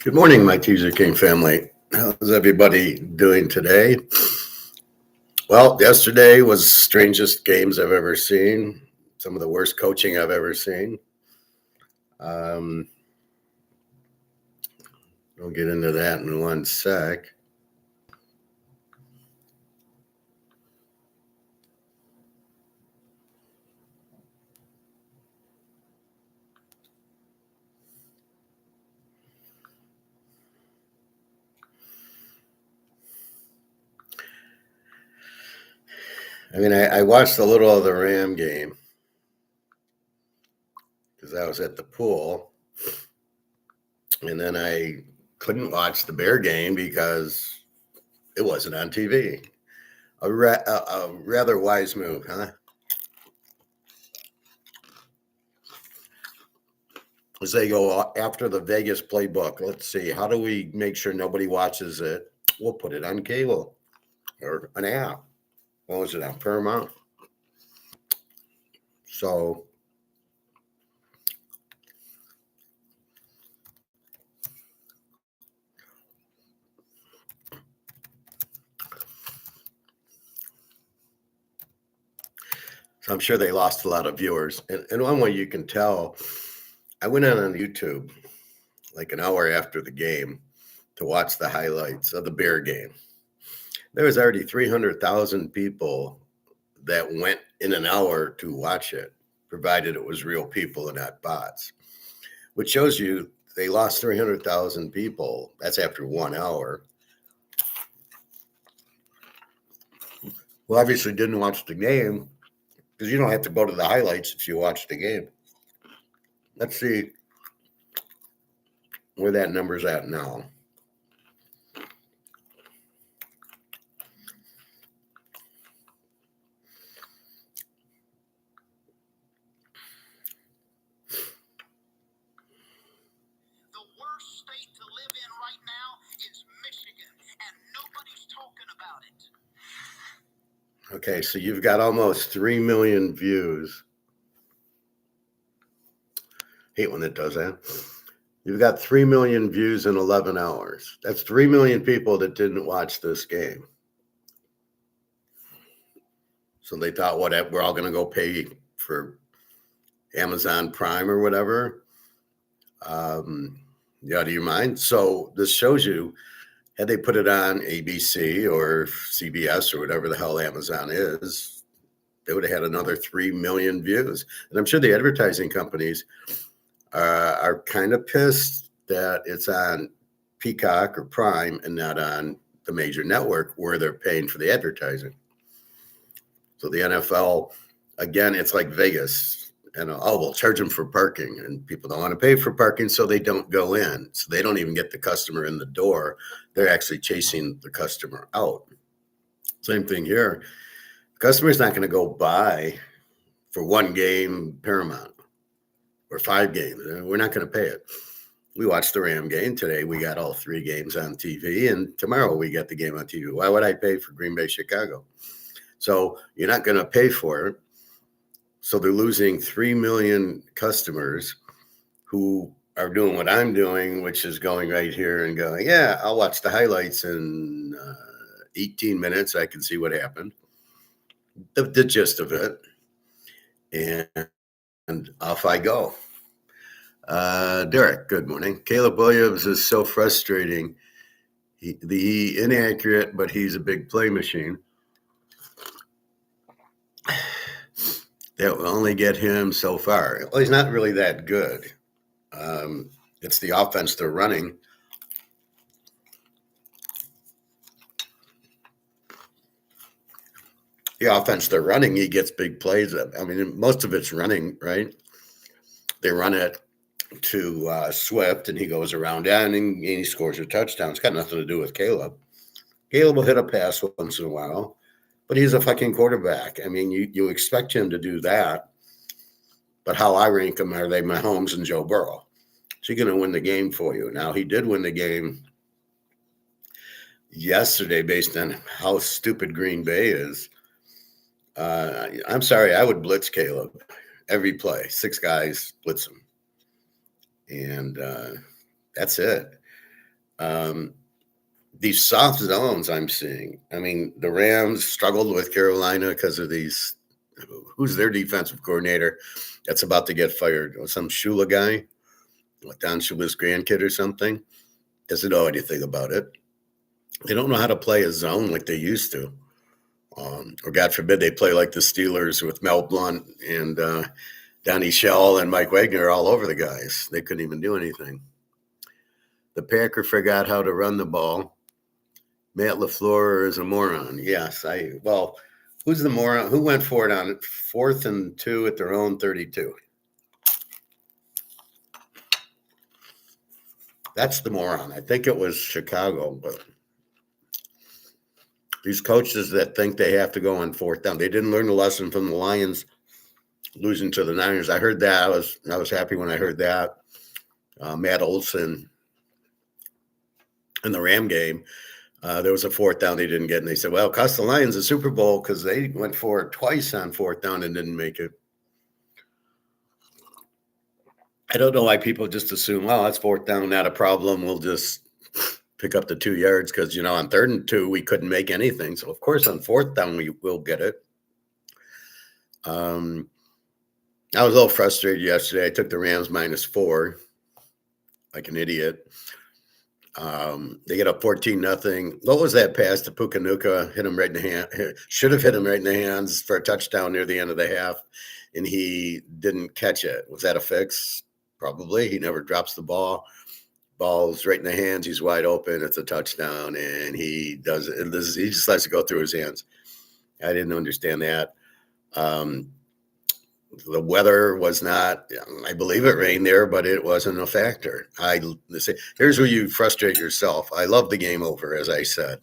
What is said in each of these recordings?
Good morning, my Teaserking family. How's everybody doing today? Well, yesterday was the strangest games I've ever seen. Some of the worst coaching I've ever seen. Um, we'll get into that in one sec. I watched a little of the Ram game because I was at the pool, and then I couldn't watch the Bear game because it wasn't on TV. A rather wise move, huh? As they go after the Vegas playbook, let's see, how do we make sure nobody watches it? We'll put it on cable or an app. What was it on Paramount? So I'm sure they lost a lot of viewers. And one way you can tell, I went on YouTube like an hour after the game to watch the highlights of the Bear game. There was already 300,000 people that went in an hour to watch it, provided it was real people and not bots, which shows you they lost 300,000 people. That's after 1 hour. Who obviously didn't watch the game because you don't have to go to the highlights if you watch the game. Let's see where that number's at now. The worst state to live in right now is Michigan, and nobody's talking about it. Okay, so you've got almost 3 million views. Hate when it does that. You've got 3 million views in 11 hours. That's 3 million people that didn't watch this game. So they thought, what, we're all going to go pay for Amazon Prime or whatever. You out of your mind? So this shows you, had they put it on ABC or CBS or whatever the hell Amazon is, they would have had another 3 million views. And I'm sure the advertising companies are kind of pissed that it's on Peacock or Prime and not on the major network where they're paying for the advertising. So the NFL, again, it's like Vegas. And we'll charge them for parking, and people don't want to pay for parking, so they don't go in. So they don't even get the customer in the door. They're actually chasing the customer out. Same thing here. The customer's not going to go buy for one game Paramount or 5 games. We're not going to pay it. We watched the Ram game today. We got all 3 games on TV, and tomorrow we get the game on TV. Why would I pay for Green Bay, Chicago? So you're not going to pay for it. So they're losing 3 million customers who are doing what I'm doing, which is going right here and going, yeah, I'll watch the highlights in 18 minutes. I can see what happened, the gist of it, and off I go. Derek, good morning. Caleb Williams is so frustrating. He inaccurate, but he's a big play machine. That will only get him so far. Well, he's not really that good. It's the offense they're running. The offense they're running, he gets big plays. I mean, most of it's running, right? They run it to Swift, and he goes around and he scores a touchdown. It's got nothing to do with Caleb. Caleb will hit a pass once in a while, but he's a fucking quarterback. I mean, you expect him to do that. But how I rank him, are they Mahomes and Joe Burrow? Is he going to win the game for you? Now, he did win the game yesterday based on how stupid Green Bay is. I'm sorry, I would blitz Caleb every play. 6 guys, blitz him. And that's it. These soft zones I'm seeing. I mean, the Rams struggled with Carolina because of these. Who's their defensive coordinator that's about to get fired? Some Shula guy, Don Shula's grandkid or something. Doesn't know anything about it. They don't know how to play a zone like they used to. Or God forbid they play like the Steelers with Mel Blount and Donnie Shell and Mike Wagner all over the guys. They couldn't even do anything. The Packer forgot how to run the ball. Matt LaFleur is a moron. Yes, who's the moron? Who went for it on 4th and 2 at their own 32? That's the moron. I think it was Chicago, but these coaches that think they have to go on 4th down, they didn't learn the lesson from the Lions losing to the Niners. I heard that. I was happy when I heard that. Matt Olson in the Ram game, there was a 4th down they didn't get, and they said, well, it cost the Lions a Super Bowl because they went for it twice on 4th down and didn't make it. I don't know why people just assume, well, that's 4th down, not a problem. We'll just pick up the 2 yards because, on 3rd and 2, we couldn't make anything. So, of course, on 4th down, we will get it. I was a little frustrated yesterday. I took the Rams -4 like an idiot. They get up 14-0. What was that pass to Pukanuka? Hit him right in the hand. Should have hit him right in the hands for a touchdown near the end of the half, and he didn't catch it. Was that a fix? Probably. He never drops the ball. Ball's right in the hands. He's wide open. It's a touchdown, and he does it. He just lets it go through his hands. I didn't understand that. The weather was not, I believe it rained there, but it wasn't a factor. Here's where you frustrate yourself. I love the game over, as I said,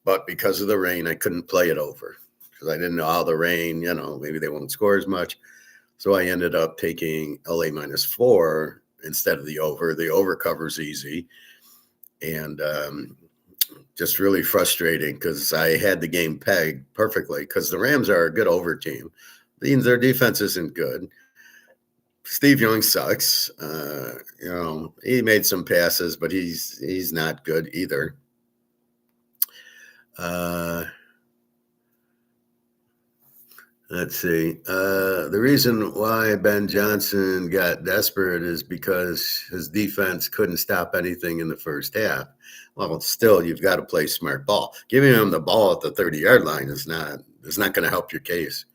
but because of the rain, I couldn't play it over because I didn't know how the rain, maybe they won't score as much. So I ended up taking LA -4 instead of the over. The over covers easy. And just really frustrating because I had the game pegged perfectly because the Rams are a good over team. Means their defense isn't good. Steve Young sucks. He made some passes, but he's not good either. Let's see. The reason why Ben Johnson got desperate is because his defense couldn't stop anything in the first half. Well, still, you've got to play smart ball. Giving him the ball at the 30-yard line is not going to help your case.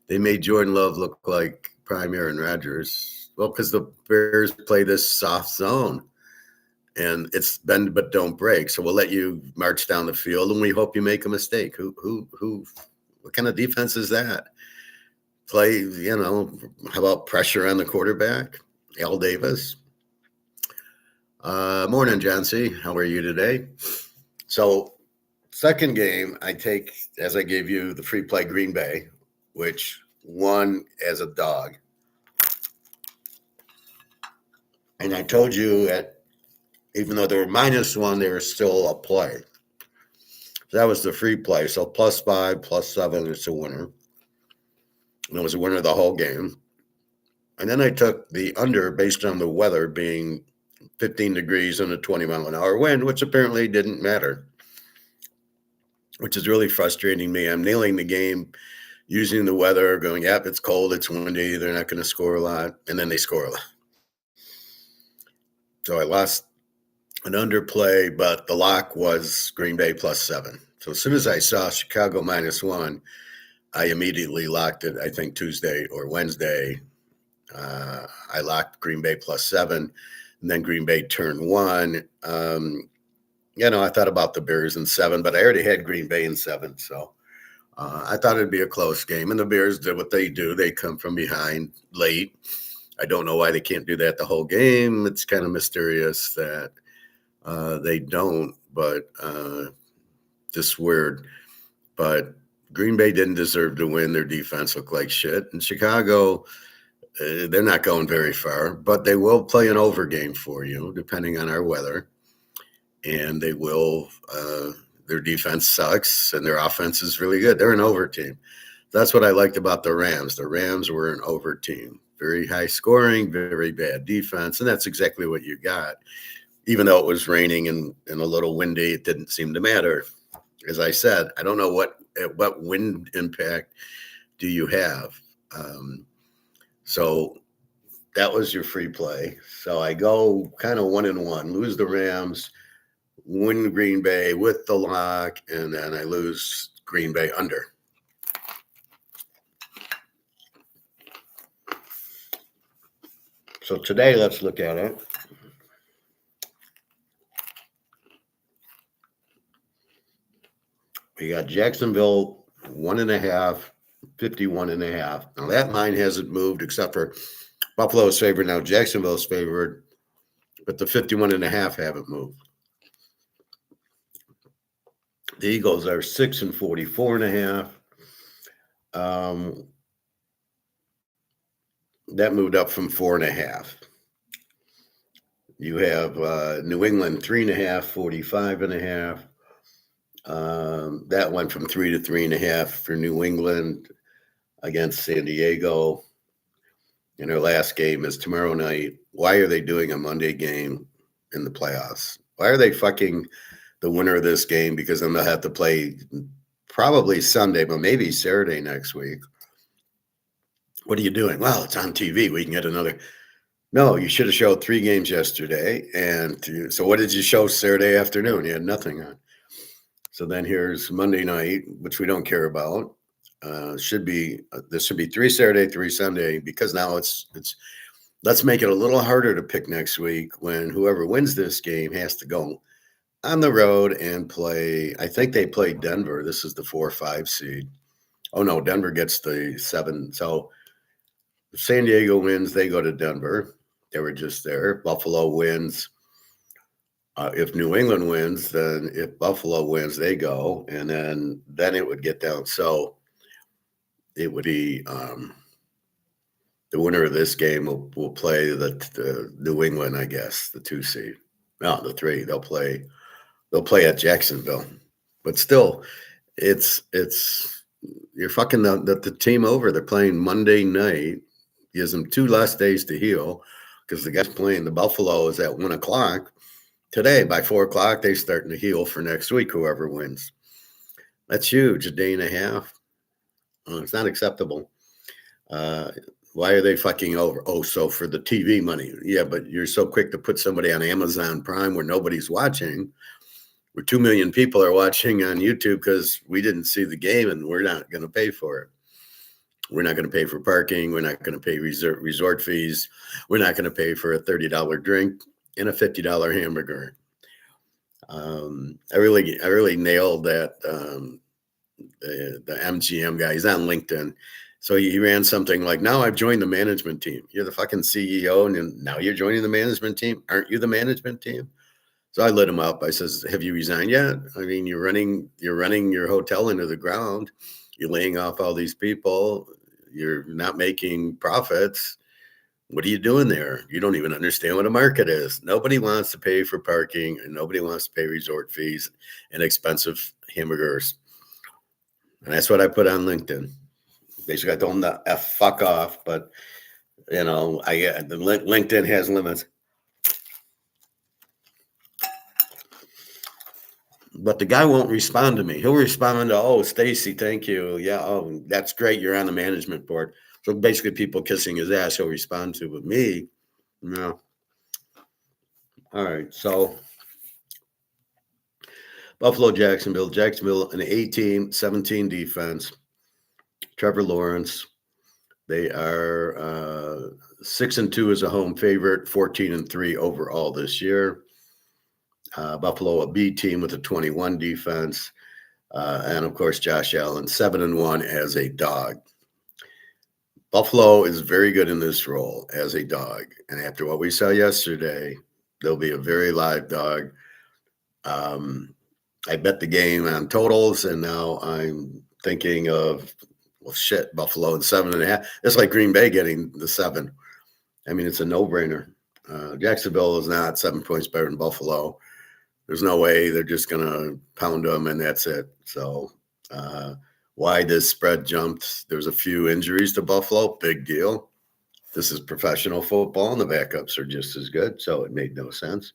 They made Jordan Love look like prime Aaron Rodgers. Well, because the Bears play this soft zone, and it's bend but don't break. So we'll let you march down the field, and we hope you make a mistake. What kind of defense is that? Play, how about pressure on the quarterback? Al Davis. Morning, John C. How are you today? So, second game, I take, as I gave you, the free play Green Bay, which won as a dog. And I told you that even though they were -1, they were still a play. So that was the free play. So +5, +7, it's a winner. And it was a winner the whole game. And then I took the under based on the weather being 15 degrees and a 20-mile-an-hour wind, which apparently didn't matter, which is really frustrating me. I'm nailing the game using the weather, going, yep, it's cold, it's windy, they're not going to score a lot, and then they score a lot. So I lost an underplay, but the lock was Green Bay +7. So as soon as I saw Chicago -1, I immediately locked it, I think Tuesday or Wednesday. I locked Green Bay +7, and then Green Bay turned 1. I thought about the Bears in 7, but I already had Green Bay in 7, so I thought it'd be a close game, and the Bears did what they do. They come from behind late. I don't know why they can't do that the whole game. It's kind of mysterious that they don't, but just weird. But Green Bay didn't deserve to win. Their defense looked like shit. And Chicago, they're not going very far, but they will play an over game for you, depending on our weather. And they will their defense sucks, and their offense is really good. They're an over team. That's what I liked about the Rams. The Rams were an over team. Very high scoring, very bad defense, and that's exactly what you got. even though it was raining and a little windy, it didn't seem to matter. As I said, I don't know what wind impact do you have. So that was your free play. So I go kind of 1-1, lose the Rams, win Green Bay with the lock, and then I lose Green Bay under. So today, let's look at it. We got Jacksonville 1.5, 51.5. Now that line hasn't moved except for Buffalo's favored. Now Jacksonville's favored, but the 51.5 haven't moved. The Eagles are 6 and 44.5. That moved up from 4.5. You have New England 3.5, 45.5. That went from 3 to 3.5 for New England against San Diego. And their last game is tomorrow night. Why are they doing a Monday game in the playoffs? Why are they fucking the winner of this game? Because then they'll have to play probably Sunday, but maybe Saturday next week. What are you doing? Well, it's on TV. We can get another. No, you should have showed 3 games yesterday. And so what did you show Saturday afternoon? You had nothing on. So then here's Monday night, which we don't care about. There should be 3 Saturday, 3 Sunday, because now it's let's make it a little harder to pick next week when whoever wins this game has to go on the road and play. I think they play Denver. This is the 4 or 5 seed. Oh no, Denver gets the 7. So if San Diego wins, they go to Denver. They were just there. Buffalo wins. If New England wins, then if Buffalo wins, they go, and then it would get down. So it would be the winner of this game will play the New England, I guess, the 2 seed. No, the 3. They'll play at Jacksonville, but still, it's you're fucking the team over. They're playing Monday night. Gives them 2 less days to heal because the guys playing the Buffalo is at 1:00 today. By 4:00, they're starting to heal for next week. Whoever wins, that's huge. A day and a half. It's not acceptable. Why are they fucking over? Oh, so for the TV money. Yeah, but you're so quick to put somebody on Amazon Prime where nobody's watching, where 2 million people are watching on YouTube because we didn't see the game and we're not going to pay for it. We're not going to pay for parking. We're not going to pay resort fees. We're not going to pay for a $30 drink and a $50 hamburger. I really nailed that. The MGM guy, he's on LinkedIn. So he ran something like, now I've joined the management team. You're the fucking CEO, and now you're joining the management team. Aren't you the management team? So I lit him up. I says, have you resigned yet? I mean, you're running your hotel into the ground. You're laying off all these people. You're not making profits. What are you doing there? You don't even understand what a market is. Nobody wants to pay for parking, and nobody wants to pay resort fees and expensive hamburgers. And that's what I put on LinkedIn. Basically, I told them to fuck off, but the LinkedIn has limits. But the guy won't respond to me. He'll respond to, oh, Stacy, thank you. Yeah, oh, that's great. You're on the management board. So basically, people kissing his ass, he'll respond to. But me, no. All right, so Buffalo, Jacksonville, an 18, 17 defense. Trevor Lawrence. They are 6-2 as a home favorite, 14-3 overall this year. Buffalo, a B team with a 21 defense. And of course, Josh Allen, 7-1 as a dog. Buffalo is very good in this role as a dog. And after what we saw yesterday, they'll be a very live dog. I bet the game on totals, and now I'm thinking of, well, shit, Buffalo and 7.5. It's like Green Bay getting the 7. I mean, it's a no-brainer. Jacksonville is not 7 points better than Buffalo. There's no way they're just going to pound them and that's it. So why this spread jumped? There's a few injuries to Buffalo. Big deal. This is professional football, and the backups are just as good. So it made no sense.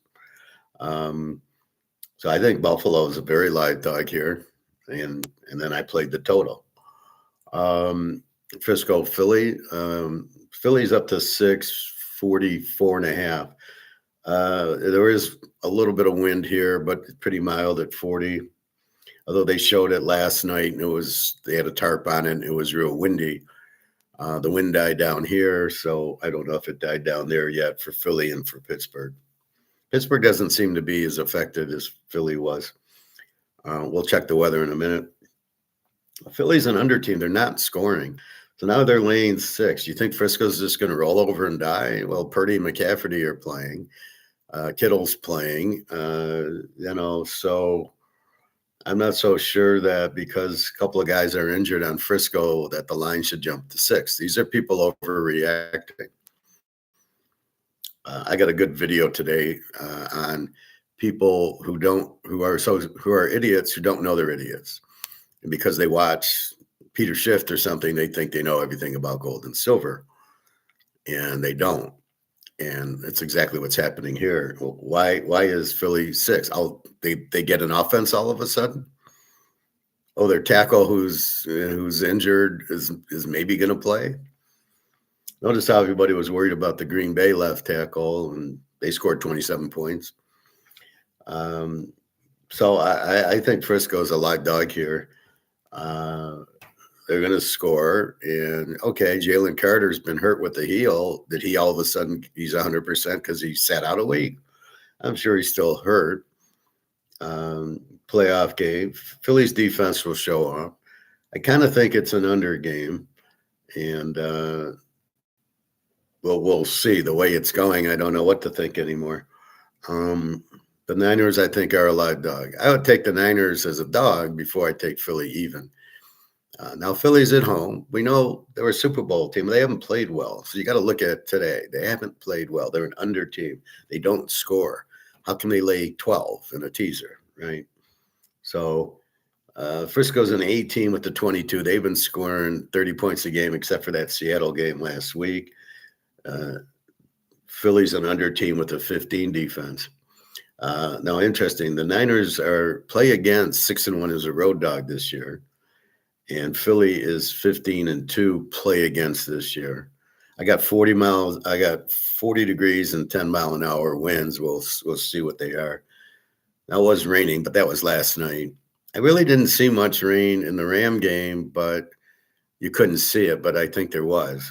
So I think Buffalo is a very live dog here, and then I played the total. Frisco, Philly. Philly's up to 644.5. There is a little bit of wind here, but it's pretty mild at 40. Although they showed it last night and they had a tarp on it and it was real windy. The wind died down here, so I don't know if it died down there yet for Philly and for Pittsburgh. Pittsburgh doesn't seem to be as affected as Philly was. We'll check the weather in a minute. Philly's an under team. They're not scoring. So now they're laying 6. You think Frisco's just going to roll over and die? Well, Purdy and McCaffrey are playing. Kittle's playing. So I'm not so sure that because a couple of guys are injured on Frisco that the line should jump to 6. These are people overreacting. I got a good video today on people who are idiots who don't know they're idiots. And because they watch Peter Schiff or something, they think they know everything about gold and silver, and they don't. And it's exactly what's happening here. Why is Philly 6? They get an offense all of a sudden. Oh, their tackle who's injured is maybe going to play. Notice how everybody was worried about the Green Bay left tackle, and they scored 27 points. So I think Frisco's a live dog here. They're going to score. And, okay, Jalen Carter's been hurt with the heel. Did he all of a sudden he's 100% because he sat out a week? I'm sure he's still hurt. Playoff game. Philly's defense will show up. I kind of think it's an under game. And we'll see. The way it's going, I don't know what to think anymore. The Niners, I think, are a live dog. I would take the Niners as a dog before I take Philly even. Now, Philly's at home. We know they're a Super Bowl team. They haven't played well. So you got to look at today. They haven't played well. They're an under team. They don't score. How can they lay 12 in a teaser, right? So Frisco's an A team with the 22. They've been scoring 30 points a game except for that Seattle game last week. Philly's an under team with a 15 defense. Now, interesting. The Niners play against 6-1 as a road dog this year. And Philly is 15-2 play against this year. I got 40 degrees and 10-mile-an-hour winds. We'll see what they are. Now, it was raining, but that was last night. I really didn't see much rain in the Ram game, but you couldn't see it. But I think there was.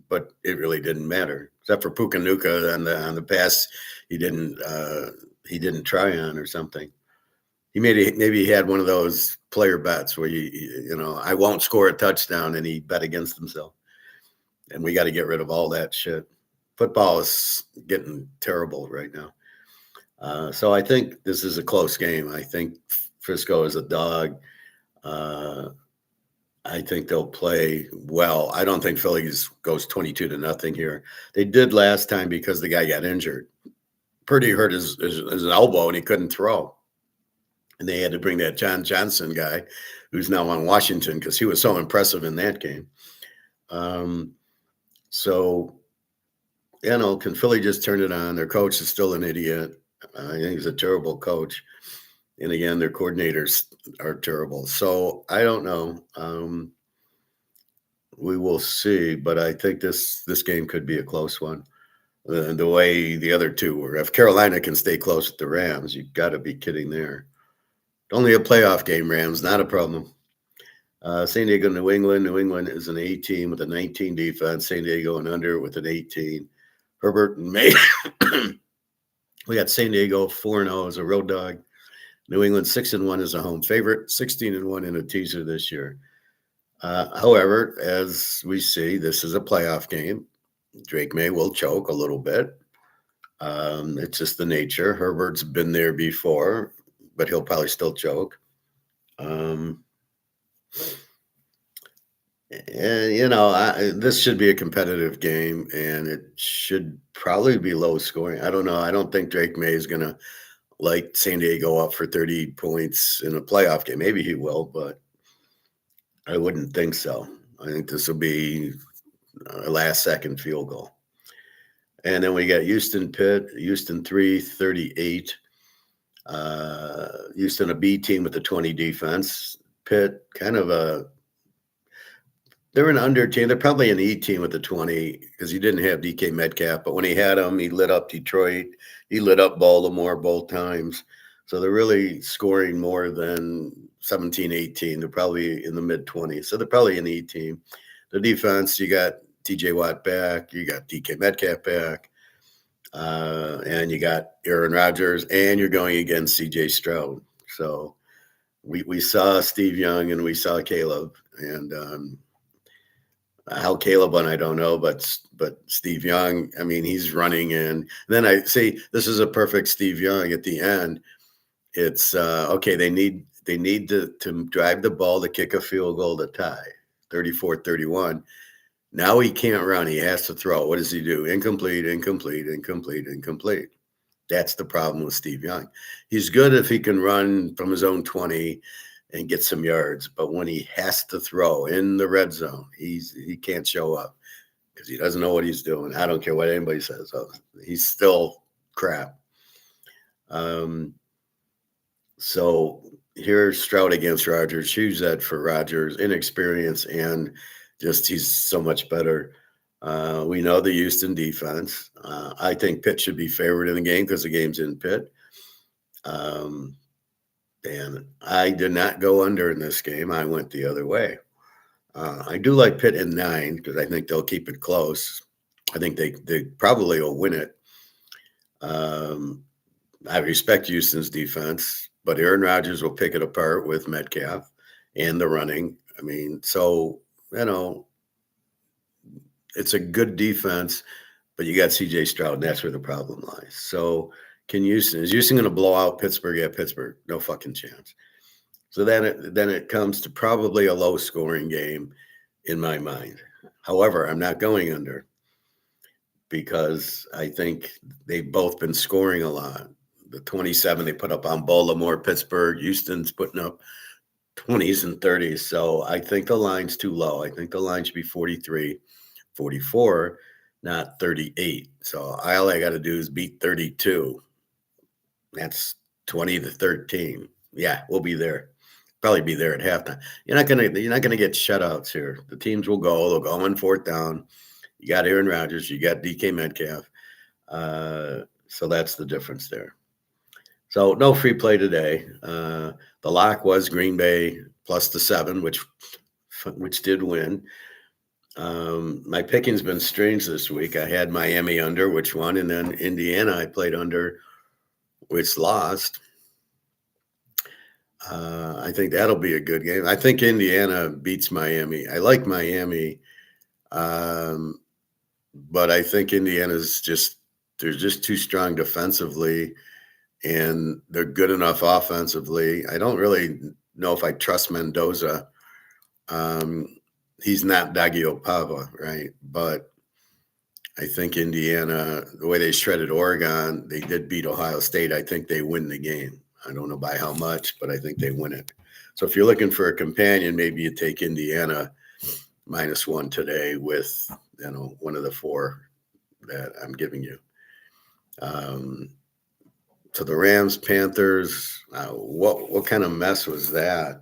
But it really didn't matter, except for Pukanuka on the pass. He didn't try on or something. Maybe he had one of those player bets where I won't score a touchdown, and he bet against himself. And we got to get rid of all that shit. Football is getting terrible right now. So I think this is a close game. I think Frisco is a dog. I think they'll play well. I don't think Philly goes 22-0 here. They did last time because the guy got injured. Purdy hurt his elbow and he couldn't throw. And they had to bring that John Johnson guy who's now on Washington because he was so impressive in that game. Can Philly just turn it on? Their coach is still an idiot. I think he's a terrible coach. And again, their coordinators are terrible. So I don't know. We will see. But I think this game could be a close one. The way the other two were. If Carolina can stay close with the Rams, you've got to be kidding there. Only a playoff game, Rams, not a problem. San Diego, New England. New England is an 18 with a 19 defense. San Diego and under with an 18. Herbert and May. We got San Diego 4-0 as a road dog. New England 6-1 as a home favorite. 16-1 in a teaser this year. However, as we see, this is a playoff game. Drake May will choke a little bit. It's just the nature. Herbert's been there before, but he'll probably still choke. This should be a competitive game, and it should probably be low scoring. I don't know. I don't think Drake May is going to light San Diego up for 30 points in a playoff game. Maybe he will, but I wouldn't think so. I think this will be a last-second field goal. And then we got Houston, Pitt, Houston 338. Houston, a B team with a 20 defense. Pitt, kind of they're an under team. They're probably an E team with the 20 because he didn't have DK Metcalf. But when he had him, he lit up Detroit. He lit up Baltimore both times. So they're really scoring more than 17, 18. They're probably in the mid-20s. So they're probably an E team. The defense, you got TJ Watt back. You got DK Metcalf back. And you got Aaron Rodgers. And you're going against CJ Stroud. So we saw Steve Young and we saw Caleb. And how Caleb won, I don't know, but Steve Young, I mean, he's running in. And then I say this is a perfect Steve Young at the end. It's okay. They need to drive the ball to kick a field goal to tie 34-31. Now he can't run. He has to throw. What does he do? Incomplete, incomplete, incomplete, incomplete. That's the problem with Steve Young. He's good if he can run from his own 20 and get some yards. But when he has to throw in the red zone, he can't show up because he doesn't know what he's doing. I don't care what anybody says. Oh, he's still crap. So here's Stroud against Rodgers. Choose that for Rodgers, inexperience, and just he's so much better. We know the Houston defense. I think Pitt should be favored in the game because the game's in Pitt. And I did not go under in this game. I went the other way. I do like Pitt in 9 because I think they'll keep it close. I think they probably will win it. I respect Houston's defense, but Aaron Rodgers will pick it apart with Metcalf and the running. I mean, so, it's a good defense, but you got CJ Stroud, and that's where the problem lies. So is Houston going to blow out Pittsburgh at Pittsburgh? No fucking chance. So then it comes to probably a low scoring game in my mind. However, I'm not going under because I think they've both been scoring a lot. The 27 they put up on Baltimore, Pittsburgh, Houston's putting up 20s and 30s. So I think the line's too low. I think the line should be 43, 44, not 38. So all I got to do is beat 32. That's 20-13. Yeah, we'll be there. Probably be there at halftime. You're not gonna get shutouts here. The teams will go. They'll go on 4th down. You got Aaron Rodgers. You got DK Metcalf. So that's the difference there. So no free play today. The lock was Green Bay plus the 7, which did win. My picking's been strange this week. I had Miami under, which won, and then Indiana I played under, which lost. I think that'll be a good game. I think Indiana beats Miami. I like Miami, but I think Indiana's they're just too strong defensively, and they're good enough offensively. I don't really know if I trust Mendoza. He's not Dagiopava, right? But I think Indiana, the way they shredded Oregon, they did beat Ohio State. I think they win the game. I don't know by how much, but I think they win it. So if you're looking for a companion, maybe you take Indiana -1 today with, one of the 4 that I'm giving you. So the Rams, Panthers, what kind of mess was that?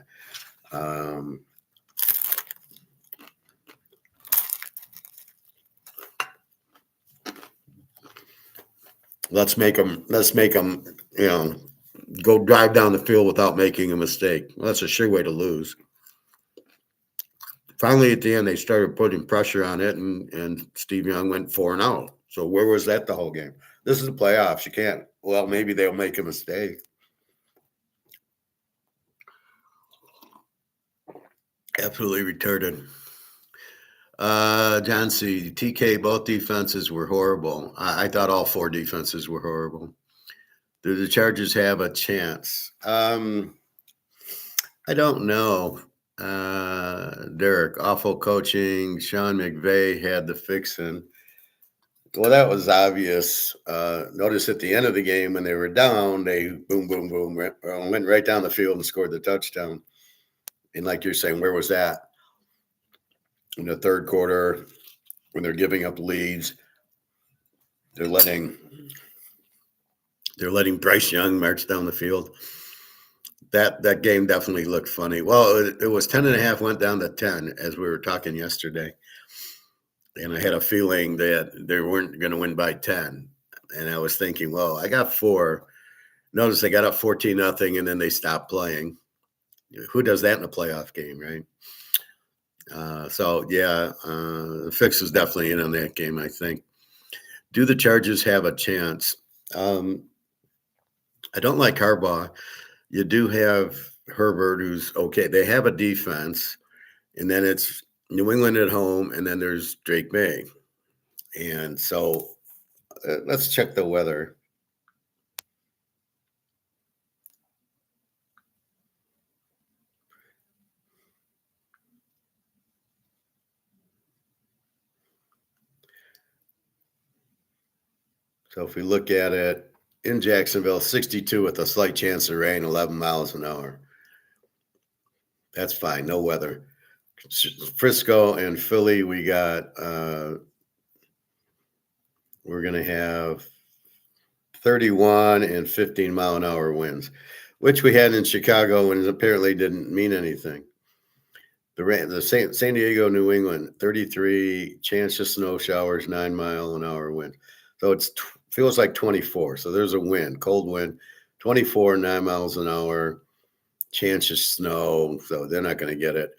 Let's make them, go drive down the field without making a mistake. Well, that's a sure way to lose. Finally, at the end, they started putting pressure on it, and Steve Young went 4-0. So where was that the whole game? This is the playoffs. You can't. Well, maybe they'll make a mistake. Absolutely retarded. John C. TK, both defenses were horrible. I thought all 4 defenses were horrible. Do the Chargers have a chance? I don't know. Derek, awful coaching. Sean McVay had the fixin'. Well, that was obvious. Notice at the end of the game when they were down, they boom, boom, boom, went right down the field and scored the touchdown. And like you're saying, where was that? In the third quarter, when they're giving up leads, they're letting Bryce Young march down the field. That game definitely looked funny. Well, it was 10.5, went down to 10 as we were talking yesterday. And I had a feeling that they weren't going to win by 10. And I was thinking, well, I got 4. Notice they got up 14-0, and then they stopped playing. Who does that in a playoff game, right? The fix is definitely in on that game, I think. Do the Chargers have a chance? I don't like Harbaugh. You do have Herbert, who's okay. They have a defense, and then it's New England at home, and then there's Drake May. And so let's check the weather. So if we look at it in Jacksonville, 62 with a slight chance of rain, 11 miles an hour. That's fine, no weather. Frisco and Philly, we got we're going to have 31 and 15 mile an hour winds, which we had in Chicago and apparently didn't mean anything. The San Diego, New England, 33 chance of snow showers, 9 mile an hour wind. So it feels like 24. So there's a wind, cold wind, 24, 9 miles an hour, chance of snow. So they're not going to get it.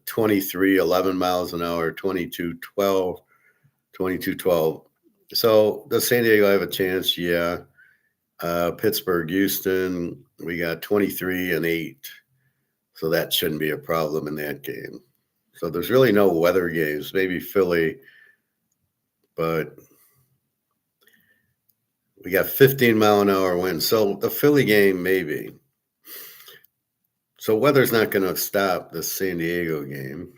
23, 11 miles an hour, 22, 12, 22, 12. So does San Diego have a chance? Yeah. Pittsburgh, Houston, we got 23 and 8. So that shouldn't be a problem in that game. So there's really no weather games, maybe Philly, but we got 15 mile an hour wind. So the Philly game, maybe. So weather's not going to stop the San Diego game.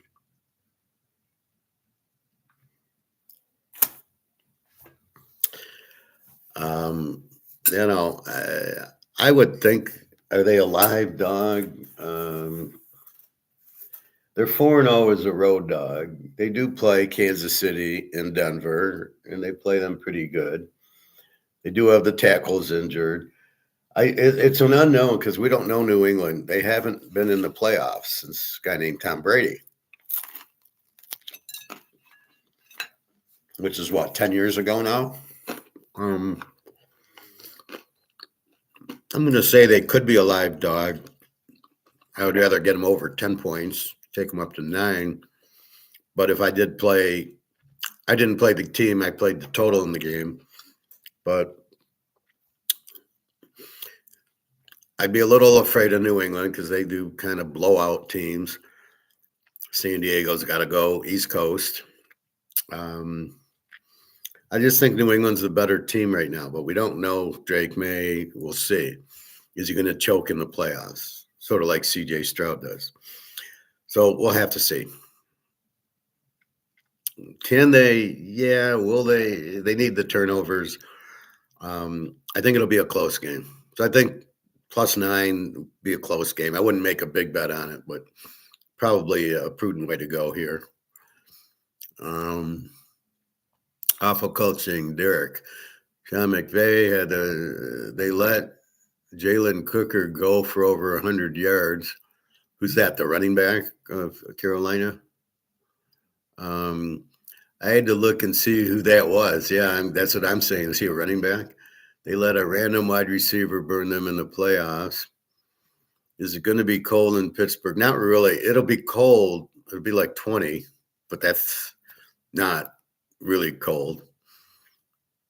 I would think, are they a live dog? They're 4-0 as a road dog. They do play Kansas City and Denver, and they play them pretty good. They do have the tackles injured. It's an unknown because we don't know New England. They haven't been in the playoffs since a guy named Tom Brady, which is what, 10 years ago now? I'm going to say they could be a live dog. I would rather get them over 10 points, take them up to 9. But if I didn't play the team. I played the total in the game. But I'd be a little afraid of New England because they do kind of blow out teams. San Diego's got to go East Coast. I just think New England's the better team right now, but we don't know Drake May. We'll see. Is he going to choke in the playoffs? Sort of like CJ Stroud does. So we'll have to see. Can they? Yeah. Will they? They need the turnovers. I think it'll be a close game. So I think +9 would be a close game. I wouldn't make a big bet on it, but probably a prudent way to go here. Awful coaching, Derek. Sean McVay they let Jalen Cooker go for over 100 yards. Who's that? The running back of Carolina? I had to look and see who that was. Yeah, that's what I'm saying. Is he a running back? They let a random wide receiver burn them in the playoffs. Is it going to be cold in Pittsburgh? Not really. It'll be cold. It'll be like 20, but that's not really cold.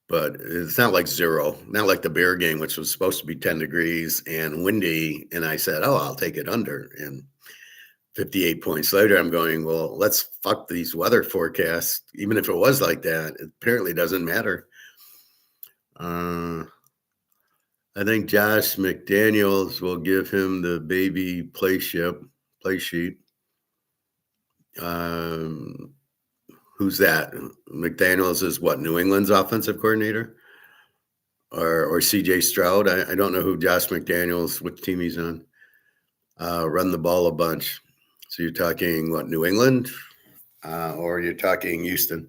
But it's not like 0, not like the Bear game, which was supposed to be 10 degrees and windy. And I said, I'll take it under. And 58 points later, I'm going, well, let's fuck these weather forecasts. Even if it was like that, it apparently doesn't matter. I think Josh McDaniels will give him the baby play sheet. Who's that? McDaniels is what, New England's offensive coordinator? Or CJ Stroud? I don't know who Josh McDaniels, which team he's on. Run the ball a bunch. So you're talking, what, New England? Or you're talking Houston?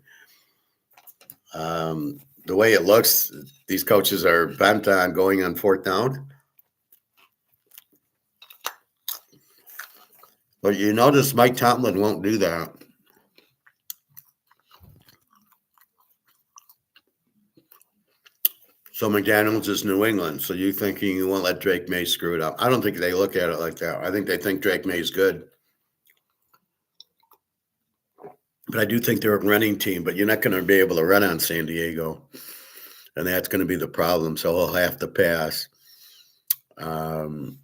The way it looks, these coaches are bent on going on fourth down. But you notice Mike Tomlin won't do that. So McDaniels is New England. So you thinking you won't let Drake May screw it up? I don't think they look at it like that. I think they think Drake May is good. But I do think they're a running team, but you're not going to be able to run on San Diego. And that's going to be the problem. So he'll have to pass. And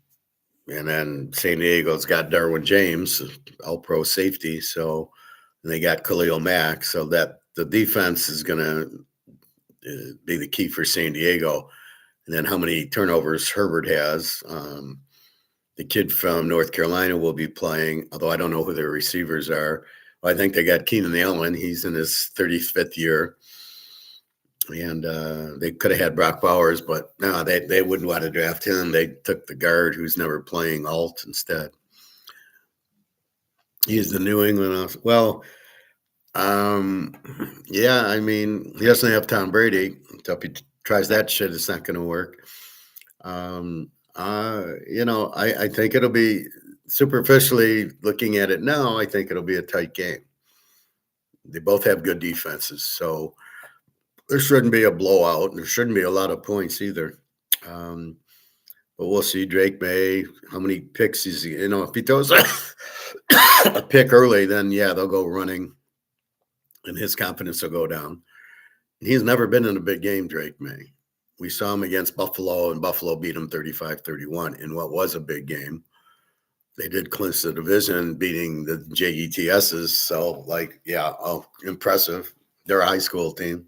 then San Diego's got Darwin James, all-pro safety. So they got Khalil Mack. So that the defense is going to be the key for San Diego. And then how many turnovers Herbert has. The kid from North Carolina will be playing, although I don't know who their receivers are. I think they got Keenan Allen. He's in his 35th year. And they could have had Brock Bowers, but no, they wouldn't want to draft him. They took the guard who's never playing Alt instead. He's the New England. Well, yeah, I mean, he doesn't have Tom Brady. So if he tries that shit, it's not going to work. I think it'll be superficially looking at it now. I think it'll be a tight game. They both have good defenses, so there shouldn't be a blowout. There shouldn't be a lot of points either. But we'll see. Drake May, how many picks is he? If he throws a pick early, then yeah, they'll go running, and his confidence will go down. He's never been in a big game, Drake May. We saw him against Buffalo, and Buffalo beat him 35-31 in what was a big game. They did clinch the division, beating the JETSs. So, impressive. They're a high school team.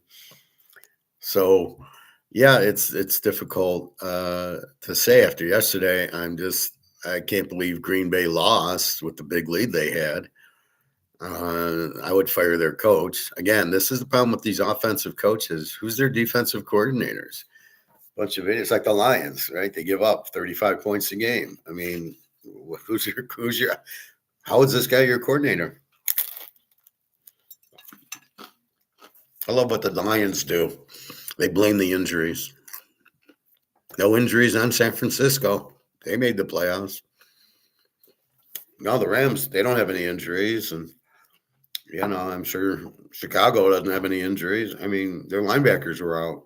So, yeah, it's difficult to say after yesterday. I can't believe Green Bay lost with the big lead they had. I would fire their coach. Again, this is the problem with these offensive coaches. Who's their defensive coordinators? Bunch of idiots like the Lions, right? They give up 35 points a game. I mean, how is this guy your coordinator? I love what the Lions do. They blame the injuries. No injuries on San Francisco. They made the playoffs. No, the Rams, they don't have any injuries. And, I'm sure Chicago doesn't have any injuries. I mean, their linebackers were out.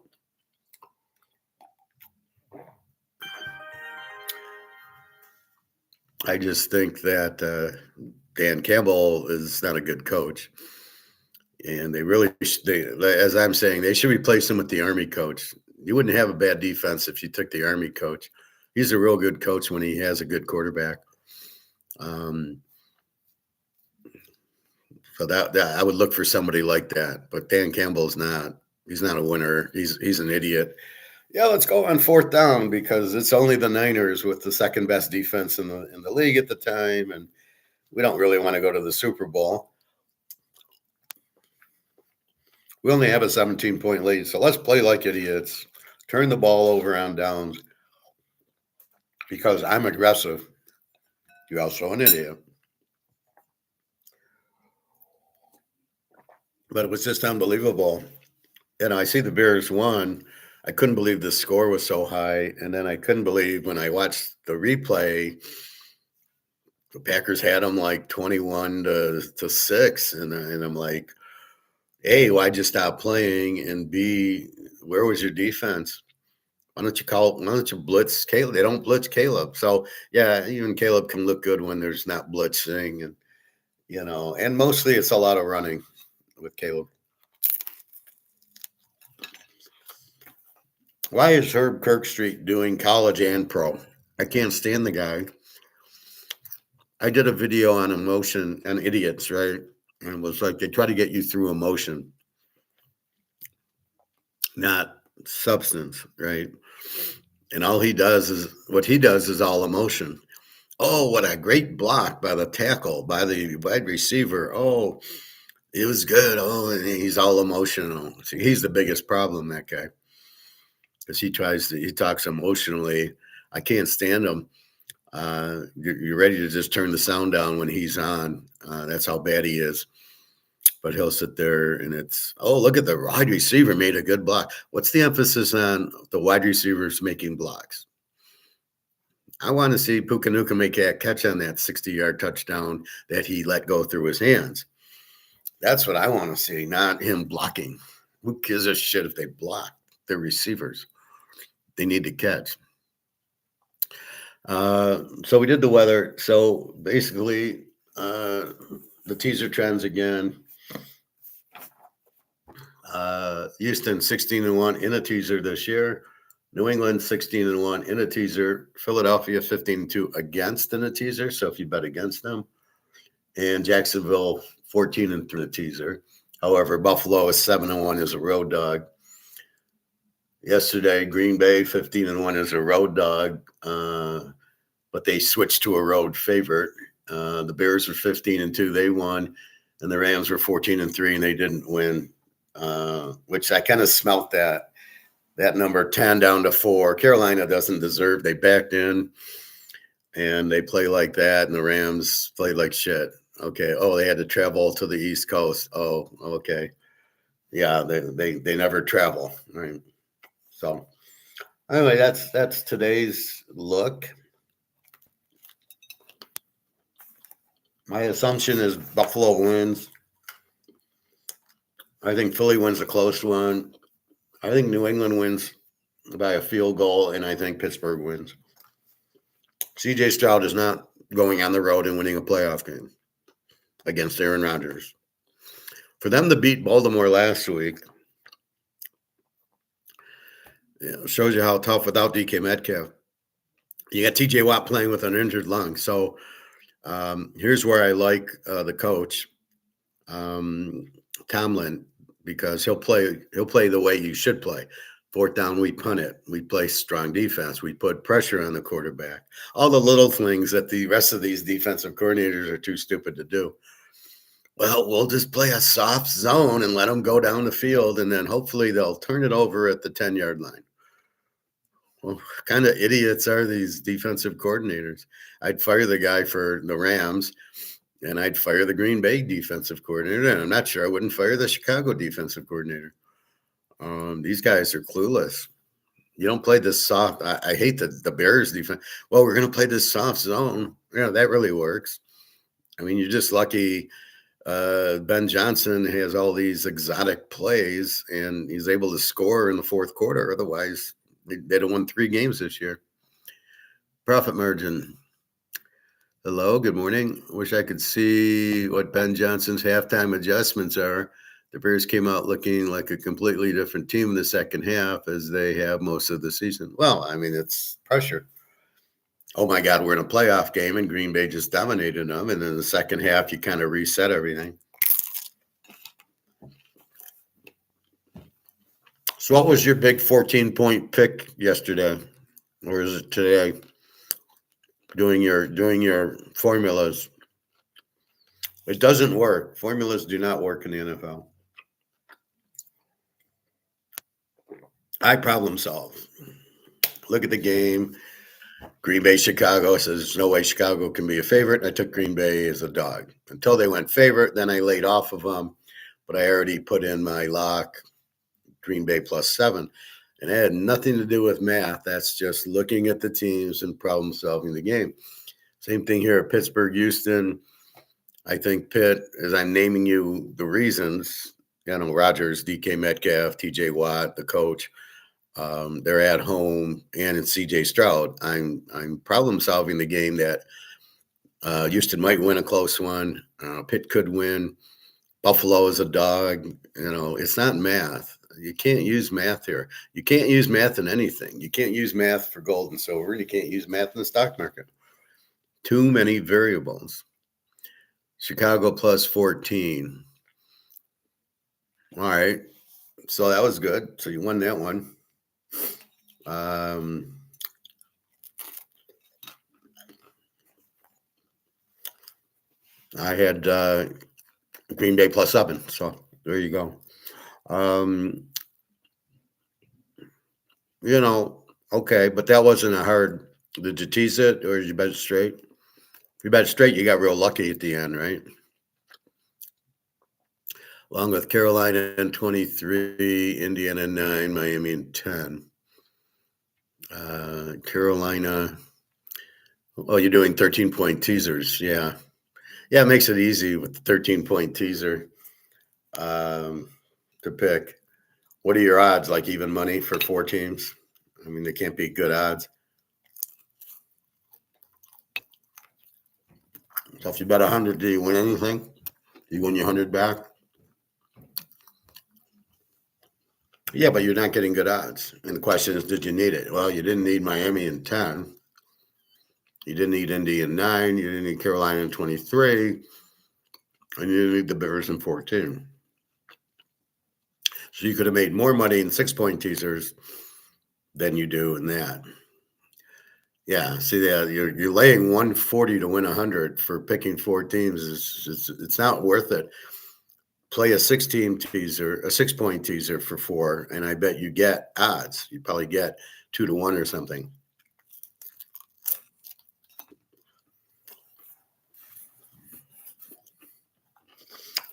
I just think that Dan Campbell is not a good coach. And they really, as I'm saying, they should replace him with the Army coach. You wouldn't have a bad defense if you took the Army coach. He's a real good coach when he has a good quarterback. So that I would look for somebody like that. But Dan Campbell's not. He's not a winner. He's an idiot. Yeah, let's go on fourth down because it's only the Niners with the second best defense in the league at the time, and we don't really want to go to the Super Bowl. We only have a 17-point lead, so let's play like idiots. Turn the ball over on downs because I'm aggressive. You're also an idiot. But it was just unbelievable. I see the Bears won. I couldn't believe the score was so high. And then I couldn't believe when I watched the replay, the Packers had them like 21-6. And I'm like, A, why'd you stop playing? And B, where was your defense? Why don't you blitz Caleb? They don't blitz Caleb. So, yeah, even Caleb can look good when there's not blitzing. And, and mostly it's a lot of running with Caleb. Why is Herb Kirkstreet doing college and pro? I can't stand the guy. I did a video on emotion and idiots, right? And it was like they try to get you through emotion, not substance, right? And what he does is all emotion. Oh, what a great block by the tackle, by the wide receiver. Oh, it was good. Oh, and he's all emotional. See, he's the biggest problem, that guy. Because he talks emotionally. I can't stand him. You're ready to just turn the sound down when he's on. That's how bad he is. but he'll sit there and it's, oh, look at the wide receiver made a good block. What's the emphasis on the wide receivers making blocks? I want to see Pukanuka make a catch on that 60-yard touchdown that he let go through his hands. That's what I want to see, not him blocking. Who gives a shit if they block? They're receivers. They need to catch. So we did the weather. So basically, the teaser trends again. Houston 16-1 in a teaser this year. New England 16-1 in a teaser. Philadelphia 15-2 against in a teaser. So if you bet against them, and Jacksonville 14-3 in a teaser. However, Buffalo is 7-1 as a road dog. Yesterday, Green Bay 15-1 as a road dog, but they switched to a road favorite. The Bears were 15-2, they won, and the Rams were 14-3, and they didn't win. Which I kind of smelt that number 10 down to 4. Carolina doesn't deserve. They backed in, and they play like that, and the Rams play like shit. Okay. Oh, they had to travel to the East Coast. Oh, okay. Yeah, they never travel, right? So anyway, that's today's look. My assumption is Buffalo wins. I think Philly wins a close one. I think New England wins by a field goal, and I think Pittsburgh wins. CJ Stroud is not going on the road and winning a playoff game against Aaron Rodgers. For them to beat Baltimore last week, shows you how tough without DK Metcalf. You got TJ Watt playing with an injured lung. So here's where I like the coach, Tomlin, because he'll play the way you should play. Fourth down, we punt it. We play strong defense. We put pressure on the quarterback. All the little things that the rest of these defensive coordinators are too stupid to do. Well, we'll just play a soft zone and let them go down the field, and then hopefully they'll turn it over at the 10-yard line. Well, what kind of idiots are these defensive coordinators? I'd fire the guy for the Rams, and I'd fire the Green Bay defensive coordinator, and I'm not sure I wouldn't fire the Chicago defensive coordinator. These guys are clueless. You don't play this soft. I hate the Bears defense. Well, we're going to play this soft zone. Yeah, that really works. I mean, you're just lucky Ben Johnson has all these exotic plays, and he's able to score in the fourth quarter. Otherwise, they'd have won 3 games this year. Profit margin. Hello, good morning. Wish I could see what Ben Johnson's halftime adjustments are. The Bears came out looking like a completely different team in the second half, as they have most of the season. Well, I mean, it's pressure. Oh, my God, we're in a playoff game, and Green Bay just dominated them. And in the second half, you kind of reset everything. So what was your big 14-point pick yesterday? Or is it today? Doing your formulas. It doesn't work. Formulas do not work in the NFL. I problem solve. Look at the game. Green Bay, Chicago. Says there's no way Chicago can be a favorite. I took Green Bay as a dog until they went favorite. Then I laid off of them, but I already put in my lock, Green Bay +7, and it had nothing to do with math. That's just looking at the teams and problem solving the game. Same thing here at Pittsburgh, Houston. I think Pitt, as I'm naming you the reasons, Rodgers, DK Metcalf, TJ Watt, the coach, they're at home, and it's CJ Stroud. I'm problem solving the game that Houston might win a close one. Pitt could win. Buffalo is a dog. It's not math. You can't use math here. You can't use math in anything. You can't use math for gold and silver. You can't use math in the stock market. Too many variables. Chicago +14. All right. So that was good. So you won that one. I had Green Bay +7. So there you go. Okay, but that wasn't a hard. Did you tease it, or did you bet it straight? If you bet it straight, you got real lucky at the end, right? along with Carolina in 23, Indiana in 9, Miami in 10. Carolina. Oh, you're doing 13-point teasers. Yeah. Yeah, it makes it easy with the 13-point teaser to pick. What are your odds? Like even money for 4 teams? I mean, they can't be good odds. So if you bet 100, do you win anything? Do you win your 100 back? Yeah, but you're not getting good odds. And the question is, did you need it? Well, you didn't need Miami in 10. You didn't need Indy in 9. You didn't need Carolina in 23. And you didn't need the Bears in 14. So you could have made more money in 6-point teasers than you do in that. Yeah, see that you're laying 140 to win 100 for picking 4 teams. It's not worth it. Play a 6-team teaser, a 6-point teaser for 4, and I bet you get odds. You probably get 2 to 1 or something.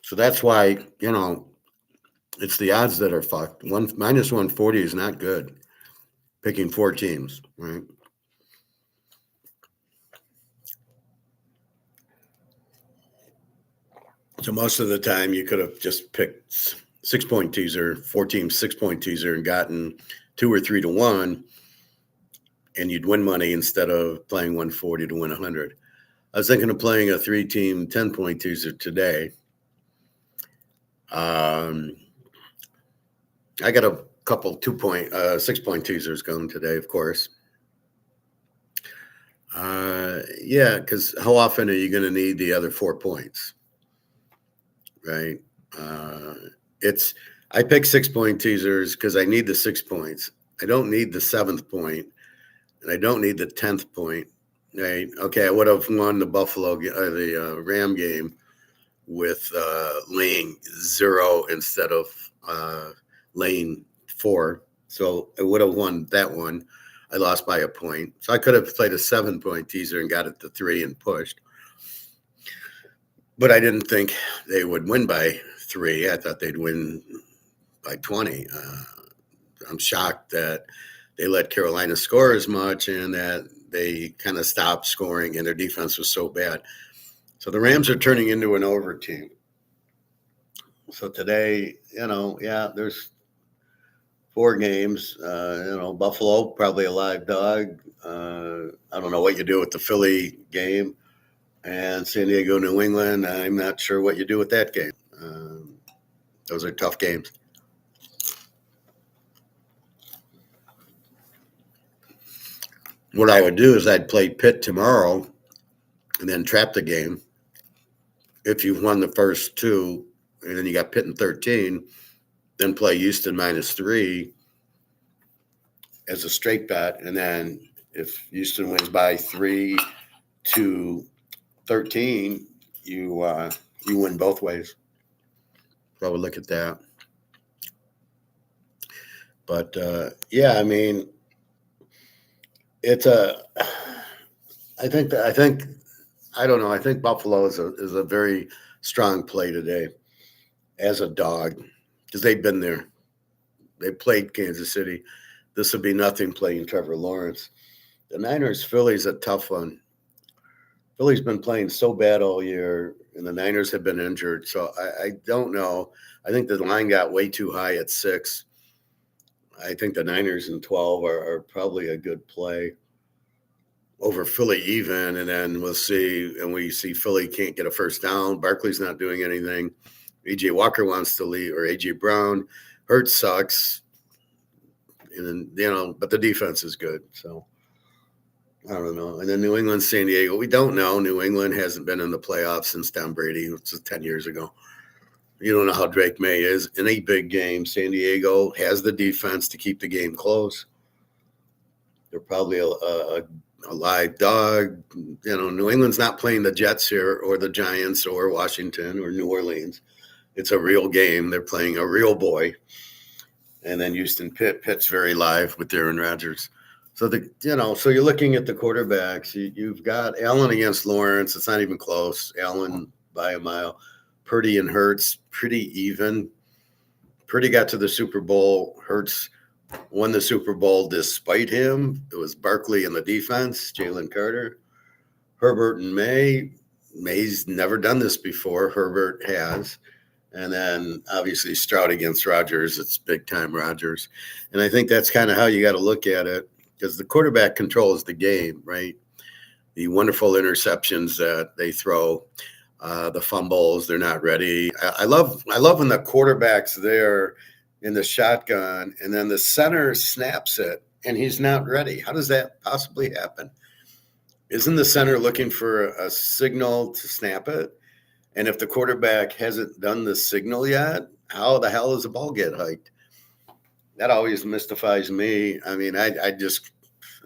So that's why, it's the odds that are fucked. Minus 140 is not good. Picking 4 teams, right? So most of the time you could have just picked 6-point teaser, 4-team 6-point teaser, and gotten 2 or 3 to 1, and you'd win money instead of playing 140 to win 100. I was thinking of playing a 3-team 10-point teaser today. I got a couple 6-point teasers going today, of course. Yeah, because how often are you going to need the other 4 points? Right. I pick 6-point teasers because I need the 6 points. I don't need the 7th point, and I don't need the 10th point. Right. Okay. I would have won the Ram game with laying 0 instead of laying 4. So I would have won that one. I lost by a point. So I could have played a 7-point teaser and got it to 3 and pushed. But I didn't think they would win by 3. I thought they'd win by 20. I'm shocked that they let Carolina score as much and that they kind of stopped scoring and their defense was so bad. So the Rams are turning into an over team. So today, there's 4 games. Buffalo, probably a live dog. I don't know what you do with the Philly game. And San Diego, New England, I'm not sure what you do with that game. Those are tough games. What I would do is I'd play Pitt tomorrow and then trap the game. If you've won the first 2 and then you got Pitt in 13, then play Houston -3 as a straight bet. And then if Houston wins by 3 to 13, you win both ways. So I would look at that. But yeah, I mean, it's I think I don't know. I think Buffalo is a very strong play today as a dog because they've been there. They played Kansas City. This would be nothing playing Trevor Lawrence. The Niners-Philly's a tough one. Philly's been playing so bad all year, and the Niners have been injured. So I don't know. I think the line got way too high at 6. I think the Niners in 12 are probably a good play over Philly even, and then we'll see. And we see Philly can't get a first down. Barkley's not doing anything. A.J. Walker wants to leave, or A.J. Brown. Hurts sucks. And then, but the defense is good. So I don't know. And then New England, San Diego, we don't know. New England hasn't been in the playoffs since Tom Brady, which was 10 years ago. You don't know how Drake May is in a big game. San Diego has the defense to keep the game close. They're probably a live dog. New England's not playing the Jets here or the Giants or Washington or New Orleans. It's a real game. They're playing a real boy. And then Houston Pitt's very live with Aaron Rodgers. So so you're looking at the quarterbacks. You've got Allen against Lawrence. It's not even close. Allen by a mile. Purdy and Hurts pretty even. Purdy got to the Super Bowl. Hurts won the Super Bowl despite him. It was Barkley in the defense, Jalen Carter, Herbert and May. May's never done this before. Herbert has. And then obviously Stroud against Rodgers. It's big time Rodgers. And I think that's kind of how you got to look at it, because the quarterback controls the game, right? The wonderful interceptions that they throw, the fumbles, they're not ready. I love when the quarterback's there in the shotgun and then the center snaps it and he's not ready. How does that possibly happen? Isn't the center looking for a signal to snap it? And if the quarterback hasn't done the signal yet, how the hell does the ball get hiked? That always mystifies me. I mean, I just,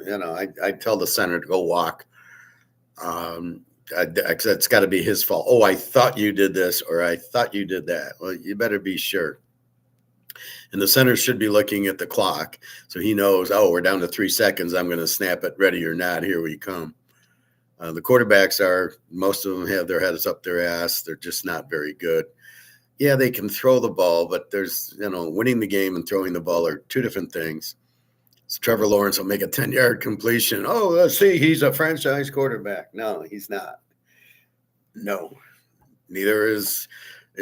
I tell the center to go walk. It's got to be his fault. Oh, I thought you did this, or I thought you did that. Well, you better be sure. And the center should be looking at the clock, so he knows, oh, we're down to 3 seconds. I'm going to snap it, ready or not. Here we come. The quarterbacks most of them have their heads up their ass. They're just not very good. Yeah, they can throw the ball, but there's, winning the game and throwing the ball are two different things. So Trevor Lawrence will make a 10-yard completion. Oh, let's see, he's a franchise quarterback. No, he's not. No, neither is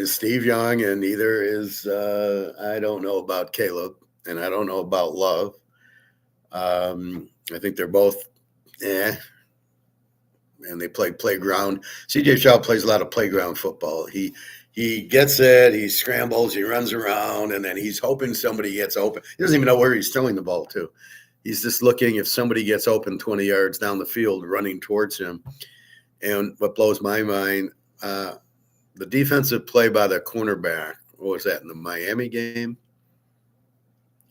Steve Young, and neither is I don't know about Caleb, and I don't know about Love. I think they're both, and they play playground. C.J. Stroud plays a lot of playground football. He gets it, he scrambles, he runs around, and then he's hoping somebody gets open. He doesn't even know where he's throwing the ball to. He's just looking if somebody gets open 20 yards down the field, running towards him. And what blows my mind, the defensive play by the cornerback, what was that, in the Miami game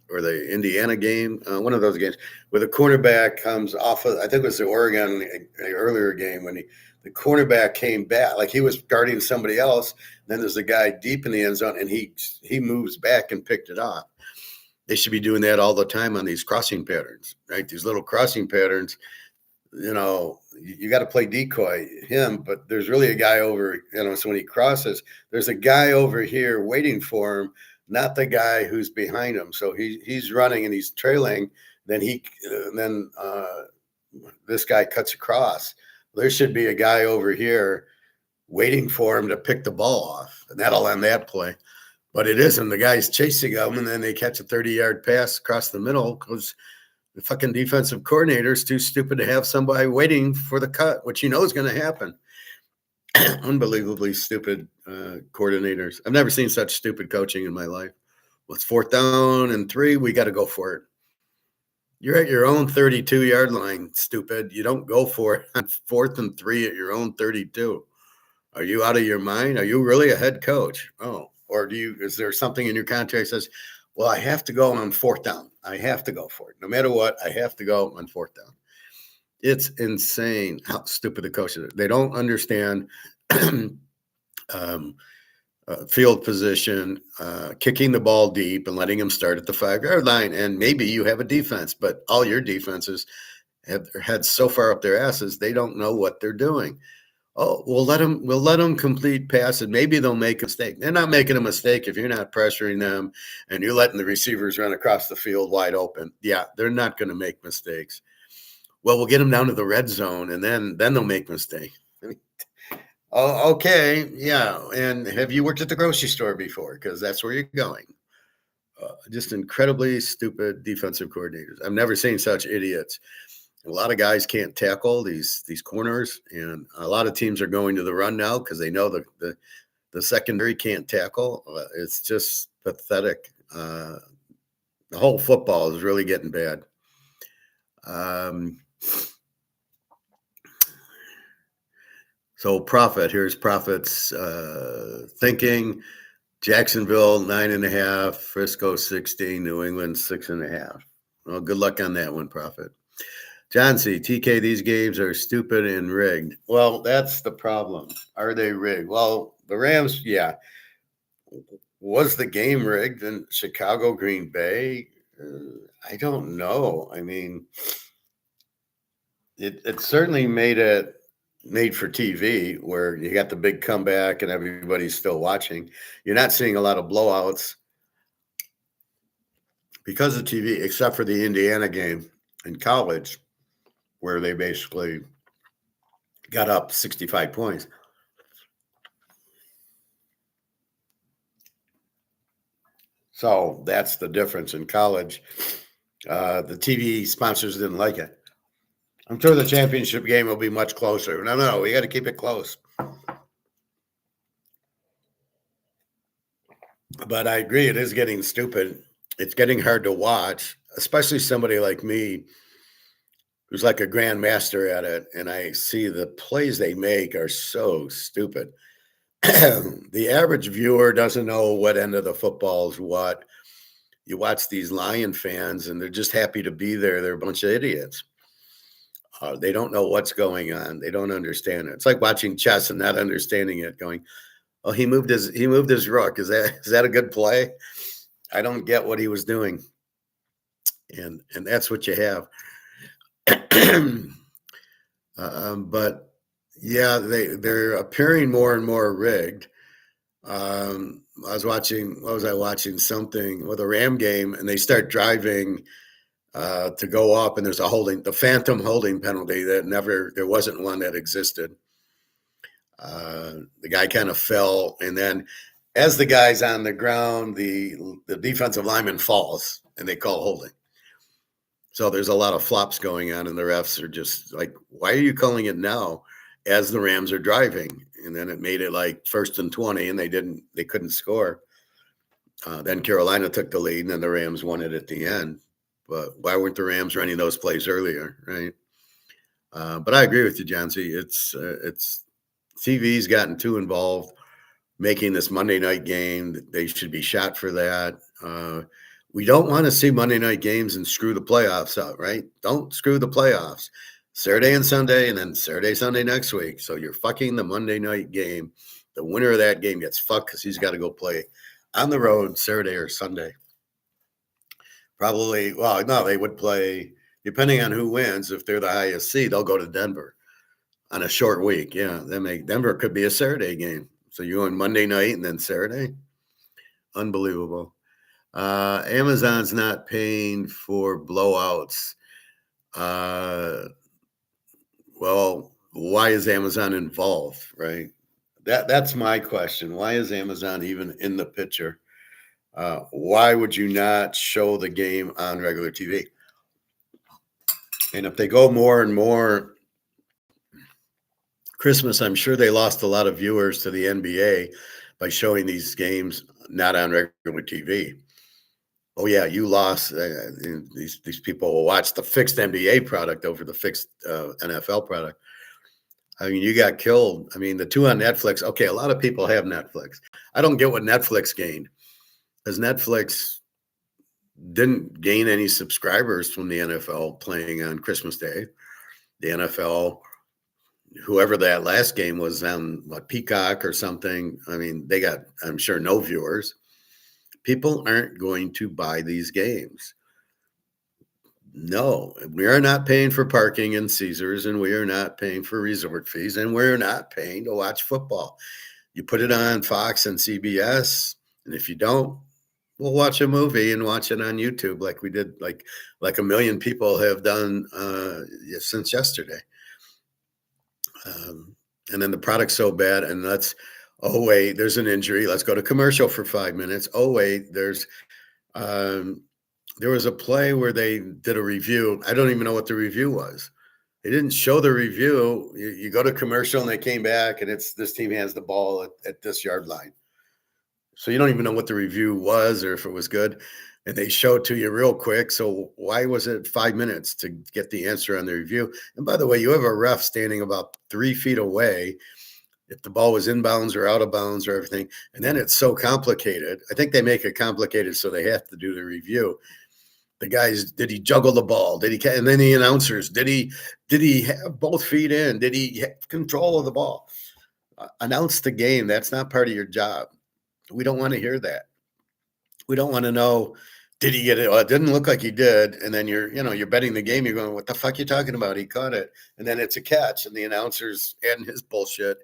or the Indiana game? One of those games where the cornerback comes off of, I think it was the Oregon earlier game, when the cornerback came back, like he was guarding somebody else. Then there's a guy deep in the end zone, and he moves back and picked it off. They should be doing that all the time on these crossing patterns, right? These little crossing patterns. You got to play decoy him, but there's really a guy over, so when he crosses, there's a guy over here waiting for him, not the guy who's behind him. So he's running and he's trailing. Then this guy cuts across. There should be a guy over here waiting for him to pick the ball off, and that'll end that play. But it isn't. The guy's chasing him, and then they catch a 30-yard pass across the middle because the fucking defensive coordinator is too stupid to have somebody waiting for the cut, which is going to happen. Unbelievably stupid coordinators. I've never seen such stupid coaching in my life. Well, it's 4th down and 3. We got to go for it. You're at your own 32-yard line, stupid. You don't go for it on 4th and 3 at your own 32. Are you out of your mind? Are you really a head coach? Oh, or is there something in your contract that says, well, I have to go on 4th down. I have to go for it. No matter what, I have to go on 4th down. It's insane how stupid the coaches are. They don't understand field position, kicking the ball deep and letting them start at the 5-yard line. And maybe you have a defense, but all your defenses have their heads so far up their asses, they don't know what they're doing. Oh, we'll let them complete passes. Maybe they'll make a mistake. They're not making a mistake if you're not pressuring them and you're letting the receivers run across the field wide open. Yeah, they're not going to make mistakes. Well, we'll get them down to the red zone, and then they'll make mistakes. Oh, okay, yeah. And have you worked at the grocery store before? Because that's where you're going. Just incredibly stupid defensive coordinators. I've never seen such idiots. A lot of guys can't tackle these corners, and a lot of teams are going to the run now because they know the secondary can't tackle. It's just pathetic. The whole football is really getting bad. So here's Prophet's thinking. Jacksonville 9.5, Frisco 16, New England 6.5. Well, good luck on that one, Prophet. John C. TK, these games are stupid and rigged. Well, that's the problem. Are they rigged? Well, the Rams, yeah. Was the game rigged in Chicago, Green Bay? I don't know. I mean, it certainly made it made for TV, where you got the big comeback and everybody's still watching. You're not seeing a lot of blowouts because of TV, except for the Indiana game in college, where they basically got up 65 points. So that's the difference in college. The TV sponsors didn't like it. I'm sure the championship game will be much closer. No, we got to keep it close. But I agree, it is getting stupid. It's getting hard to watch, especially somebody like me who's like a grandmaster at it. And I see the plays they make are so stupid. The average viewer doesn't know what end of the football is what. You watch these Lion fans and they're just happy to be there. They're a bunch of idiots. They don't know what's going on. They don't understand it. It's like watching chess and not understanding it, going, "Oh, he moved his rook. Is that a good play?" I don't get what he was doing. And that's what you have. But yeah, they're appearing more and more rigged. I was watching, what was I watching? Something with a Ram game, and they start driving to go up, and there's the phantom holding penalty there wasn't one that existed. The guy kind of fell, and then as the guy's on the ground, the defensive lineman falls, and they call holding. So there's a lot of flops going on, and the refs are just like, why are you calling it now as the Rams are driving? And then it made it like 1st and 20, and they couldn't score. Then Carolina took the lead, and then the Rams won it at the end. But why weren't the Rams running those plays earlier, right? But I agree with you, John C. It's TV's gotten too involved making this Monday night game. They should be shot for that. We don't want to see Monday night games and screw the playoffs up, right? Don't screw the playoffs. Saturday and Sunday, and then Saturday, Sunday next week. So you're fucking the Monday night game. The winner of that game gets fucked because he's got to go play on the road Saturday or Sunday. Probably, well, no, they would play, depending on who wins. If they're the highest seed, they'll go to Denver on a short week. Yeah, Denver could be a Saturday game. So you go on Monday night and then Saturday. Unbelievable. Amazon's not paying for blowouts. Well, why is Amazon involved, right? That's my question. Why is Amazon even in the picture? Why would you not show the game on regular TV? And if they go more and more Christmas, I'm sure they lost a lot of viewers to the NBA by showing these games not on regular TV. Oh yeah, you lost. These people will watch the fixed NBA product over the fixed NFL product. I mean, you got killed. I mean, the two on Netflix. Okay, a lot of people have Netflix. I don't get what Netflix gained, because Netflix didn't gain any subscribers from the NFL playing on Christmas Day. The NFL, whoever that last game was on, Peacock or something. I mean, they got, I'm sure, no viewers. People aren't going to buy these games. No, we are not paying for parking in Caesars, and we are not paying for resort fees, and we're not paying to watch football. You put it on Fox and CBS, and if you don't, we'll watch a movie and watch it on YouTube, like we did, like a million people have done since yesterday. And then the product's so bad, and oh wait, there's an injury. Let's go to commercial for 5 minutes. Oh wait, there was a play where they did a review. I don't even know what the review was. They didn't show the review. You go to commercial and they came back, and it's this team has the ball at this yard line. So you don't even know what the review was or if it was good. And they show it to you real quick. So why was it 5 minutes to get the answer on the review? And by the way, you have a ref standing about 3 feet away if the ball was inbounds or out of bounds or everything. And then it's so complicated. I think they make it complicated so they have to do the review. The guys, did he juggle the ball? And then the announcers, did he have both feet in? Did he have control of the ball? Announce the game. That's not part of your job. We don't want to hear that. We don't want to know, Did he get it? Well, it didn't look like he did. And then you're betting the game. You're going, what the fuck are you talking about? He caught it. And then it's a catch. And the announcer's adding his bullshit.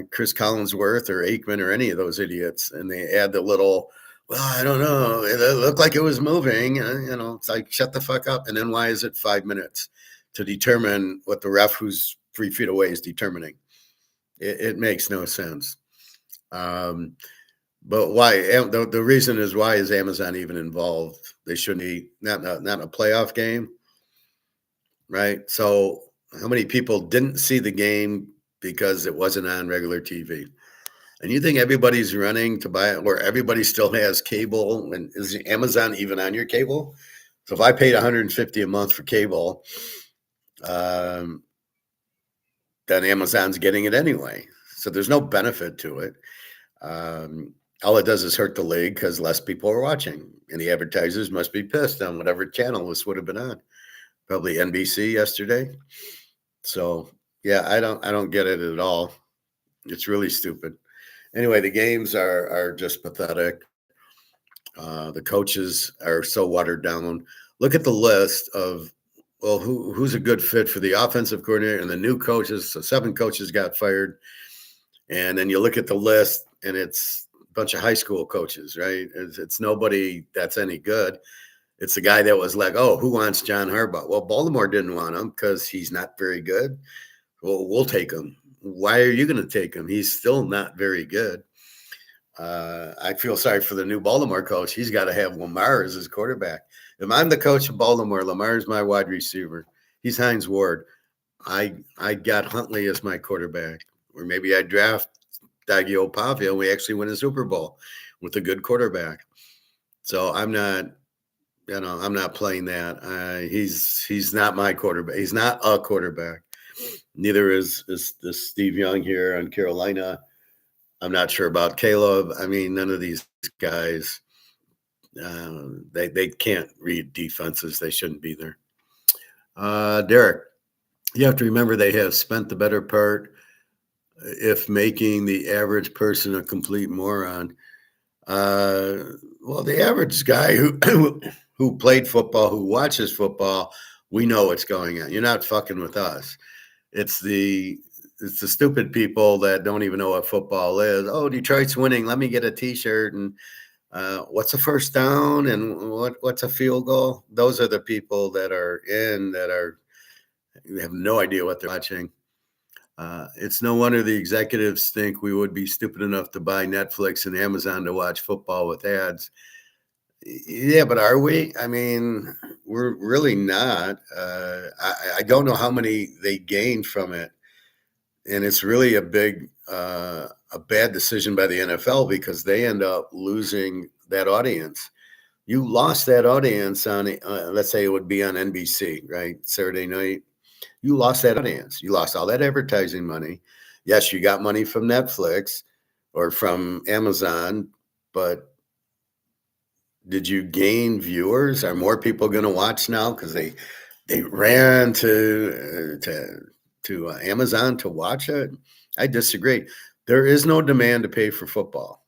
Chris Collinsworth or Aikman or any of those idiots. And they add the little, well, I don't know. It looked like it was moving. It's like, shut the fuck up. And then why is it 5 minutes to determine what the ref who's 3 feet away is determining? It makes no sense. But why? The reason is, why is Amazon even involved? They shouldn't be, not a playoff game, right? So how many people didn't see the game because it wasn't on regular TV? And you think everybody's running to buy it, or everybody still has cable? And is Amazon even on your cable? So if I paid $150 a month for cable, then Amazon's getting it anyway. So there's no benefit to it. All it does is hurt the league because less people are watching, and the advertisers must be pissed on whatever channel this would have been on. Probably NBC yesterday. So yeah, I don't get it at all. It's really stupid. Anyway, the games are just pathetic. The coaches are so watered down. Look at the list of, well, who's a good fit for the offensive coordinator and the new coaches. So 7 coaches got fired. And then you look at the list and it's a bunch of high school coaches, right? It's nobody that's any good. It's the guy that was like, oh, who wants John Harbaugh? Well, Baltimore didn't want him because he's not very good. Well, we'll take him. Why are you going to take him? He's still not very good. I feel sorry for the new Baltimore coach. He's got to have Lamar as his quarterback. If I'm the coach of Baltimore, Lamar's my wide receiver. He's Hines Ward. I got Huntley as my quarterback. Or maybe I draft Daggio Pavia and we actually win a Super Bowl with a good quarterback. So I'm not playing that. He's not my quarterback. He's not a quarterback. Neither is this Steve Young here on Carolina. I'm not sure about Caleb. I mean, none of these guys, they can't read defenses. They shouldn't be there. Derek, you have to remember they have spent the better part, if making the average person a complete moron. Well, the average guy who played football, who watches football, we know what's going on. You're not fucking with us. It's the stupid people that don't even know what football is. Oh, Detroit's winning. Let me get a T-shirt. And what's a first down? And what's a field goal? Those are the people that have no idea what they're watching. It's no wonder the executives think we would be stupid enough to buy Netflix and Amazon to watch football with ads. Yeah, but are we? I mean, we're really not. I don't know how many they gained from it. And it's really a bad decision by the NFL because they end up losing that audience. You lost that audience on, let's say it would be on NBC, right? Saturday night. You lost that audience. You lost all that advertising money. Yes, you got money from Netflix or from Amazon, but did you gain viewers? Are more people going to watch now because they ran to Amazon to watch it? I disagree. There is no demand to pay for football.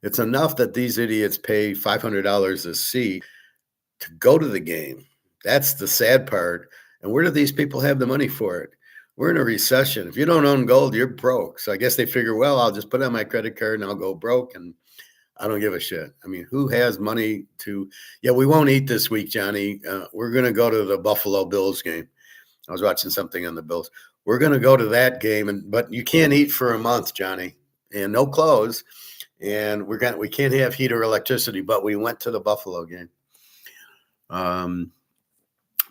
It's enough that these idiots pay $500 a seat to go to the game. That's the sad part. And where do these people have the money for it? We're in a recession. If you don't own gold, you're broke. So I guess they figure, well, I'll just put it on my credit card and I'll go broke. And I don't give a shit. I mean, who has money to, yeah, we won't eat this week, Johnny. We're going to go to the Buffalo Bills game. I was watching something on the Bills. We're going to go to that game, but you can't eat for a month, Johnny, and no clothes. And we can't have heat or electricity, but we went to the Buffalo game.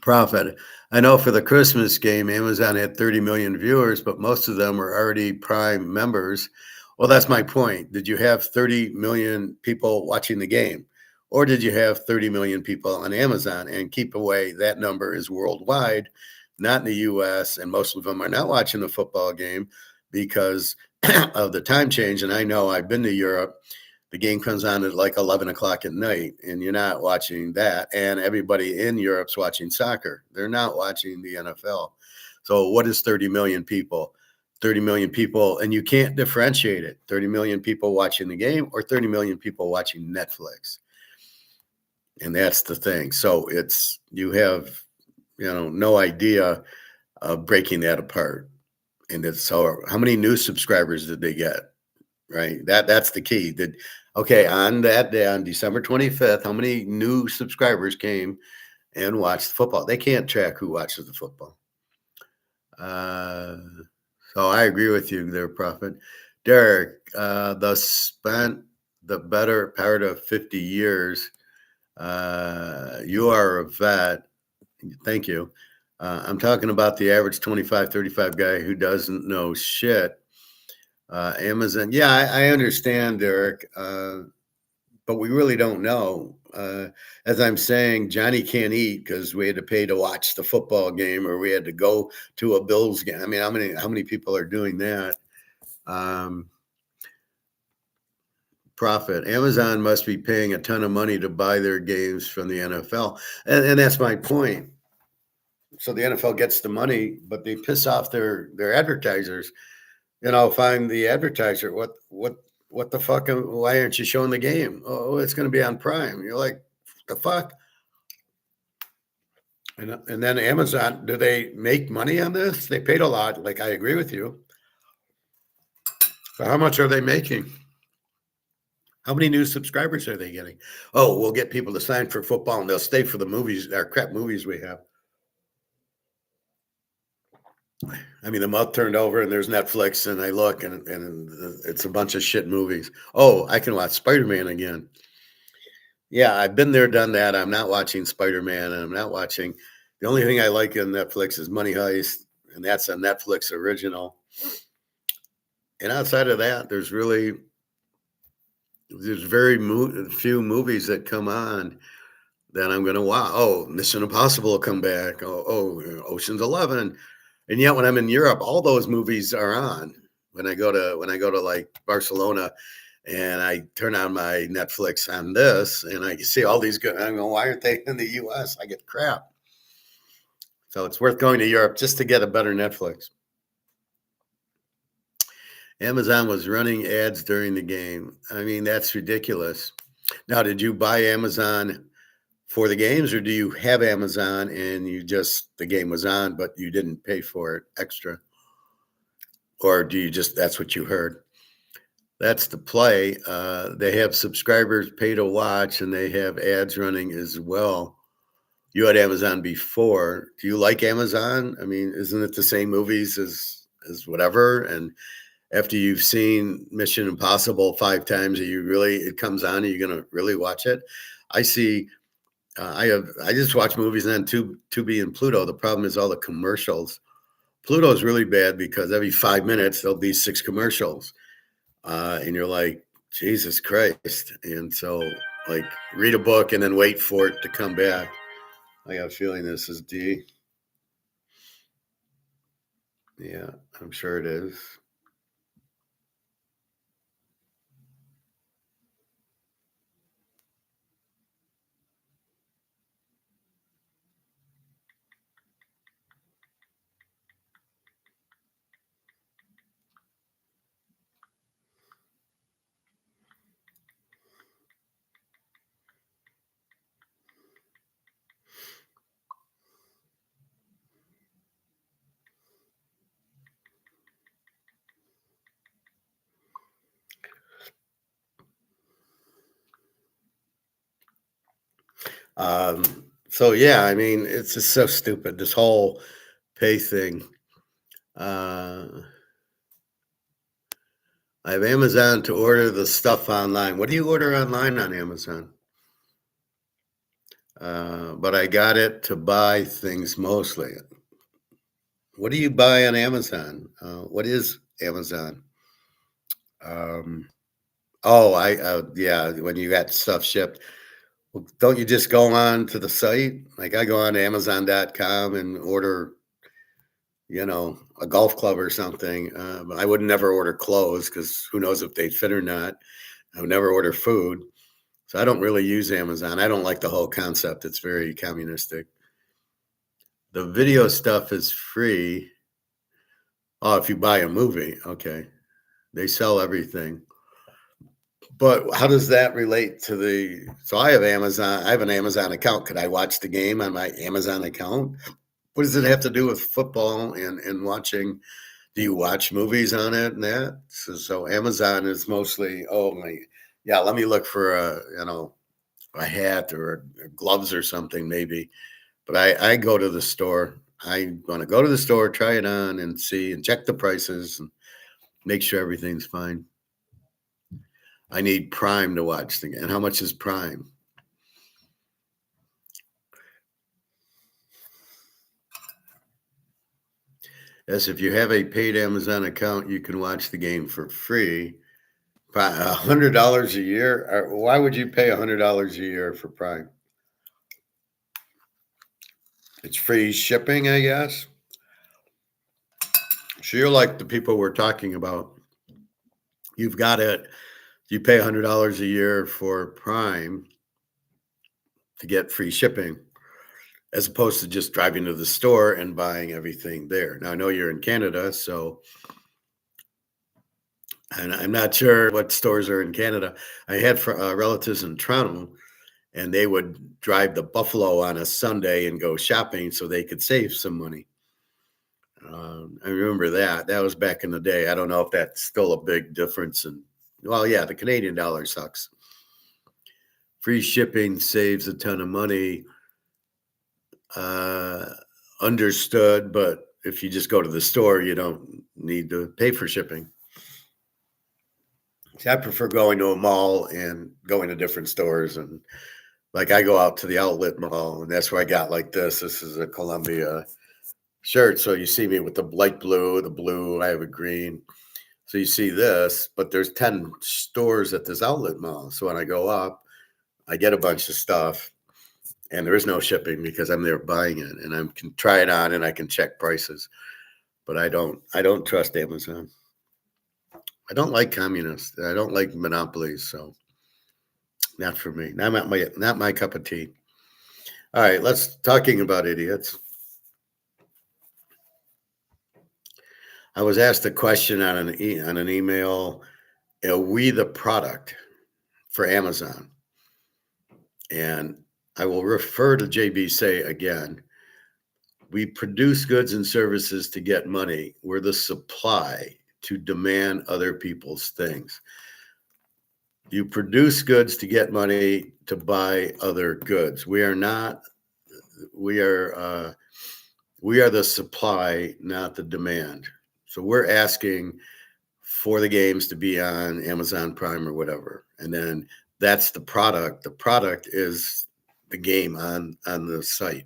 Profit. I know for the Christmas game, Amazon had 30 million viewers, but most of them were already Prime members. Well, that's my point. Did you have 30 million people watching the game? Or did you have 30 million people on Amazon? And keep away, that number is worldwide, not in the US. And most of them are not watching the football game because of the time change. And I know I've been to Europe. The game comes on at like 11 o'clock at night, and you're not watching that. And everybody in Europe's watching soccer. They're not watching the NFL. So what is 30 million people? 30 million people, and you can't differentiate it. 30 million people watching the game or 30 million people watching Netflix. And that's the thing. So you have, no idea of breaking that apart. And it's so how many new subscribers did they get? Right. That's the key. Okay, on that day, on December 25th, how many new subscribers came and watched football? They can't track who watches the football. Uh, so I agree with you there, Prophet. Derek, thus spent the better part of 50 years. You are a vet. Thank you. I'm talking about the average 25, 35 guy who doesn't know shit. Amazon. Yeah, I understand, Derek, but we really don't know. As I'm saying, Johnny can't eat because we had to pay to watch the football game, or we had to go to a Bills game. I mean, how many people are doing that? Profit. Amazon must be paying a ton of money to buy their games from the NFL, and that's my point. So the NFL gets the money, but they piss off their advertisers. Find the advertiser. What the fuck? Why aren't you showing the game? Oh, it's going to be on Prime. You're like, the fuck? And then Amazon, do they make money on this? They paid a lot. Like, I agree with you. But how much are they making? How many new subscribers are they getting? Oh, we'll get people to sign for football and they'll stay for the movies, our crap movies we have. I mean, the mouth turned over and there's Netflix, and I look and it's a bunch of shit movies. Oh, I can watch Spider-Man again. Yeah, I've been there, done that. I'm not watching Spider-Man, and I'm not watching. The only thing I like on Netflix is Money Heist, and that's a Netflix original. And outside of that, there's very few movies that come on that I'm going to watch. Oh, Mission Impossible will come back. Ocean's 11. And yet when I'm in Europe, all those movies are on. When I go to like Barcelona and I turn on my Netflix on this and I see all these good, I go, why aren't they in the US? I get crap. So it's worth going to Europe just to get a better Netflix. Amazon was running ads during the game. I mean, that's ridiculous. Now, did you buy Amazon for the games, or do you have Amazon and the game was on, but you didn't pay for it extra? Or do you that's what you heard? That's the play. They have subscribers pay to watch, and they have ads running as well. You had Amazon before. Do you like Amazon? I mean, isn't it the same movies as whatever? And after you've seen Mission Impossible 5 times, it comes on, and you're gonna really watch it? I see. I just watch movies on Tubi and Pluto. The problem is all the commercials. Pluto is really bad because every 5 minutes there'll be 6 commercials, and you're like, Jesus Christ! And so, like, read a book and then wait for it to come back. I got a feeling this is D. Yeah, I'm sure it is. So yeah, I mean, it's just so stupid, this whole pay thing. I have Amazon to order the stuff online. What do you order online on Amazon? But I got it to buy things mostly. What do you buy on Amazon? What is Amazon? Yeah, when you got stuff shipped. Well, don't you just go on to the site? Like, I go on to Amazon.com and order, a golf club or something. But I would never order clothes because who knows if they fit or not. I would never order food. So I don't really use Amazon. I don't like the whole concept. It's very communistic. The video stuff is free. Oh, if you buy a movie, okay. They sell everything. But how does that relate to the? So I have Amazon. I have an Amazon account. Could I watch the game on my Amazon account? What does it have to do with football and watching? Do you watch movies on it and that? So Amazon is mostly, oh my, yeah. Let me look for a hat or gloves or something maybe. But I go to the store. I want to go to the store, try it on, and see and check the prices and make sure everything's fine. I need Prime to watch the game. And how much is Prime? Yes, if you have a paid Amazon account, you can watch the game for free. $100 a year? Why would you pay $100 a year for Prime? It's free shipping, I guess. So you're like the people we're talking about. You've got it. You pay $100 a year for Prime to get free shipping, as opposed to just driving to the store and buying everything there. Now I know you're in Canada, so and I'm not sure what stores are in Canada. I had relatives in Toronto, and they would drive to Buffalo on a Sunday and go shopping so they could save some money. I remember that. That was back in the day. I don't know if that's still a big difference. And well, yeah, the Canadian dollar sucks. Free shipping saves a ton of money. Understood, but if you just go to the store, you don't need to pay for shipping. See, I prefer going to a mall and going to different stores. And like I go out to the outlet mall, and that's where I got like this. This is a Columbia shirt. So you see me with the light blue, the blue, I have a green. So you see this, but there's 10 stores at this outlet mall. So when I go up, I get a bunch of stuff and there is no shipping because I'm there buying it and I can try it on and I can check prices. But I don't trust Amazon. I don't like communists. I don't like monopolies. So not for me. Not my cup of tea. All right, let's talking about idiots. I was asked a question on an email. Are we the product for Amazon? And I will refer to JB say again. We produce goods and services to get money. We're the supply to demand other people's things. You produce goods to get money to buy other goods. We are not. We are. We are the supply, not the demand. So we're asking for the games to be on Amazon Prime or whatever, and then that's the product. The product is the game on the site.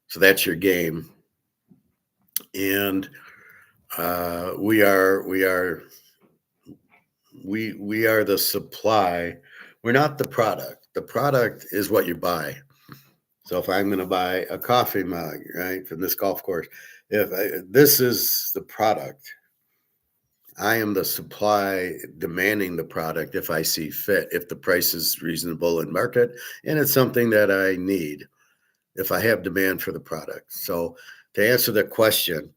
So that's your game, and we are the supply. We're not the product. The product is what you buy. So if I'm going to buy a coffee mug, right, from this golf course, this is the product. I am the supply demanding the product if I see fit, if the price is reasonable in market, and it's something that I need, if I have demand for the product. So to answer the question,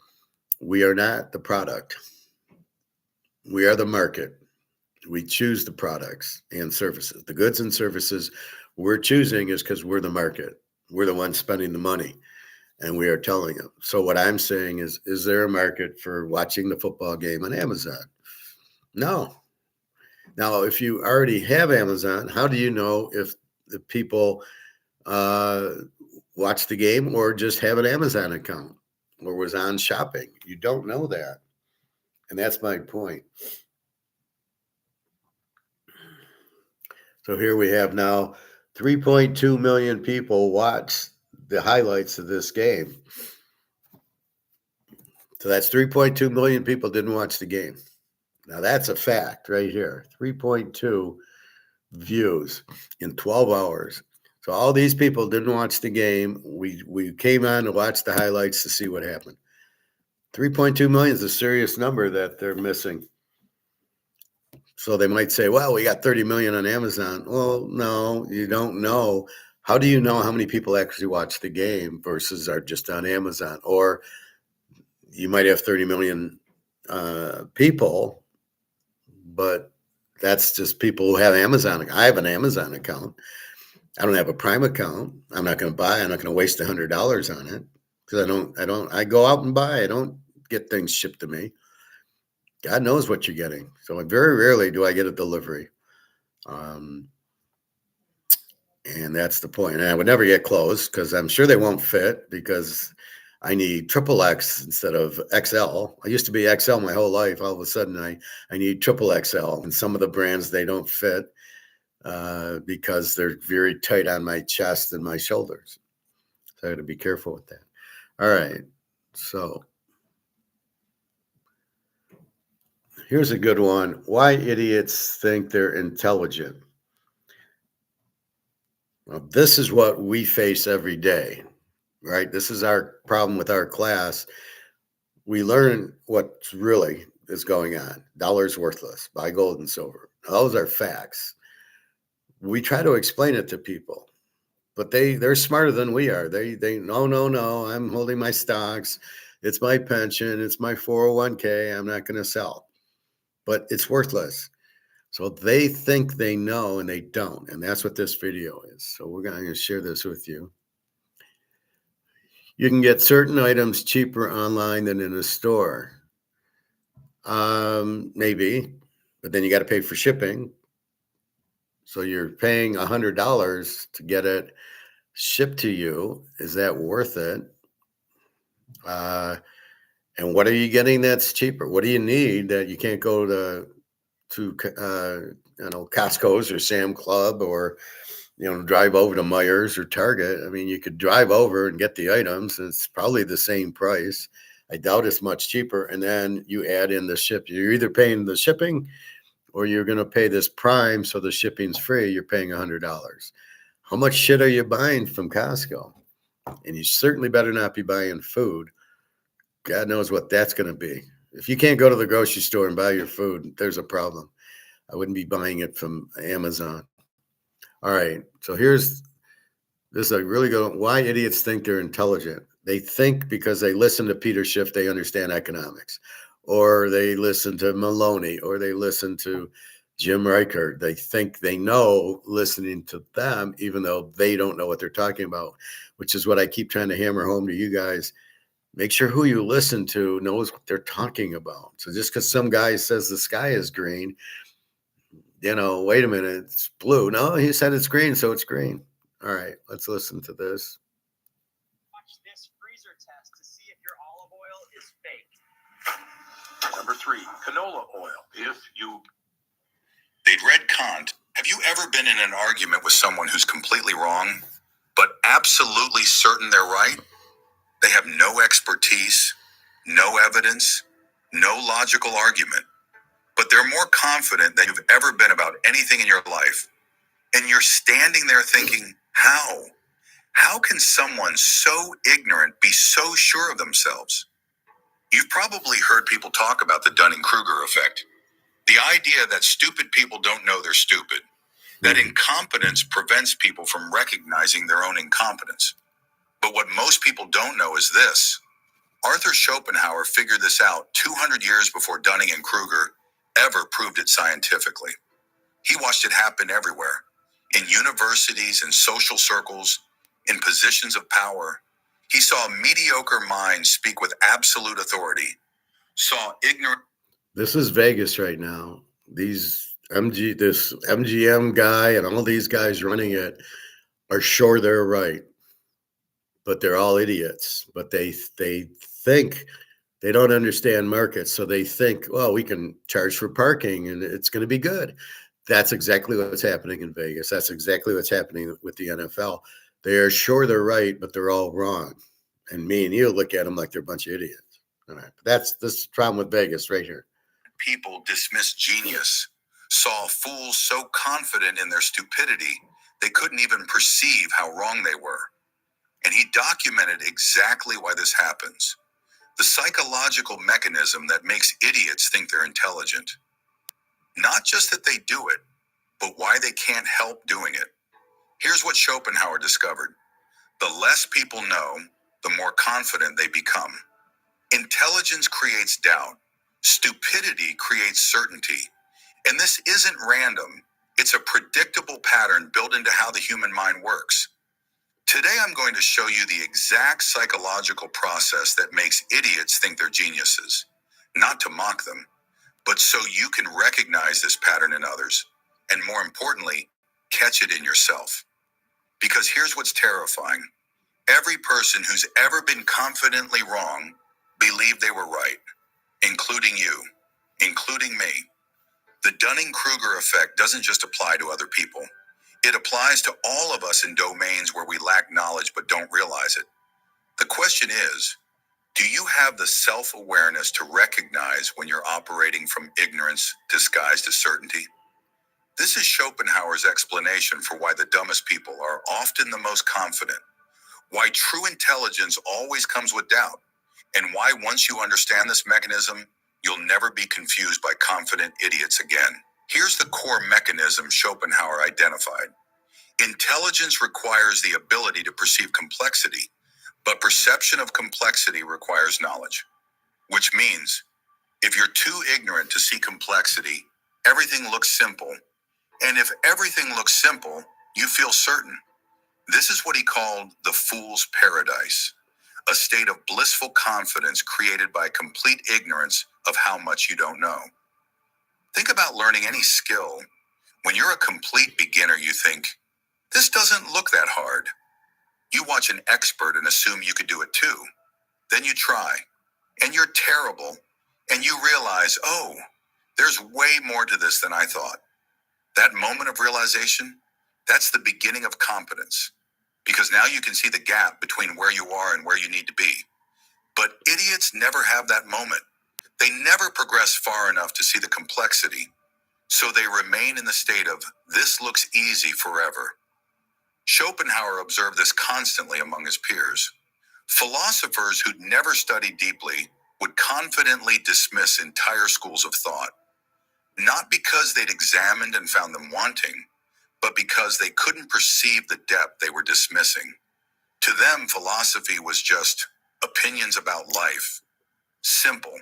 we are not the product. We are the market. We choose the products and services. The goods and services we're choosing is because we're the market. We're the ones spending the money and we are telling them. So what I'm saying is there a market for watching the football game on Amazon? No. Now, if you already have Amazon, how do you know if the people watch the game or just have an Amazon account or was on shopping? You don't know that. And that's my point. So here we have now 3.2 million people watch the highlights of this game. So that's 3.2 million people didn't watch the game. Now that's a fact right here. 3.2 views in 12 hours. So all these people didn't watch the game. We came on to watch the highlights to see what happened. 3.2 million is a serious number that they're missing. So they might say, well, we got 30 million on Amazon. Well, no, you don't know. How do you know how many people actually watch the game versus are just on Amazon? Or you might have 30 million people, but That's just people who have Amazon. I have an Amazon account. I don't have a Prime account. I'm not going to buy. I'm not going to waste $100 on it because I go out and buy. I don't get things shipped to me. God knows what you're getting. So very rarely do I get a delivery. And that's the point. And I would never get clothes because I'm sure they won't fit because I need triple X instead of XL. I used to be XL my whole life. All of a sudden, I need triple XL. And some of the brands, they don't fit because they're very tight on my chest and my shoulders. So I got to be careful with that. All right. So here's a good one. Why idiots think they're intelligent. Well, this is what we face every day, right? This is our problem with our class. We learn what really is going on. Dollar's worthless. Buy gold and silver. Those are facts. We try to explain it to people, but they're smarter than we are. They no. I'm holding my stocks. It's my pension. It's my 401k. I'm not going to sell, but it's worthless. So they think they know and they don't. And that's what this video is. So we're going to share this with you. You can get certain items cheaper online than in a store. Maybe, but then you got to pay for shipping. So you're paying $100 to get it shipped to you. Is that worth it? And what are you getting that's cheaper? What do you need that you can't go to Costco's or Sam Club or drive over to Myers or Target? I mean, you could drive over and get the items. It's probably the same price. I doubt it's much cheaper. And then you add in the ship. You're either paying the shipping or you're going to pay this Prime, so the shipping's free. You're paying $100. How much shit are you buying from Costco? And you certainly better not be buying food. God knows what that's going to be. If you can't go to the grocery store and buy your food, there's a problem. I wouldn't be buying it from Amazon. All right, so this is a really good one. Why idiots think they're intelligent. They think because they listen to Peter Schiff, they understand economics, or they listen to Maloney, or they listen to Jim Reichert. They think they know listening to them, even though they don't know what they're talking about, which is what I keep trying to hammer home to you guys. Make sure who you listen to knows what they're talking about. So just because some guy says the sky is green, wait a minute, it's blue. No, he said it's green, so it's green. All right, let's listen to this. Watch this freezer test to see if your olive oil is fake. Number 3, canola oil. They'd read Kant. Have you ever been in an argument with someone who's completely wrong, but absolutely certain they're right? They have no expertise, no evidence, no logical argument, but they're more confident than you've ever been about anything in your life. And you're standing there thinking, how? How can someone so ignorant be so sure of themselves? You've probably heard people talk about the Dunning-Kruger effect. The idea that stupid people don't know they're stupid. That incompetence prevents people from recognizing their own incompetence. But what most people don't know is this. Arthur Schopenhauer figured this out 200 years before Dunning and Kruger ever proved it scientifically. He watched it happen everywhere. In universities, in social circles, in positions of power. He saw mediocre minds speak with absolute authority. Saw ignorant. This is Vegas right now. This MGM guy and all these guys running it are sure they're right, but they're all idiots. But they think they don't understand markets, so they think, well, we can charge for parking and it's going to be good. That's exactly what's happening in Vegas. That's exactly what's happening with the NFL. They are sure they're right, but they're all wrong. And me and you look at them like they're a bunch of idiots. All right, that's the problem with Vegas right here. People dismissed genius, saw fools so confident in their stupidity they couldn't even perceive how wrong they were. And he documented exactly why this happens. The psychological mechanism that makes idiots think they're intelligent. Not just that they do it, but why they can't help doing it. Here's what Schopenhauer discovered. The less people know, the more confident they become. Intelligence creates doubt. Stupidity creates certainty. And this isn't random. It's a predictable pattern built into how the human mind works. Today, I'm going to show you the exact psychological process that makes idiots think they're geniuses. Not to mock them, but so you can recognize this pattern in others. And more importantly, catch it in yourself. Because here's what's terrifying. Every person who's ever been confidently wrong believed they were right, including you, including me. The Dunning-Kruger effect doesn't just apply to other people. It applies to all of us in domains where we lack knowledge but don't realize it. The question is, do you have the self-awareness to recognize when you're operating from ignorance disguised as certainty? This is Schopenhauer's explanation for why the dumbest people are often the most confident, why true intelligence always comes with doubt, and why once you understand this mechanism, you'll never be confused by confident idiots again. Here's the core mechanism Schopenhauer identified. Intelligence requires the ability to perceive complexity, but perception of complexity requires knowledge. Which means, if you're too ignorant to see complexity, everything looks simple. And if everything looks simple, you feel certain. This is what he called the fool's paradise, a state of blissful confidence created by complete ignorance of how much you don't know. Think about learning any skill. When you're a complete beginner, you think, this doesn't look that hard. You watch an expert and assume you could do it too. Then you try, and you're terrible, and you realize, oh, there's way more to this than I thought. That moment of realization, that's the beginning of competence, because now you can see the gap between where you are and where you need to be. But idiots never have that moment. They never progress far enough to see the complexity, so they remain in the state of, this looks easy forever. Schopenhauer observed this constantly among his peers. Philosophers who'd never studied deeply would confidently dismiss entire schools of thought, not because they'd examined and found them wanting, but because they couldn't perceive the depth they were dismissing. To them, philosophy was just opinions about life. Simple.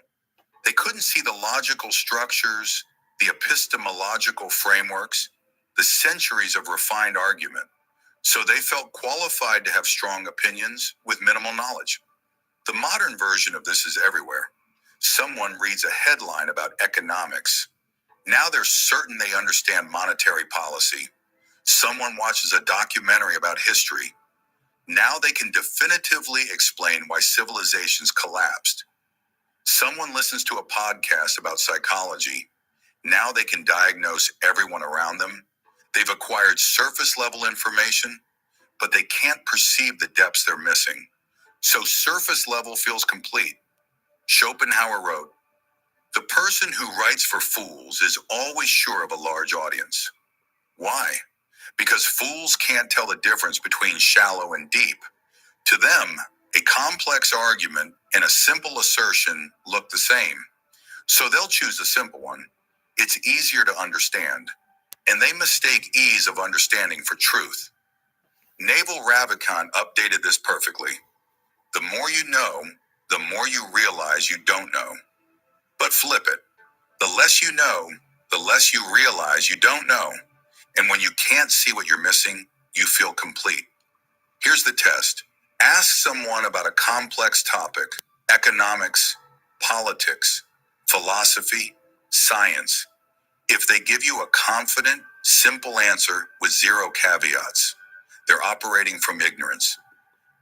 They couldn't see the logical structures, the epistemological frameworks, the centuries of refined argument. So they felt qualified to have strong opinions with minimal knowledge. The modern version of this is everywhere. Someone reads a headline about economics. Now they're certain they understand monetary policy. Someone watches a documentary about history. Now they can definitively explain why civilizations collapsed. Someone listens to a podcast about psychology. Now they can diagnose everyone around them. They've acquired surface level information, but they can't perceive the depths they're missing. So surface level feels complete. Schopenhauer wrote, the person who writes for fools is always sure of a large audience. Why? Because fools can't tell the difference between shallow and deep. To them, a complex argument and a simple assertion look the same. So they'll choose the simple one. It's easier to understand. And they mistake ease of understanding for truth. Naval Ravikant updated this perfectly. The more you know, the more you realize you don't know. But flip it. The less you know, the less you realize you don't know. And when you can't see what you're missing, you feel complete. Here's the test. Ask someone about a complex topic, economics, politics, philosophy, science. If they give you a confident, simple answer with zero caveats, they're operating from ignorance.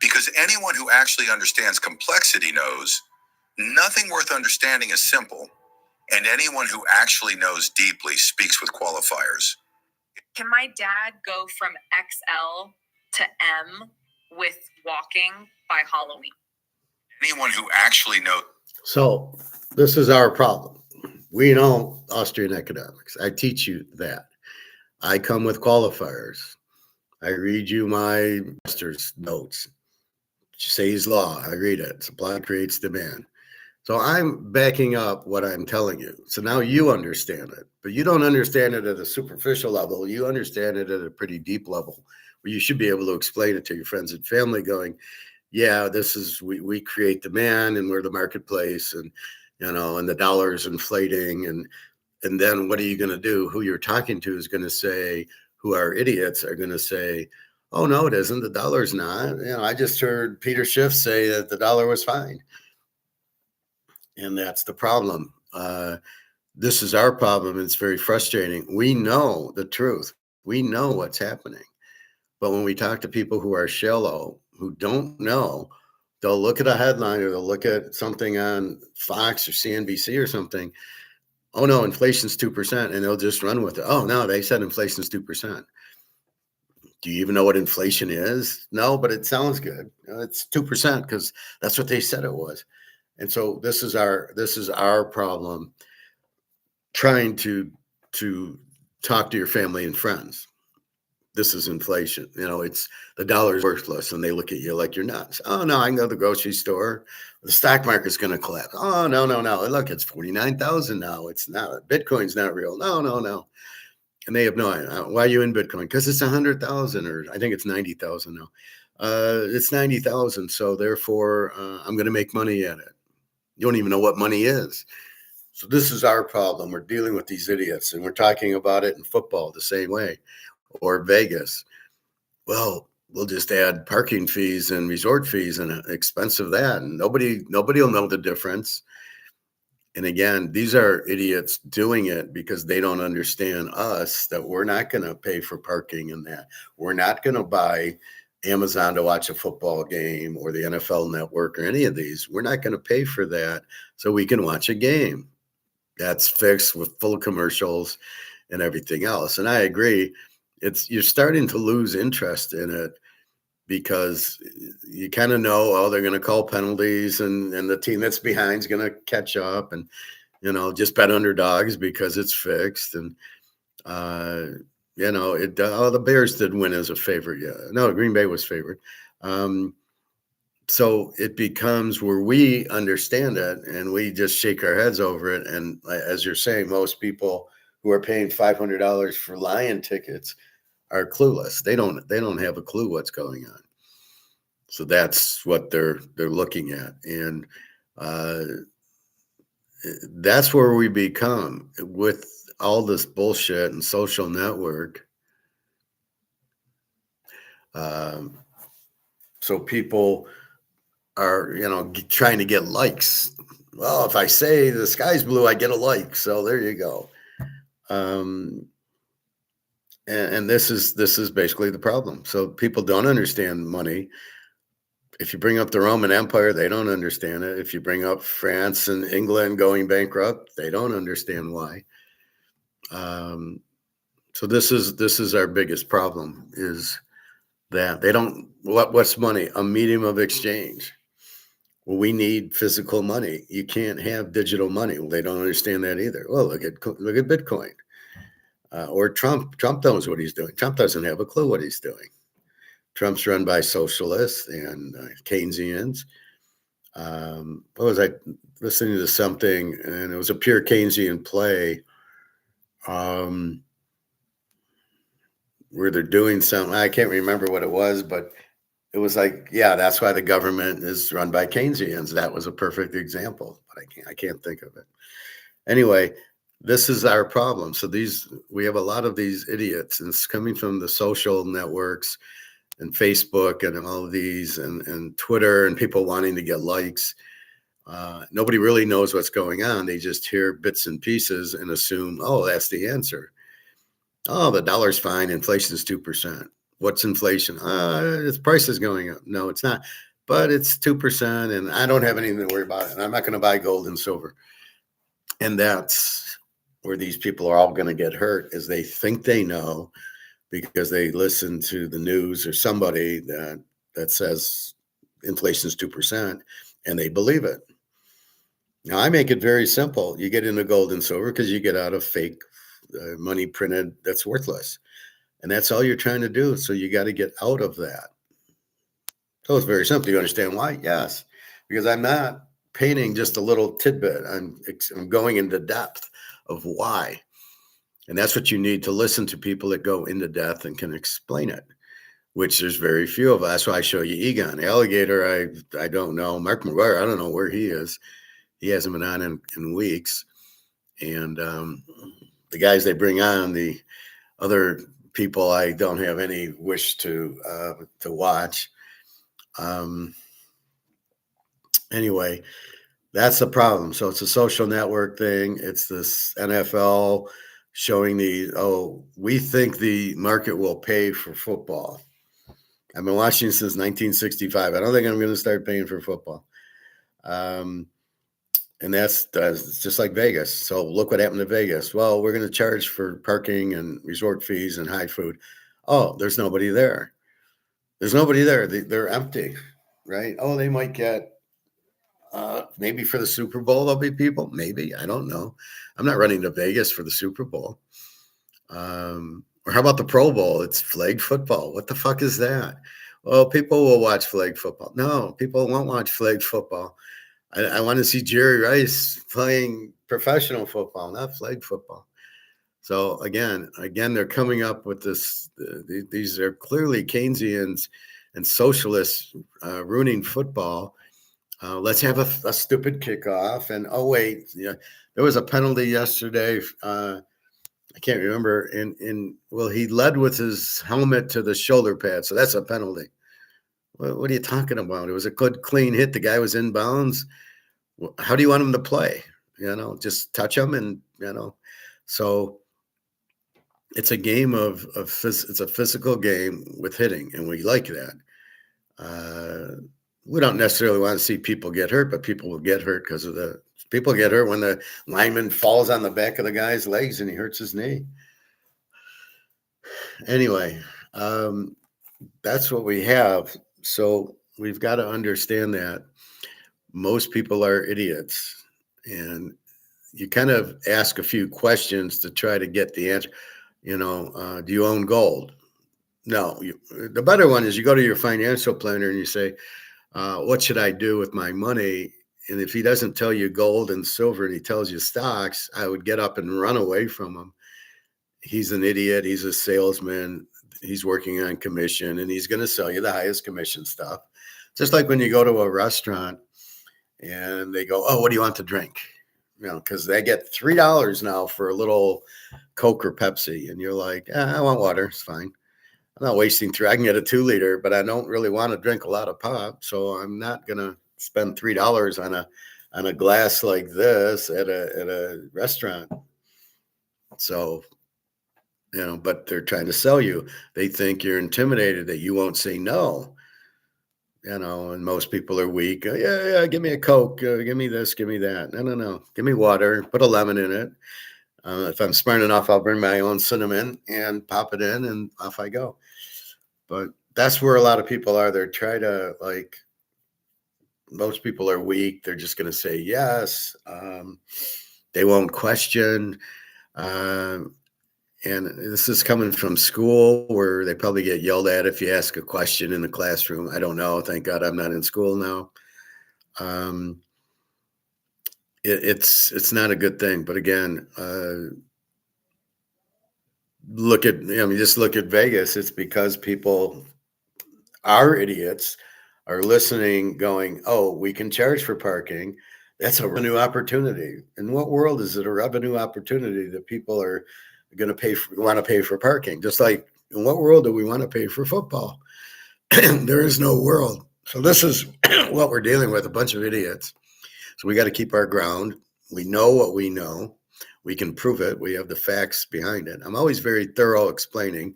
Because anyone who actually understands complexity knows nothing worth understanding is simple, and anyone who actually knows deeply speaks with qualifiers. Can my dad go from XL to M with walking by Halloween? Anyone who actually knows. So this is our problem. We know Austrian economics. I teach you that. I come with qualifiers. I read you my master's notes. Say's law. I read it. Supply creates demand. So I'm backing up what I'm telling you. So now you understand it, but you don't understand it at a superficial level. You understand it at a pretty deep level where you should be able to explain it to your friends and family going, yeah, this is, we create demand and we're the marketplace and, and the dollar is inflating. And And then what are you going to do? Who you're talking to is going to say, who are idiots, are going to say, oh, no, it isn't. The dollar's not. I just heard Peter Schiff say that the dollar was fine. And that's the problem. This is our problem. It's very frustrating. We know the truth. We know what's happening. But when we talk to people who are shallow, who don't know, they'll look at a headline or they'll look at something on Fox or CNBC or something. Oh, no, inflation's 2%, and they'll just run with it. Oh, no, they said inflation's 2%. Do you even know what inflation is? No, but it sounds good. It's 2% because that's what they said it was. And so this is our problem, trying to talk to your family and friends. This is inflation. It's the dollar's worthless, and they look at you like you're nuts. Oh, no, I can go to the grocery store. The stock market's going to collapse. Oh, no. Look, it's 49,000 now. It's not. Bitcoin's not real. No. And they have no idea. Why are you in Bitcoin? Because it's 100,000, or I think it's 90,000 now. It's 90,000. So therefore, I'm going to make money at it. You don't even know what money is. So this is our problem. We're dealing with these idiots, and we're talking about it in football the same way, or Vegas. Well, we'll just add parking fees and resort fees and expense of that, and nobody will know the difference. And again, these are idiots doing it because they don't understand us, that we're not going to pay for parking and that we're not going to buy Amazon to watch a football game or the NFL Network or any of these. We're not going to pay for that so we can watch a game that's fixed with full commercials and everything else. And I agree, you're starting to lose interest in it because you kind of know, oh, they're going to call penalties, and the team that's behind is going to catch up, and just bet underdogs because it's fixed. And the Bears did win as a favorite. Yeah, no, Green Bay was favored. So it becomes where we understand it and we just shake our heads over it. And as you're saying, most people who are paying $500 for Lion tickets are clueless. They don't have a clue what's going on. So that's what they're looking at. And that's where we become with all this bullshit and social network. So people are, trying to get likes. Well, if I say the sky's blue, I get a like. So there you go. And this is basically the problem. So people don't understand money. If you bring up the Roman Empire, they don't understand it. If you bring up France and England going bankrupt, they don't understand why. So this is our biggest problem, is that they don't. What's money? A medium of exchange. Well, we need physical money. You can't have digital money. Well, they don't understand that either. Well, look at Bitcoin. Or Trump. Trump knows what he's doing. Trump doesn't have a clue what he's doing. Trump's run by socialists and Keynesians. What was I listening to something, and it was a pure Keynesian play where they're doing something. I can't remember what it was, but it was like, yeah, that's why the government is run by Keynesians. That was a perfect example, but I can't think of it. Anyway, this is our problem. So we have a lot of these idiots, and it's coming from the social networks and Facebook and all of these and Twitter, and people wanting to get likes. Nobody really knows what's going on. They just hear bits and pieces and assume, oh, that's the answer. Oh, the dollar's fine. Inflation is 2%. What's inflation? Its price is going up. No, it's not. But it's 2%, and I don't have anything to worry about it. And I'm not going to buy gold and silver. And that's where these people are all going to get hurt, is they think they know because they listen to the news or somebody that says inflation is 2%, and they believe it. Now, I make it very simple. You get into gold and silver because you get out of fake money printed that's worthless. And that's all you're trying to do. So you got to get out of that. So it's very simple. You understand why? Yes. Because I'm not painting just a little tidbit. I'm going into depth of why. And that's what you need to listen to, people that go into depth and can explain it, which there's very few of us. That's why I show you Egon. Alligator, I don't know. Mark McGuire, I don't know where he is. He hasn't been on in weeks. And the guys they bring on, the other people I don't have any wish to watch. Anyway, that's the problem. So it's a social network thing. It's this NFL showing we think the market will pay for football. I've been watching since 1965. I don't think I'm going to start paying for football. And that's just like Vegas. So look what happened to Vegas. Well, we're going to charge for parking and resort fees and high food. Oh, there's nobody there. There's nobody there. They're empty, right? Oh, they might get maybe for the Super Bowl there'll be people. Maybe, I don't know. I'm not running to Vegas for the Super Bowl. Or how about the Pro Bowl? It's flag football. What the fuck is that? Well, people will watch flag football. No, people won't watch flag football. I want to see Jerry Rice playing professional football, not flag football. So again, they're coming up with this. These are clearly Keynesians and socialists ruining football. Let's have a stupid kickoff. And oh wait, there was a penalty yesterday. I can't remember. Well, he led with his helmet to the shoulder pad, so that's a penalty. What are you talking about? It was a good, clean hit. The guy was in bounds. How do you want him to play? Just touch him, and So it's a game it's a physical game with hitting, and we like that. We don't necessarily want to see people get hurt, but people will get hurt because of people get hurt when the lineman falls on the back of the guy's legs and he hurts his knee. Anyway, that's what we have. So we've got to understand that most people are idiots, and you kind of ask a few questions to try to get the answer. Do you own gold? No. The better one is you go to your financial planner and you say, what should I do with my money? And if he doesn't tell you gold and silver and he tells you stocks, I would get up and run away from him. He's an idiot. He's a salesman. He's working on commission, and he's going to sell you the highest commission stuff. Just like when you go to a restaurant and they go, oh, what do you want to drink? Because they get $3 now for a little Coke or Pepsi. And you're like, I want water. It's fine. I'm not wasting I can get a 2-liter, but I don't really want to drink a lot of pop. So I'm not going to spend $3 on a glass like this at a restaurant. So, but they're trying to sell you. They think you're intimidated, that you won't say no. And most people are weak. Yeah, give me a Coke. Give me this, give me that. No. Give me water. Put a lemon in it. If I'm smart enough, I'll bring my own cinnamon and pop it in, and off I go. But that's where a lot of people are. They're trying to, most people are weak. They're just going to say yes. They won't question. And this is coming from school, where they probably get yelled at if you ask a question in the classroom. I don't know. Thank God I'm not in school now. It's not a good thing. But again, just look at Vegas. It's because people are idiots, are listening, going, oh, we can charge for parking. That's a revenue opportunity. In what world is it a revenue opportunity that people are going to want to pay for parking? Just like, in what world do we want to pay for football? There is no world. So this is what we're dealing with, a bunch of idiots. So we got to keep our ground. We know what we know. We can prove it. We have the facts behind it. I'm always very thorough explaining.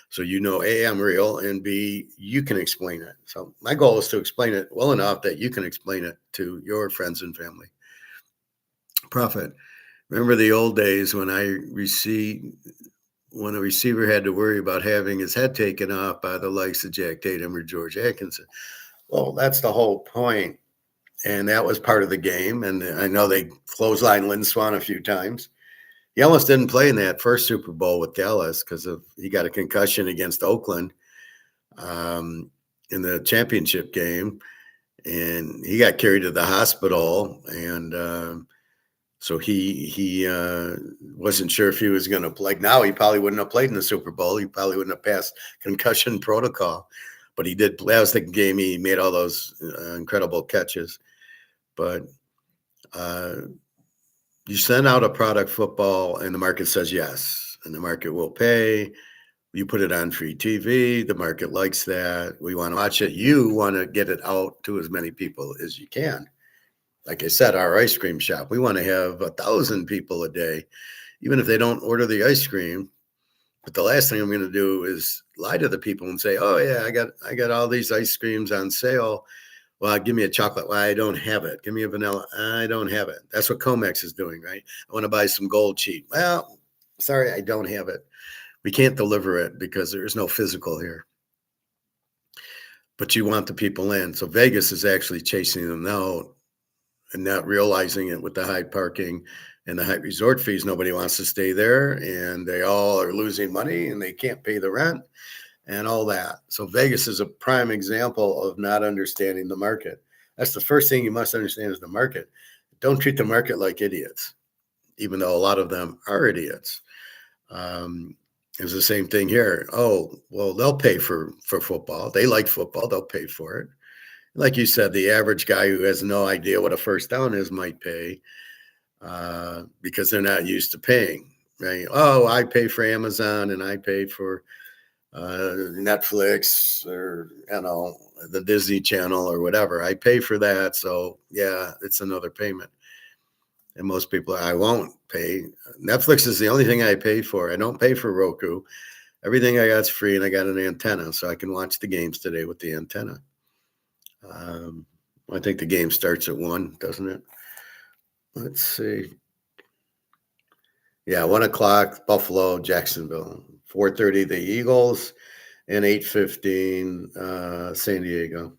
So A, I'm real, and B, you can explain it. So my goal is to explain it well enough that you can explain it to your friends and family. Profit. Remember the old days when a receiver had to worry about having his head taken off by the likes of Jack Tatum or George Atkinson. Well, that's the whole point. And that was part of the game. And I know they clotheslined Lynn Swann a few times. He almost didn't play in that first Super Bowl with Dallas because he got a concussion against Oakland in the championship game. And he got carried to the hospital. And so he wasn't sure if he was going to play. Now he probably wouldn't have played in the Super Bowl. He probably wouldn't have passed concussion protocol. But he did. That was the game he made all those incredible catches. But You send out a product football and the market says yes, and the market will pay. You put it on free TV. The market likes that. We want to watch it. You want to get it out to as many people as you can. Like I said, our ice cream shop, we want to have 1,000 people a day, even if they don't order the ice cream. But the last thing I'm going to do is lie to the people and say, "Oh yeah, I got all these ice creams on sale. Well, give me a chocolate. Well, I don't have it. Give me a vanilla. I don't have it." That's what Comex is doing, right? I want to buy some gold cheap. Well, sorry, I don't have it. We can't deliver it because there is no physical here. But you want the people in. So Vegas is actually chasing them out and not realizing it with the high parking and the high resort fees. Nobody wants to stay there, and they all are losing money and they can't pay the rent and all that. So Vegas is a prime example of not understanding the market. That's the first thing you must understand is the market. Don't treat the market like idiots, even though a lot of them are idiots. It's the same thing here. Oh, well, they'll pay for football. They like football. They'll pay for it. Like you said, the average guy who has no idea what a first down is might pay because they're not used to paying, right? Oh, I pay for Amazon and I pay for Netflix or, the Disney Channel or whatever. I pay for that. So, yeah, it's another payment. And most people, I won't pay. Netflix is the only thing I pay for. I don't pay for Roku. Everything I got's free, and I got an antenna, so I can watch the games today with the antenna. I think the game starts at 1, doesn't it? Let's see. Yeah, 1:00, Buffalo, Jacksonville. 4:30, the Eagles, and 8:15, San Diego.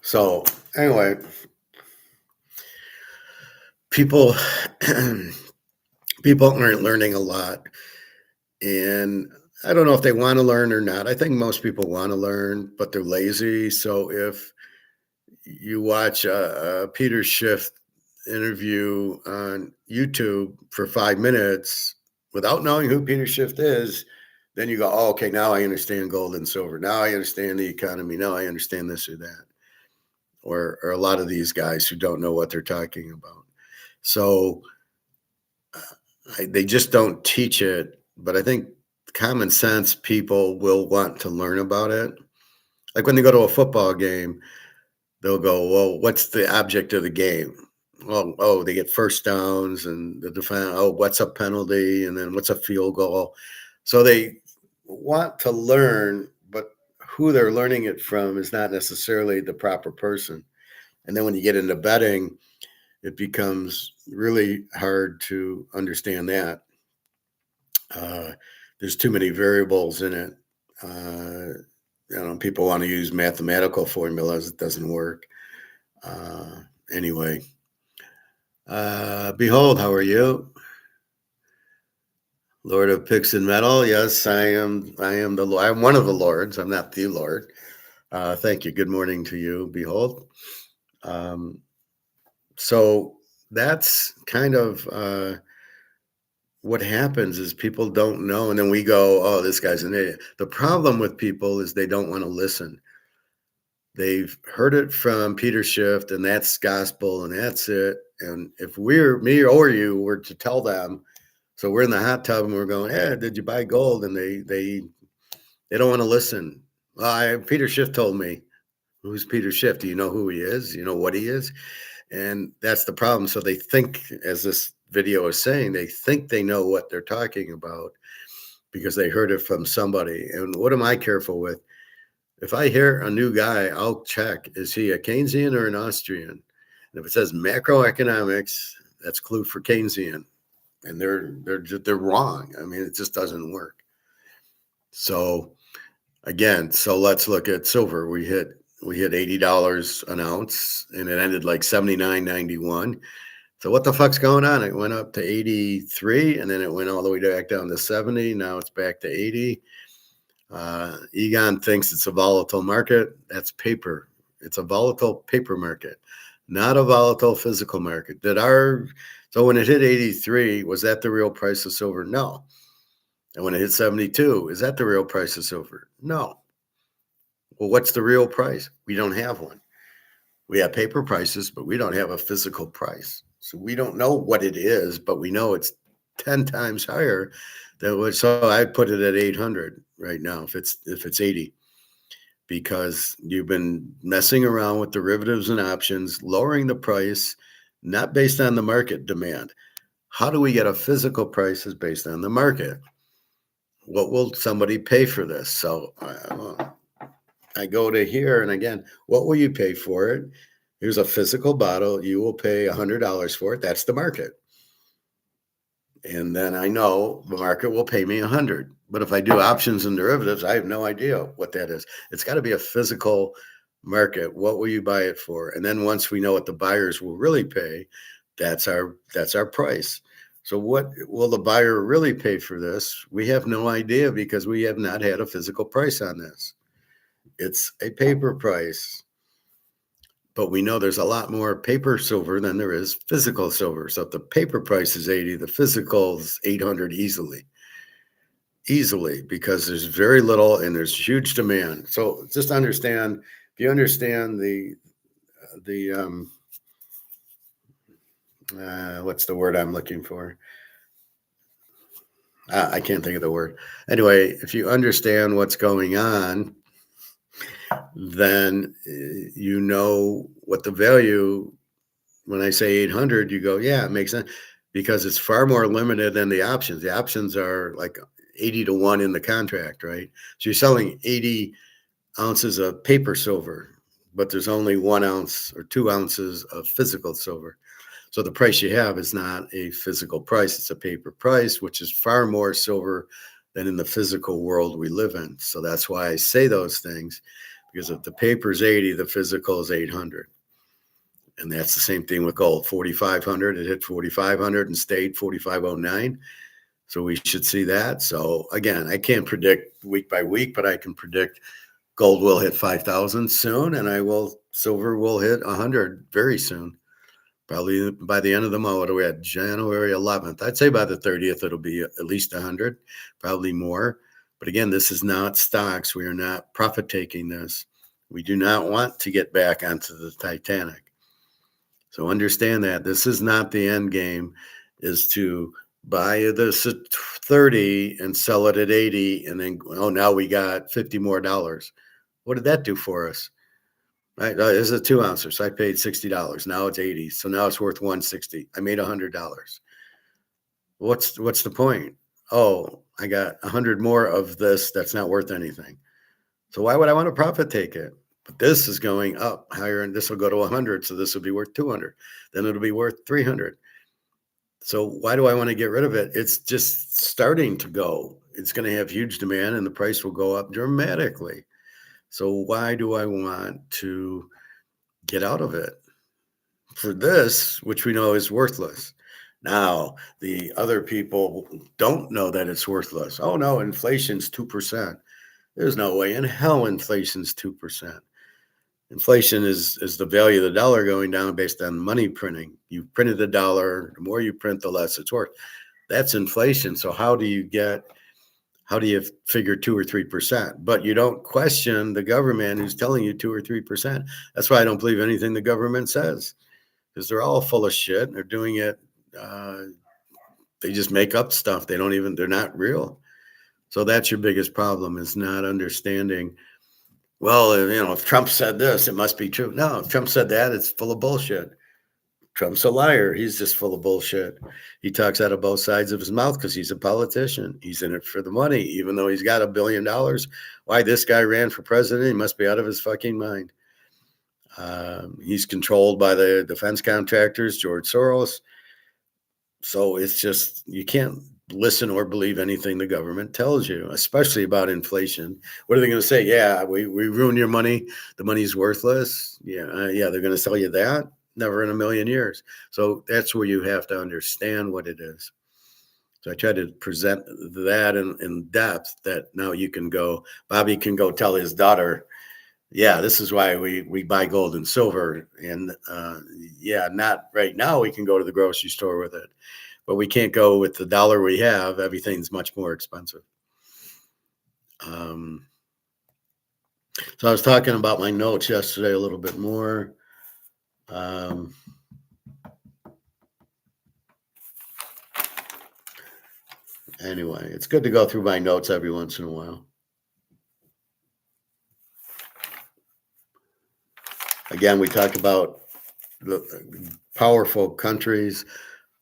So anyway, people people aren't learning a lot, and I don't know if they want to learn or not. I think most people want to learn, but they're lazy. So if you watch a Peter Schiff interview on YouTube for 5 minutes without knowing who Peter Schiff is, then you go, oh, okay, now I understand gold and silver. Now I understand the economy. Now I understand this or that. Or a lot of these guys who don't know what they're talking about. So they just don't teach it. But I think common sense people will want to learn about it. Like when they go to a football game, they'll go, well, what's the object of the game? Well, oh, they get first downs and the defense, oh, what's a penalty? And then what's a field goal? So they want to learn, but who they're learning it from is not necessarily the proper person. And then when you get into betting, it becomes really hard to understand that. There's too many variables in it. People want to use mathematical formulas. It doesn't work. Anyway, Behold, how are you? Lord of Picks and Metal. Yes, I am. I'm one of the lords. I'm not the Lord. Thank you. Good morning to you, Behold. So that's kind of what happens is people don't know, and then we go, "Oh, this guy's an idiot." The problem with people is they don't want to listen. They've heard it from Peter Schiff, and that's gospel, and that's it. And if me or you were to tell them, so we're in the hot tub and we're going, "Hey, did you buy gold?" And they don't want to listen. Well, Peter Schiff told me. Who's Peter Schiff? Do you know who he is? Do you know what he is? And that's the problem. So they think, as this video is saying, they think they know what they're talking about because they heard it from somebody. And what am I careful with? If I hear a new guy, I'll check, is he a Keynesian or an Austrian? And if it says macroeconomics, that's clue for Keynesian. And they're wrong. I mean, it just doesn't work. So again, let's look at silver. We hit $80 an ounce and it ended like 79.91. So what the fuck's going on? It went up to 83 and then it went all the way back down to 70. Now it's back to 80. Egon thinks it's a volatile market. That's paper. It's a volatile paper market. not a volatile physical market. So when it hit 83, was that the real price of silver? No. And when it hit 72, is that the real price of silver? No. Well, what's the real price? We don't have one. We have paper prices, but we don't have a physical price. So we don't know what it is, but we know it's 10 times higher than what. So I put it at 800 right now if it's 80, because you've been messing around with derivatives and options, lowering the price, not based on the market demand. How do we get a physical price is based on the market? What will somebody pay for this? So I go to here, and again, what will you pay for it? Here's a physical bottle. You will pay $100 for it. That's the market. And then I know the market will pay me 100. But if I do options and derivatives, I have no idea what that is. It's got to be a physical market. What will you buy it for? And then once we know what the buyers will really pay, that's our price. So what will the buyer really pay for this? We have no idea, because we have not had a physical price on this. It's a paper price. But we know there's a lot more paper silver than there is physical silver. So if the paper price is 80, the physical is 800 easily, because there's very little and there's huge demand. So just understand, if you understand the what's the word I'm looking for? I can't think of the word. Anyway, if you understand what's going on, then you know what the value. When I say 800, you go, yeah, it makes sense, because it's far more limited than the options. The options are like 80 to 1 in the contract, right? So you're selling 80 ounces of paper silver, but there's only 1 ounce or 2 ounces of physical silver. So the price you have is not a physical price, it's a paper price, which is far more silver than in the physical world we live in. So that's why I say those things, because if the paper is 80, the physical is 800. And that's the same thing with gold. 4,500, it hit 4,500 and stayed 4,509. So we should see that. So again, I can't predict week by week, but I can predict gold will hit 5,000 soon, and silver will hit 100 very soon. Probably by the end of the month. What are we at? January 11th. I'd say by the 30th, it'll be at least 100, probably more. But again, this is not stocks. We are not profit taking this. We do not want to get back onto the Titanic. So understand that this is not the end game, is to buy this at 30 and sell it at 80, and then, oh, now we got $50 more. What did that do for us? Right? This is a 2 ouncer. So I paid $60. Now it's 80. So now it's worth $160. I made $100. What's the point? Oh, I got 100 more of this that's not worth anything. So why would I want to profit take it? But this is going up higher, and this will go to 100. So this will be worth 200. Then it'll be worth 300. So why do I want to get rid of it? It's just starting to go. It's going to have huge demand, and the price will go up dramatically. So why do I want to get out of it for this, which we know is worthless? Now, the other people don't know that it's worthless. Oh, no, inflation's 2%. There's no way in hell inflation's 2%. Inflation is the value of the dollar going down based on money printing. You printed a dollar, the more you print, the less it's worth. That's inflation. So how do you figure 2 or 3%? But you don't question the government who's telling you 2 or 3%. That's why I don't believe anything the government says, because they're all full of shit. They're doing it. They just make up stuff. They're not real. So that's your biggest problem, is not understanding. Well, if Trump said this, it must be true. No, if Trump said that, it's full of bullshit. Trump's a liar. He's just full of bullshit. He talks out of both sides of his mouth because he's a politician. He's in it for the money, even though he's got $1 billion. Why this guy ran for president? He must be out of his fucking mind. He's controlled by the defense contractors, George Soros. So it's just, you can't listen or believe anything the government tells you, especially about inflation. What are they going to say? Yeah, we ruined your money. The money's worthless. Yeah, they're going to sell you that? Never in a million years. So that's where you have to understand what it is. So I try to present that in depth, that now you can go, Bobby can go tell his daughter, Yeah, this is why we buy gold and silver. And yeah, not right now. We can go to the grocery store with it, but we can't go with the dollar we have. Everything's much more expensive. Um, so I was talking about my notes yesterday a little bit more. Anyway, it's good to go through my notes every once in a while. Again, we talked about the powerful countries,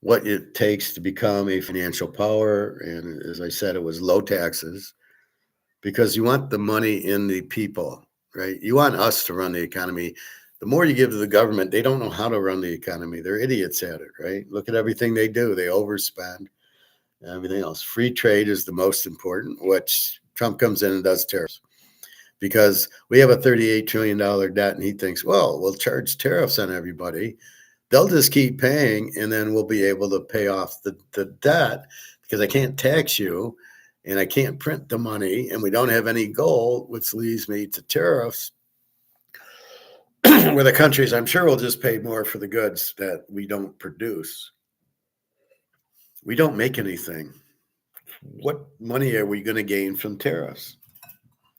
what it takes to become a financial power. And as I said, it was low taxes because you want the money in the people, right? You want us to run the economy. The more you give to the government, they don't know how to run the economy. They're idiots at it, right? Look at everything they do. They overspend and everything else. Free trade is the most important, which Trump comes in and does tariffs because we have a $38 trillion debt and he thinks, well, we'll charge tariffs on everybody. They'll just keep paying and then we'll be able to pay off the debt because I can't tax you and I can't print the money and we don't have any gold, which leads me to tariffs where the countries, I'm sure, will just pay more for the goods that we don't produce. We don't make anything. What money are we going to gain from tariffs?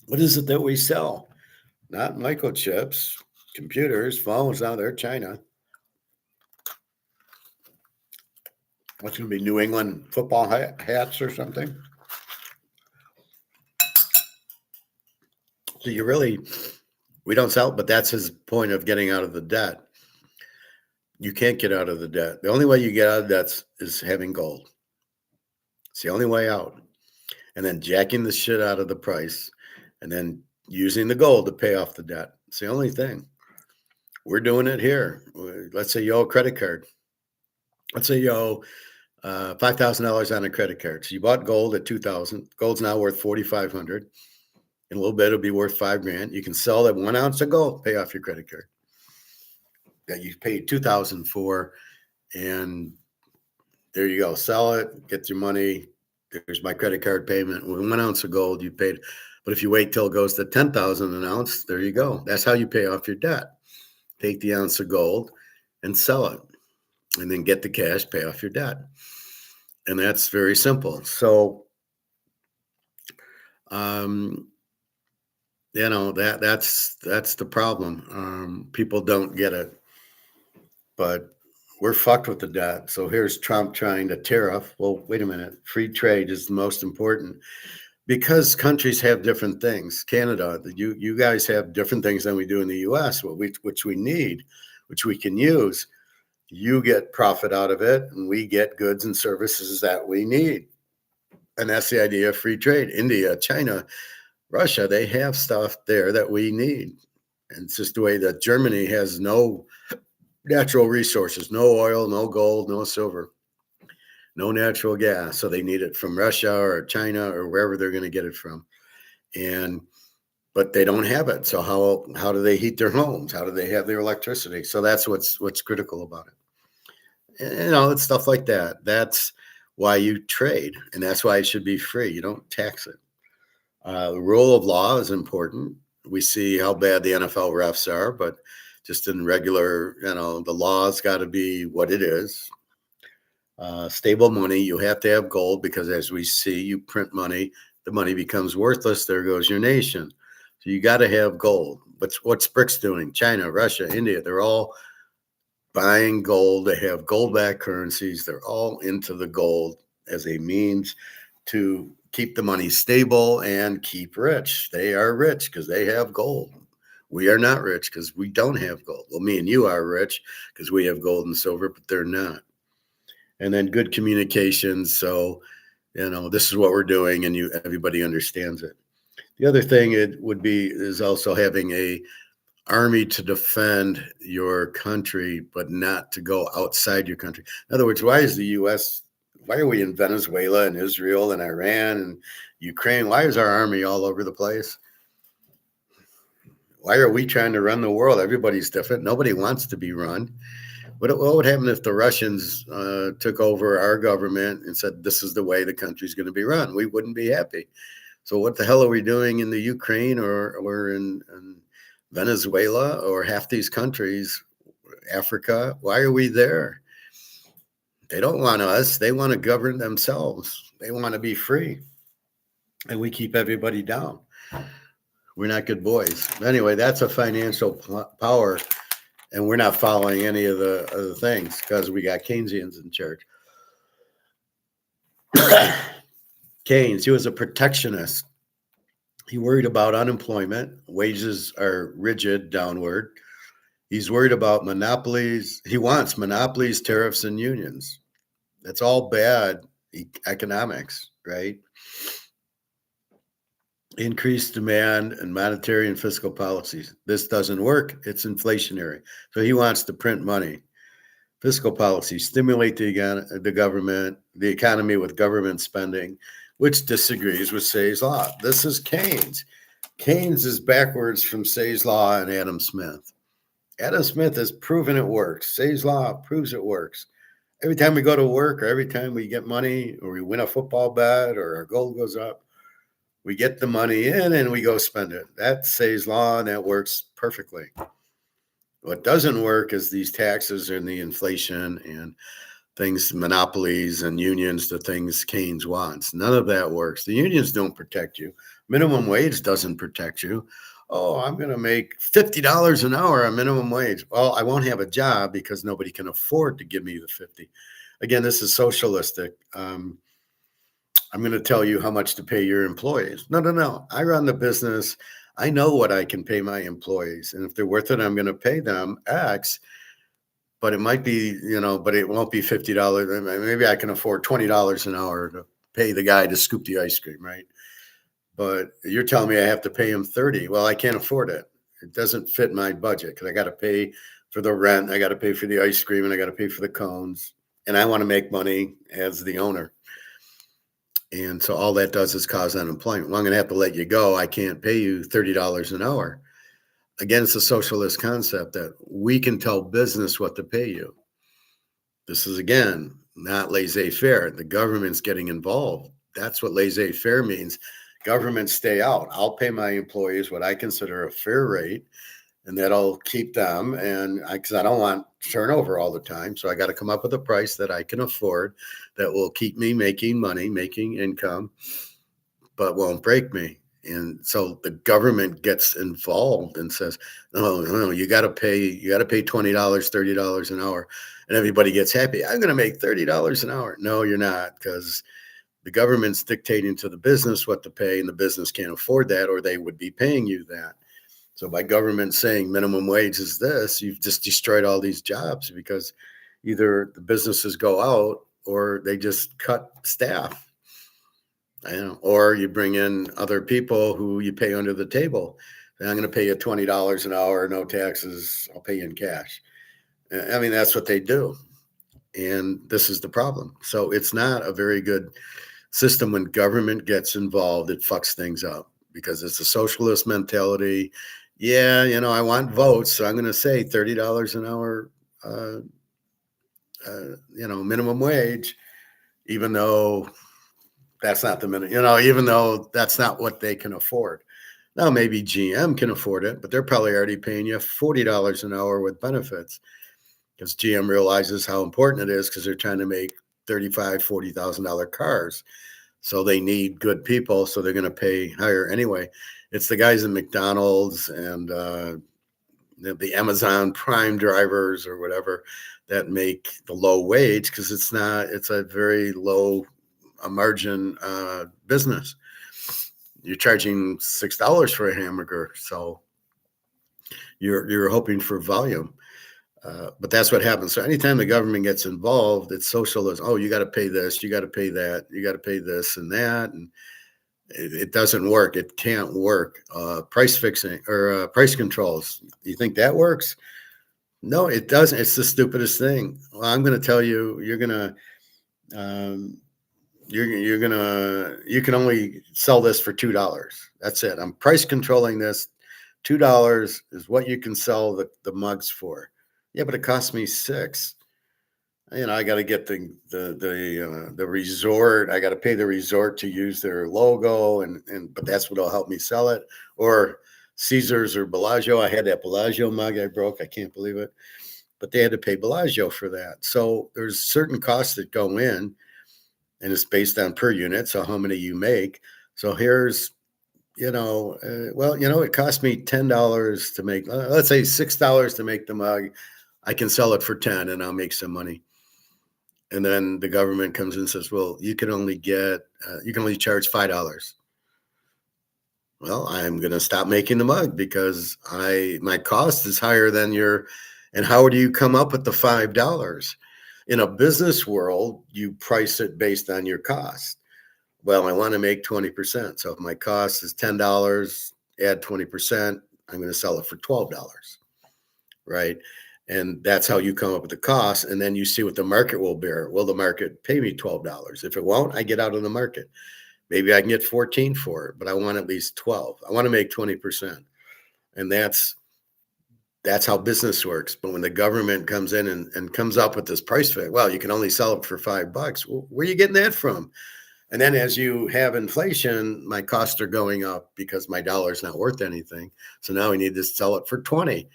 What is it that we sell? Not microchips, computers, phones. Now they're China. What's going to be New England football hats or something? So we don't sell, but that's his point of getting out of the debt. You can't get out of the debt. The only way you get out of debt is having gold. It's the only way out. And then jacking the shit out of the price and then using the gold to pay off the debt. It's the only thing. We're doing it here. Let's say you owe a credit card. Let's say you owe $5,000 on a credit card. So you bought gold at $2,000. Gold's now worth $4,500. In a little bit, it'll be worth $5,000. You can sell that 1 ounce of gold, pay off your credit card that you paid $2,000 for, and there you go. Sell it, get your money. There's my credit card payment. With 1 ounce of gold, you paid. But if you wait till it goes to $10,000 an ounce, there you go. That's how you pay off your debt. Take the ounce of gold and sell it, and then get the cash, pay off your debt, and that's very simple. So, that's the problem. People don't get it, but we're fucked with the debt. So here's Trump trying to tariff. Well, wait a minute. Free trade is the most important because countries have different things. Canada, you guys have different things than we do in the U.S., which we need, which we can use. You get profit out of it, and we get goods and services that we need. And that's the idea of free trade. India, China, Russia, they have stuff there that we need. And it's just the way that Germany has no natural resources, no oil, no gold, no silver, no natural gas. So they need it from Russia or China or wherever they're going to get it from. But they don't have it. So how do they heat their homes? How do they have their electricity? So that's what's critical about it. And, it's stuff like that. That's why you trade, and that's why it should be free. You don't tax it. The rule of law is important. We see how bad the NFL refs are, but just in regular, the law's got to be what it is. Stable money, you have to have gold because as we see, you print money, the money becomes worthless. There goes your nation. So you got to have gold. But what's BRICS doing? China, Russia, India, they're all buying gold. They have gold-backed currencies. They're all into the gold as a means to keep the money stable and keep rich. They are rich because they have gold. We are not rich because we don't have gold. Well, me and you are rich because we have gold and silver, but they're not. And then good communications. So, this is what we're doing, and everybody understands it. The other thing it would be is also having a army to defend your country, but not to go outside your country. In other words, why is the U.S., why are we in Venezuela and Israel and Iran and Ukraine? Why is our army all over the place? Why are we trying to run the world? Everybody's different. Nobody wants to be run. What would happen if the Russians took over our government and said, this is the way the country's going to be run? We wouldn't be happy. So what the hell are we doing in the Ukraine or in Venezuela or half these countries, Africa. Why are we there? They don't want us. They want to govern themselves. They want to be free. And we keep everybody down. We're not good boys. Anyway, that's a financial power. And we're not following any of the things because we got Keynesians in charge. Keynes, he was a protectionist. He worried about unemployment. Wages are rigid downward. He's worried about monopolies. He wants monopolies, tariffs, and unions. That's all bad economics, right? Increased demand and monetary and fiscal policies. This doesn't work. It's inflationary. So he wants to print money. Fiscal policy, stimulate the government, the economy with government spending, which disagrees with Say's law. This is Keynes. Keynes is backwards from Say's law and Adam Smith. Adam Smith has proven it works. Say's law proves it works. Every time we go to work or every time we get money or we win a football bet or our gold goes up, we get the money in and we go spend it. That's Say's law and that works perfectly. What doesn't work is these taxes and the inflation and things, monopolies and unions, the things Keynes wants. None of that works. The unions don't protect you. Minimum wage doesn't protect you. Oh, I'm going to make $50 an hour on minimum wage. Well, I won't have a job because nobody can afford to give me the 50. Again, this is socialistic. I'm going to tell you how much to pay your employees. No. I run the business. I know what I can pay my employees. And if they're worth it, I'm going to pay them X. But it might be, but it won't be $50. Maybe I can afford $20 an hour to pay the guy to scoop the ice cream, right? But you're telling me I have to pay him 30. Well, I can't afford it. It doesn't fit my budget because I got to pay for the rent. I got to pay for the ice cream and I got to pay for the cones. And I want to make money as the owner. And so all that does is cause unemployment. Well, I'm going to have to let you go. I can't pay you $30 an hour. Again, it's a socialist concept that we can tell business what to pay you. This is, again, not laissez-faire. The government's getting involved. That's what laissez-faire means. Government stay out. I'll pay my employees what I consider a fair rate, and that'll keep them. And because I don't want turnover all the time, so I got to come up with a price that I can afford that will keep me making money, making income, but won't break me. And so the government gets involved and says, no, you got to pay $20, $30 an hour, and everybody gets happy. I'm going to make $30 an hour. No, you're not, because the government's dictating to the business what to pay, and the business can't afford that, or they would be paying you that. So by government saying minimum wage is this, you've just destroyed all these jobs because either the businesses go out or they just cut staff. Or you bring in other people who you pay under the table. And I'm going to pay you $20 an hour, no taxes. I'll pay you in cash. I mean, that's what they do. And this is the problem. So it's not a very good system when government gets involved. It fucks things up because it's a socialist mentality. Yeah, I want votes, so I'm going to say $30 an hour, minimum wage, even though that's not the minimum, even though that's not what they can afford. Now, maybe GM can afford it, but they're probably already paying you $40 an hour with benefits because GM realizes how important it is because they're trying to make $35,000, $40,000 cars. So they need good people, so they're going to pay higher anyway. It's the guys in McDonald's and the Amazon Prime drivers or whatever that make the low wage because it's a very low margin business. You're charging $6 for a hamburger, so you're hoping for volume. But that's what happens. So anytime the government gets involved, it's socialism. Oh, you got to pay this, you got to pay that, you got to pay this and that. And it doesn't work. It can't work. Price fixing or price controls. You think that works? No, it doesn't. It's the stupidest thing. Well, I'm going to tell you, you can only sell this for $2. That's it. I'm price controlling this. $2 is what you can sell the mugs for. Yeah, but it cost me $6. I got to get the resort. I got to pay the resort to use their logo, but that's what'll help me sell it. Or Caesars or Bellagio. I had that Bellagio mug I broke. I can't believe it. But they had to pay Bellagio for that. So there's certain costs that go in, and it's based on per unit. So how many you make. So here's, it cost me $10 to make, let's say $6 to make the mug. I can sell it for 10 and I'll make some money. And then the government comes in and says, well, you can only charge $5. Well, I'm going to stop making the mug because my cost is higher than and how do you come up with the $5? In a business world, you price it based on your cost. Well, I want to make 20%. So if my cost is $10, add 20%, I'm going to sell it for $12, right? And that's how you come up with the cost. And then you see what the market will bear. Will the market pay me $12? If it won't, I get out of the market. Maybe I can get 14 for it, but I want at least 12. I want to make 20%. And that's how business works. But when the government comes in and comes up with this price fit, well, you can only sell it for $5. Well, where are you getting that from? And then as you have inflation, my costs are going up because my dollar is not worth anything. So now we need to sell it for 20.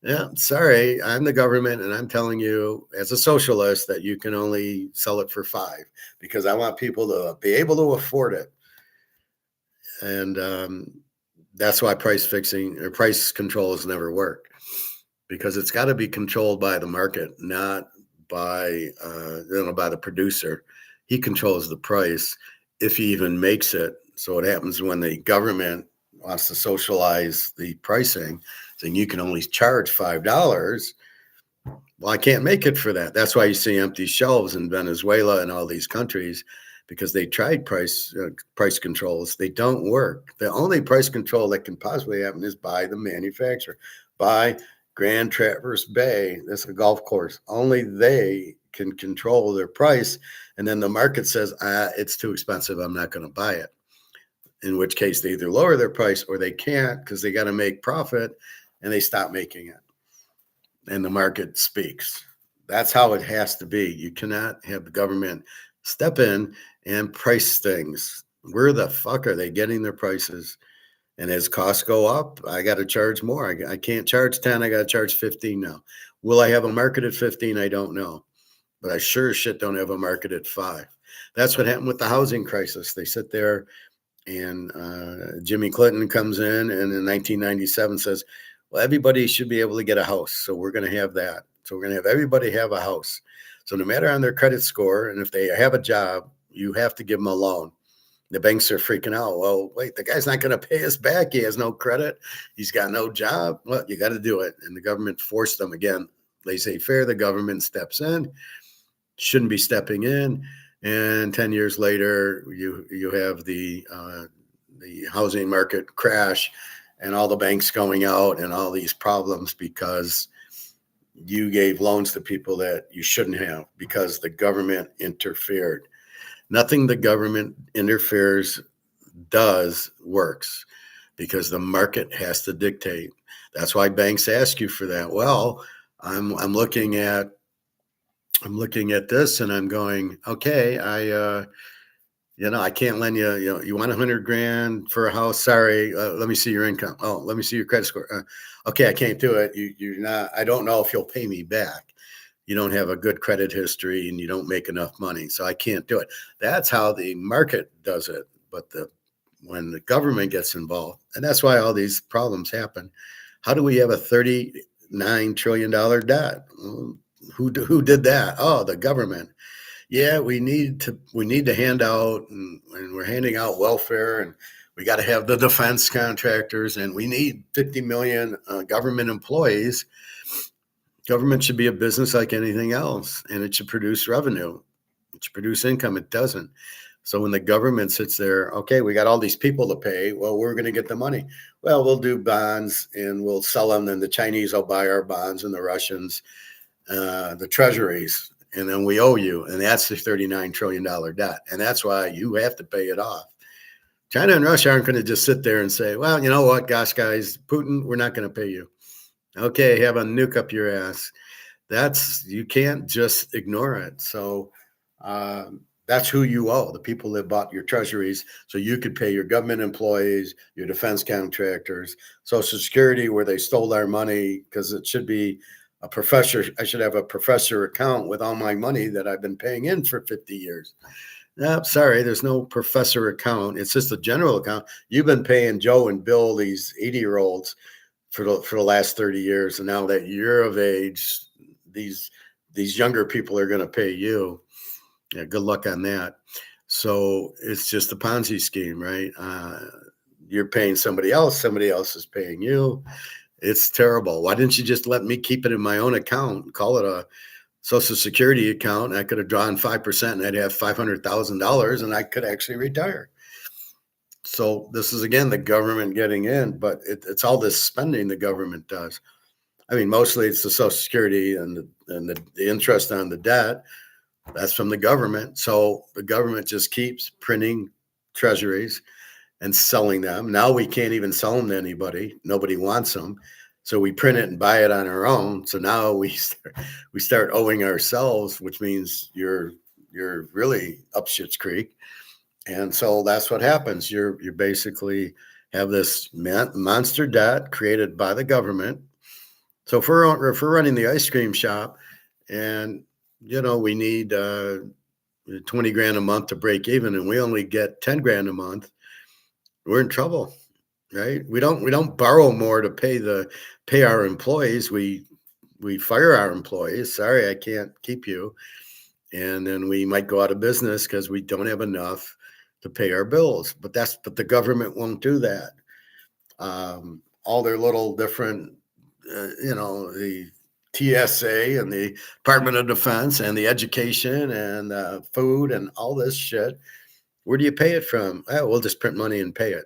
Yeah, sorry, I'm the government, and I'm telling you as a socialist that you can only sell it for 5 because I want people to be able to afford it. And that's why price fixing or price control has never worked, because it's got to be controlled by the market, not by by the producer. He controls the price if he even makes it. So what happens when the government wants to socialize the pricing, saying you can only charge $5? Well, I can't make it for that. That's why you see empty shelves in Venezuela and all these countries, because they tried price controls. They don't work. The only price control that can possibly happen is by the manufacturer, by Grand Traverse Bay. That's a golf course. Only they can control their price. And then the market says, it's too expensive, I'm not going to buy it. In which case they either lower their price or they can't because they got to make profit, and they stop making it. And the market speaks. That's how it has to be. You cannot have the government step in and price things. Where the fuck are they getting their prices? And as costs go up, I got to charge more. I can't charge 10. I got to charge 15 now. Will I have a market at 15? I don't know. But I sure as shit don't have a market at 5. That's what happened with the housing crisis. They sit there and Jimmy Clinton comes in and in 1997 says, well, everybody should be able to get a house. So we're going to have that. So we're going to have everybody have a house. So no matter on their credit score, and if they have a job, you have to give them a loan. The banks are freaking out. Well, wait, the guy's not going to pay us back. He has no credit. He's got no job. Well, you got to do it. And the government forced them again. Laissez-faire, the government steps in, shouldn't be stepping in. And 10 years later, you have the housing market crash and all the banks going out and all these problems because you gave loans to people that you shouldn't have because the government interfered. Nothing the government does works because the market has to dictate. That's why banks ask you for that. Well, I'm looking at this and I'm going, okay, I can't lend you, you want $100,000 for a house. Sorry. Let me see your income. Oh, let me see your credit score. Okay. I can't do it. You're not, I don't know if you'll pay me back. You don't have a good credit history and you don't make enough money. So I can't do it. That's how the market does it. But when the government gets involved, and that's why all these problems happen. How do we have a $39 trillion debt? Who did that? Oh, the government. Yeah, we need to hand out, and we're handing out welfare, and we got to have the defense contractors, and we need 50 million government employees. Government should be a business like anything else, and it should produce revenue. It should produce income. It doesn't. So when the government sits there, okay, we got all these people to pay. Well, we're going to get the money. Well, we'll do bonds and we'll sell them. Then the Chinese will buy our bonds and the Russians, the treasuries, and then we owe you. And that's the $39 trillion debt. And that's why you have to pay it off. China and Russia aren't going to just sit there and say, well, you know what, gosh, guys, Putin, we're not going to pay you. Okay, have a nuke up your ass. You can't just ignore it. So That's who you owe, the people that bought your treasuries, so you could pay your government employees, your defense contractors, Social Security, where they stole our money, because it should be a professor. I should have a professor account with all my money that I've been paying in for 50 years. No, sorry, there's no professor account. It's just a general account. You've been paying Joe and Bill, these 80-year-olds, for the last 30 years, and now that you're of age, these younger people are going to pay you. Yeah, good luck on that. So it's just a Ponzi scheme, right? You're paying somebody else is paying you. It's terrible. Why didn't you just let me keep it in my own account, call it a Social Security account? I could have drawn 5% and I'd have $500,000 and I could actually retire. So this is, again, the government getting in, but it's all this spending the government does. I mean, mostly it's the Social Security and the interest on the debt. That's from the government. So the government just keeps printing treasuries and selling them. Now we can't even sell them to anybody. Nobody wants them. So we print it and buy it on our own. So now we start owing ourselves, which means you're really up shit's creek. And so that's what happens. You basically have this monster debt created by the government. So if we're running the ice cream shop, and we need 20 grand a month to break even, and we only get 10 grand a month, we're in trouble, right? We don't borrow more to pay our employees. We fire our employees. Sorry, I can't keep you. And then we might go out of business because we don't have enough to pay our bills. But the government won't do that. All their little different, the TSA and the Department of Defense and the education and food and all this shit. Where do you pay it from? Oh, we'll just print money and pay it.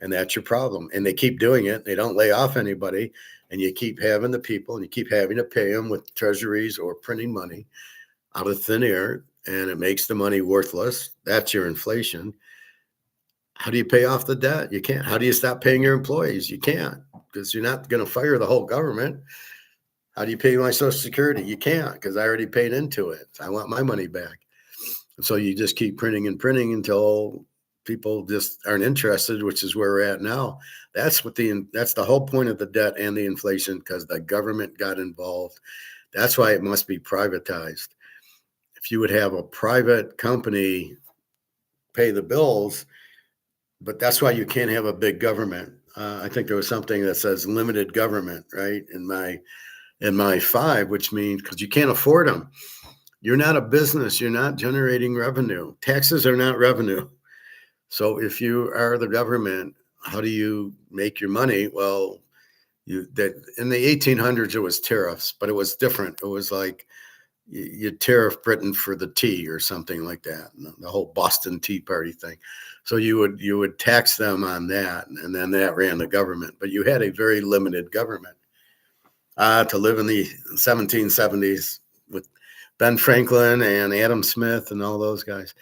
And that's your problem. And they keep doing it. They don't lay off anybody. And you keep having the people, and you keep having to pay them with treasuries or printing money out of thin air. And it makes the money worthless. That's your inflation. How do you pay off the debt? You can't. How do you stop paying your employees? You can't, because you're not going to fire the whole government. How do you pay my Social Security? You can't, because I already paid into it. I want my money back. And so you just keep printing and printing until people just aren't interested, which is where we're at now. That's the whole point of the debt and the inflation, because the government got involved. That's why it must be privatized. If you would have a private company pay the bills, but that's why you can't have a big government. I think there was something that says limited government, right, in my 5, which means, because you can't afford them. You're not a business. You're not generating revenue. Taxes are not revenue. So if you are the government, how do you make your money? Well, that in the 1800s, it was tariffs, but it was different. It was like you tariff Britain for the tea or something like that, the whole Boston Tea Party thing. So you would tax them on that, and then that ran the government. But you had a very limited government. To live in the 1770s with Ben Franklin and Adam Smith and all those guys.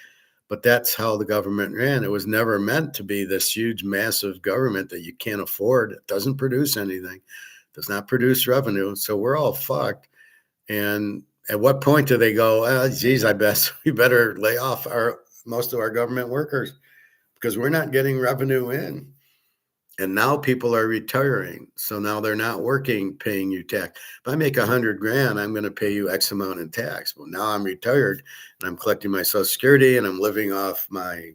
But that's how the government ran. It was never meant to be this huge, massive government that you can't afford. It doesn't produce anything, does not produce revenue. So we're all fucked. And at what point do they go, oh, geez, I bet we better lay off most of our government workers because we're not getting revenue in. And now people are retiring. So now they're not working, paying you tax. If I make 100 grand, I'm going to pay you X amount in tax. Well, now I'm retired and I'm collecting my Social Security and I'm living off my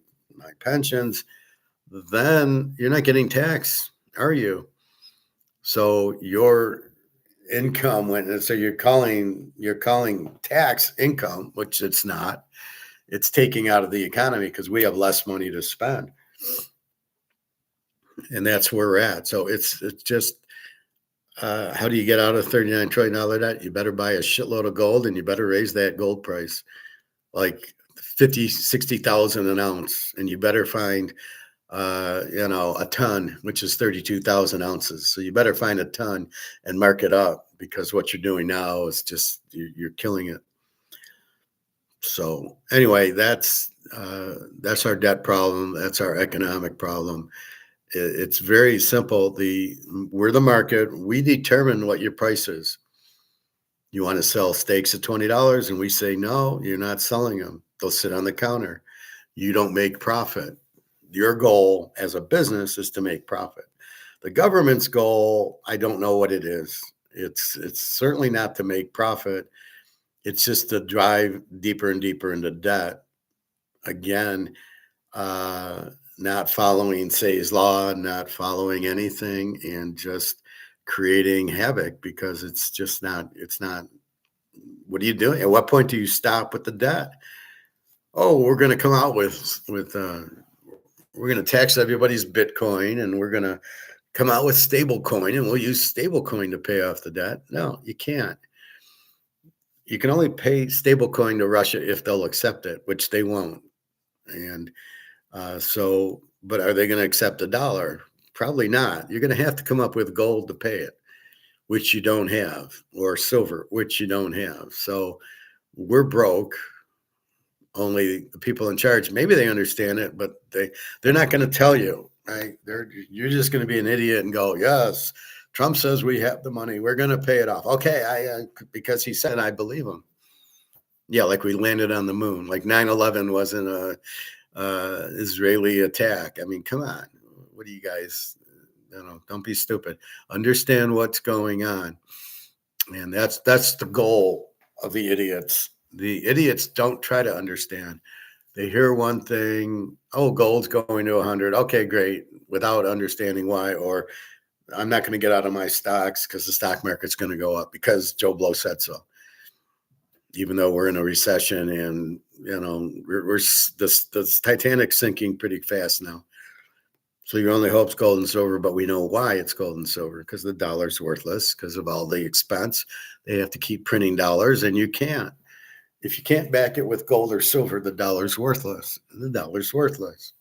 pensions. Then you're not getting tax, are you? So your income went, and so you're calling tax income, which it's not. It's taking out of the economy because we have less money to spend. And that's where we're at. So it's just, how do you get out of $39 trillion debt? You better buy a shitload of gold, and you better raise that gold price like 50, 60,000 an ounce. And you better find, a ton, which is 32,000 ounces. So you better find a ton and mark it up, because what you're doing now is just, you're killing it. So anyway, that's our debt problem. That's our economic problem. It's very simple. We're the market. We determine what your price is. You want to sell steaks at $20, and we say, no, you're not selling them. They'll sit on the counter. You don't make profit. Your goal as a business is to make profit. The government's goal, I don't know what it is. It's certainly not to make profit. It's just to drive deeper and deeper into debt. Again, not following Say's law, not following anything, and just creating havoc because it's not. What are you doing? At what point do you stop with the debt? Oh, we're going to come out with we're going to tax everybody's Bitcoin, and we're going to come out with stable coin, and we'll use stable coin to pay off the debt. No, you can't. You can only pay stable coin to Russia if they'll accept it, which they won't. And but are they going to accept a dollar? Probably not. You're going to have to come up with gold to pay it, which you don't have, or silver, which you don't have. So we're broke. Only the people in charge, maybe they understand it, but they're not going to tell you, right? You're just going to be an idiot and go, yes, Trump says we have the money. We're going to pay it off. Okay, because he said, I believe him. Yeah, like we landed on the moon. Like 9/11 wasn't a Israeli attack. I mean, come on. What do you guys, don't be stupid. Understand what's going on. And that's the goal of the idiots. The idiots don't try to understand. They hear one thing, oh, gold's going to 100. Okay, great, without understanding why. Or I'm not going to get out of my stocks because the stock market's going to go up because Joe Blow said so. Even though we're in a recession and, we're this Titanic's sinking pretty fast now. So your only hope's gold and silver, but we know why it's gold and silver, because the dollar's worthless because of all the expense. They have to keep printing dollars, and you can't. If you can't back it with gold or silver, the dollar's worthless. The dollar's worthless.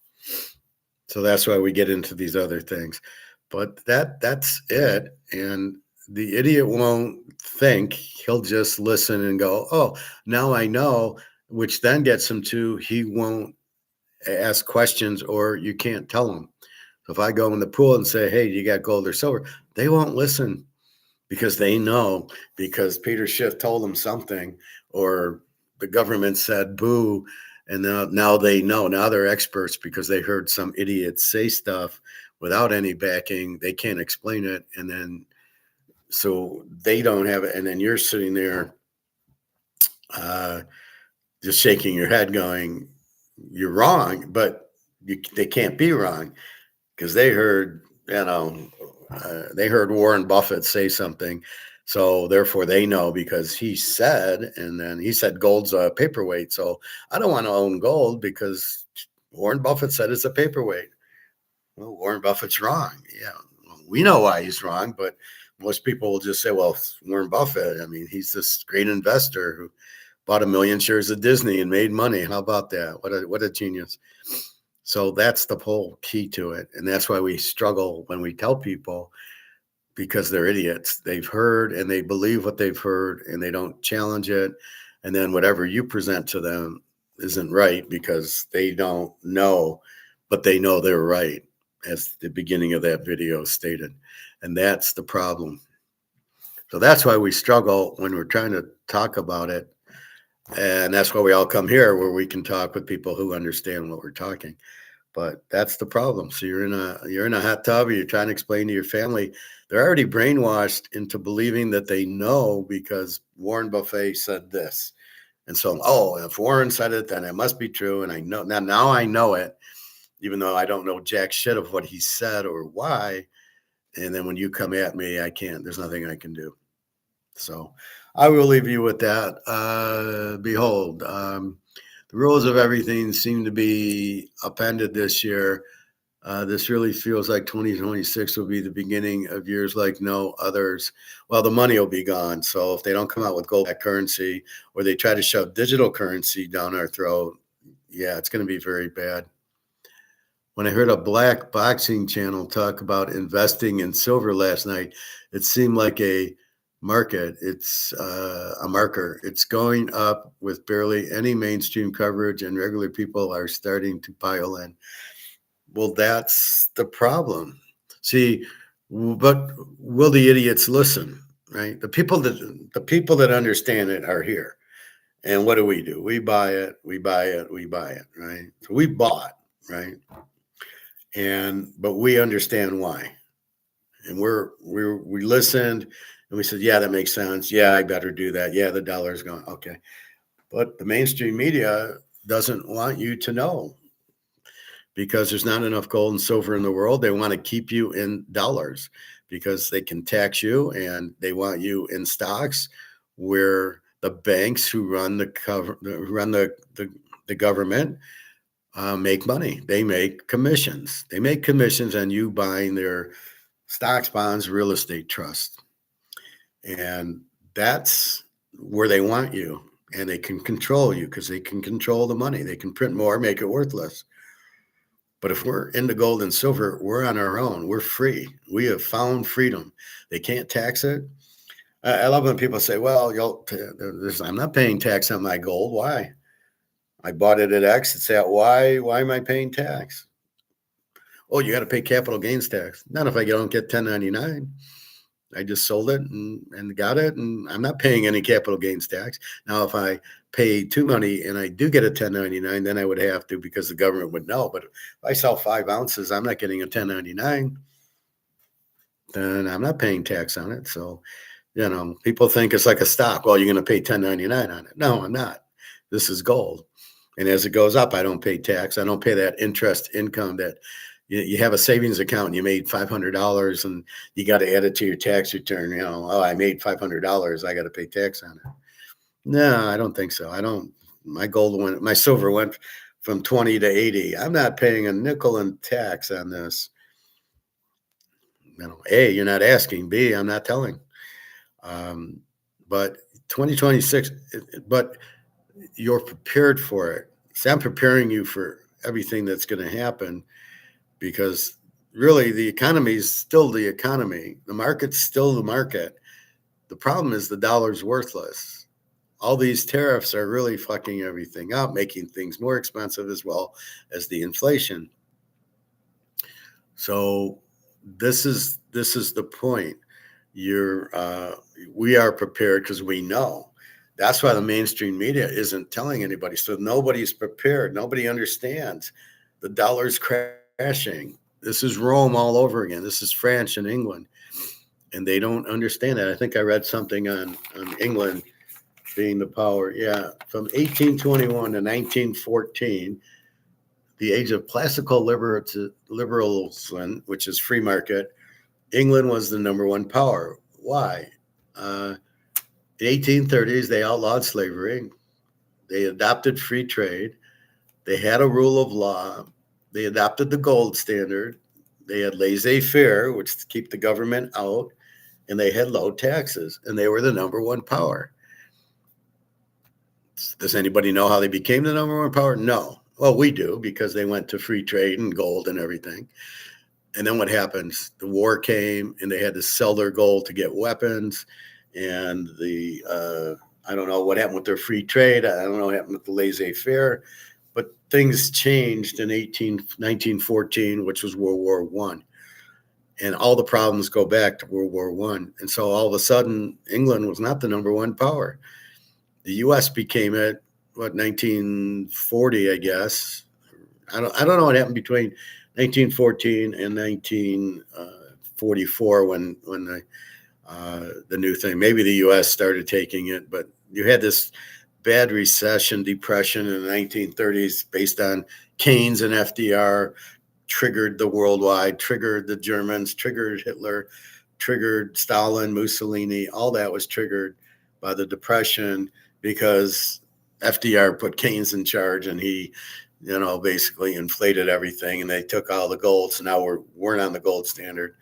So that's why we get into these other things. But that's it. And the idiot won't think. He'll just listen and go, oh, now I know, which then gets him to he won't ask questions, or you can't tell him. So if I go in the pool and say, hey, you got gold or silver? They won't listen because they know, because Peter Schiff told them something, or the government said boo, and now they know. Now they're experts because they heard some idiot say stuff without any backing. They can't explain it, and then so they don't have it, and then you're sitting there just shaking your head going, you're wrong, but they can't be wrong because they heard, they heard Warren Buffett say something. So therefore they know because he said, and then he said gold's a paperweight. So I don't want to own gold because Warren Buffett said it's a paperweight. Well, Warren Buffett's wrong. Yeah, we know why he's wrong, but most people will just say, well, Warren Buffett, I mean, he's this great investor who bought 1 million shares of Disney and made money. How about that? What a genius. So that's the whole key to it. And that's why we struggle when we tell people, because they're idiots. They've heard and they believe what they've heard and they don't challenge it. And then whatever you present to them isn't right because they don't know, but they know they're right, as the beginning of that video stated. And that's the problem. So that's why we struggle when we're trying to talk about it. And that's why we all come here, where we can talk with people who understand what we're talking. But that's the problem. So you're in a hot tub, or you're trying to explain to your family. They're already brainwashed into believing that they know because Warren Buffett said this. And so, oh, if Warren said it, then it must be true. And I know now I know it, even though I don't know jack shit of what he said or why. And then when you come at me, I can't. There's nothing I can do. So I will leave you with that. Behold, the rules of everything seem to be upended this year. This really feels like 2026 will be the beginning of years like no others. Well, the money will be gone. So if they don't come out with gold-backed currency, or they try to shove digital currency down our throat, yeah, it's going to be very bad. When I heard a black boxing channel talk about investing in silver last night, it seemed like a market. It's a marker. It's going up with barely any mainstream coverage, and regular people are starting to pile in. Well, that's the problem. See, but will the idiots listen? Right? The people that understand it are here. And what do? We buy it, we buy it, we buy it, right? So we bought, right? But we understand why. And we listened and we said, yeah, that makes sense. Yeah, I better do that. Yeah, the dollar's going. Okay. But the mainstream media doesn't want you to know because there's not enough gold and silver in the world. They want to keep you in dollars because they can tax you, and they want you in stocks where the banks who run the government make money. They make commissions. They make commissions on you buying their stocks, bonds, real estate trust. And that's where they want you. And they can control you because they can control the money. They can print more, make it worthless. But if we're into gold and silver, we're on our own. We're free. We have found freedom. They can't tax it. I love when people say, well, I'm not paying tax on my gold. Why? I bought it at X. It's at Y. Why am I paying tax? Oh, you got to pay capital gains tax. Not if I don't get 1099. I just sold it and got it, and I'm not paying any capital gains tax. Now, if I pay too money and I do get a 1099, then I would have to because the government would know. But if I sell 5 ounces, I'm not getting a 1099. Then I'm not paying tax on it. So, people think it's like a stock. Well, you're going to pay 1099 on it. No, I'm not. This is gold. And as it goes up, I don't pay tax. I don't pay that interest income that you have a savings account and you made $500 and you got to add it to your tax return. I made $500. I got to pay tax on it. No, I don't think so. My silver went from 20 to 80. I'm not paying a nickel in tax on this. A, you're not asking. B, I'm not telling. But 2026, but you're prepared for it. See, I'm preparing you for everything that's going to happen because really the economy is still the economy. The market's still the market. The problem is the dollar's worthless. All these tariffs are really fucking everything up, making things more expensive as well as the inflation. So this is the point. We are prepared because we know. That's why the mainstream media isn't telling anybody. So nobody's prepared. Nobody understands. The dollar's crashing. This is Rome all over again. This is France and England. And they don't understand that. I think I read something on England being the power. Yeah, from 1821 to 1914, the age of classical liberalism, which is free market, England was the number one power. Why? In the 1830s, they outlawed slavery. They adopted free trade. They had a rule of law. They adopted the gold standard. They had laissez-faire, which to keep the government out, and they had low taxes, and they were the number one power. Does anybody know how they became the number one power? No. Well, we do because they went to free trade and gold and everything. And then what happens? The war came, and they had to sell their gold to get weapons. And I don't know what happened with their free trade. I don't know what happened with the laissez-faire. But things changed in 1914, which was World War I. And all the problems go back to World War I. And so all of a sudden, England was not the number one power. The U.S. became it, 1940, I guess. I don't know what happened between 1914 and 1944 when the new thing. Maybe the U.S. started taking it, but you had this bad recession, depression in the 1930s based on Keynes and FDR, triggered the worldwide, triggered the Germans, triggered Hitler, triggered Stalin, Mussolini. All that was triggered by the depression because FDR put Keynes in charge and he, basically inflated everything, and they took all the gold. So now we're on the gold standard,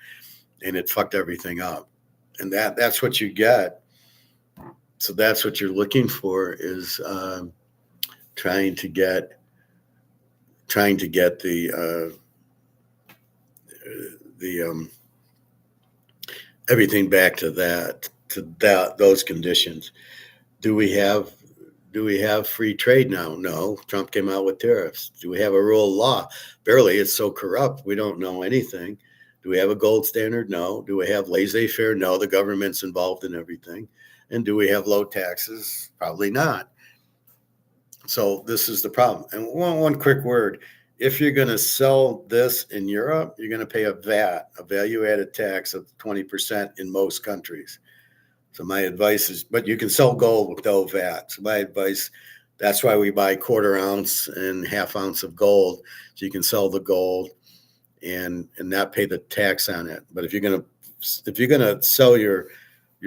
and it fucked everything up. And that's what you get. So that's what you're looking for is trying to get the everything back to those conditions. Do we have free trade now? No. Trump came out with tariffs. Do we have a rule of law? Barely. It's so corrupt. We don't know anything. Do we have a gold standard? No. Do we have laissez-faire? No. The government's involved in everything. And do we have low taxes? Probably not. So this is the problem. And one quick word. If you're going to sell this in Europe, you're going to pay a VAT, a value added tax of 20% in most countries. So my advice is, but you can sell gold with no VAT. So my advice, that's why we buy quarter ounce and half ounce of gold. So you can sell the gold and not pay the tax on it. But if you're gonna sell your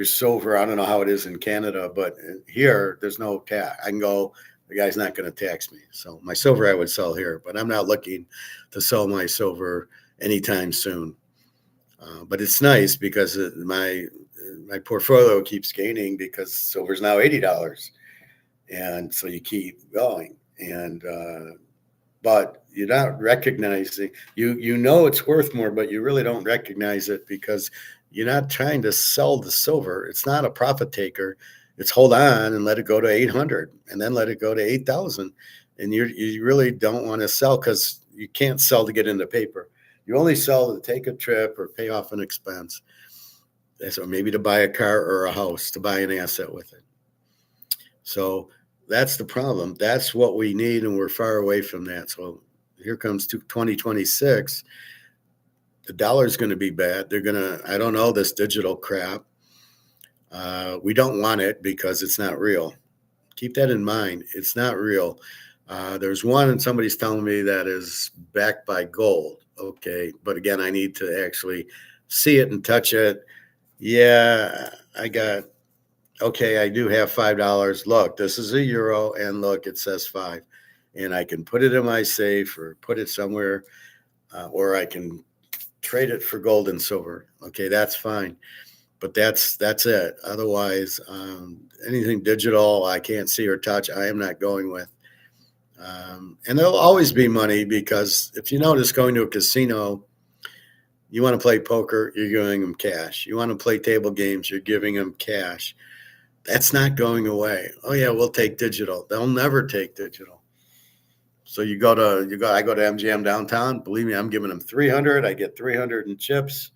silver, I don't know how it is in Canada, but here there's no tax. I can go, the guy's not going to tax me. So my silver I would sell here, but I'm not looking to sell my silver anytime soon. But it's nice because my portfolio keeps gaining because silver's now $80, and so you keep going. And but you're not recognizing you know it's worth more, but you really don't recognize it because you're not trying to sell the silver. It's not a profit taker. It's hold on and let it go to 800 and then let it go to 8,000. And you really don't want to sell because you can't sell to get into paper. You only sell to take a trip or pay off an expense. So maybe to buy a car or a house, to buy an asset with it. So that's the problem. That's what we need, and we're far away from that. So here comes 2026. The dollar is going to be bad. They're going to, I don't know, this digital crap. We don't want it because it's not real. Keep that in mind. It's not real. There's one, and somebody's telling me that is backed by gold. Okay. But again, I need to actually see it and touch it. Yeah, I do have $5. Look, this is a euro, and look, it says 5. And I can put it in my safe or put it somewhere, or I can trade it for gold and silver. Okay, that's fine. But that's it. Otherwise, anything digital I can't see or touch, I am not going with. And there'll always be money because if you notice, going to a casino, you want to play poker, you're giving them cash. You want to play table games, you're giving them cash. That's not going away. Oh yeah, we'll take digital. They'll never take digital. So I go to MGM downtown. Believe me, I'm giving them 300. I get 300 in chips.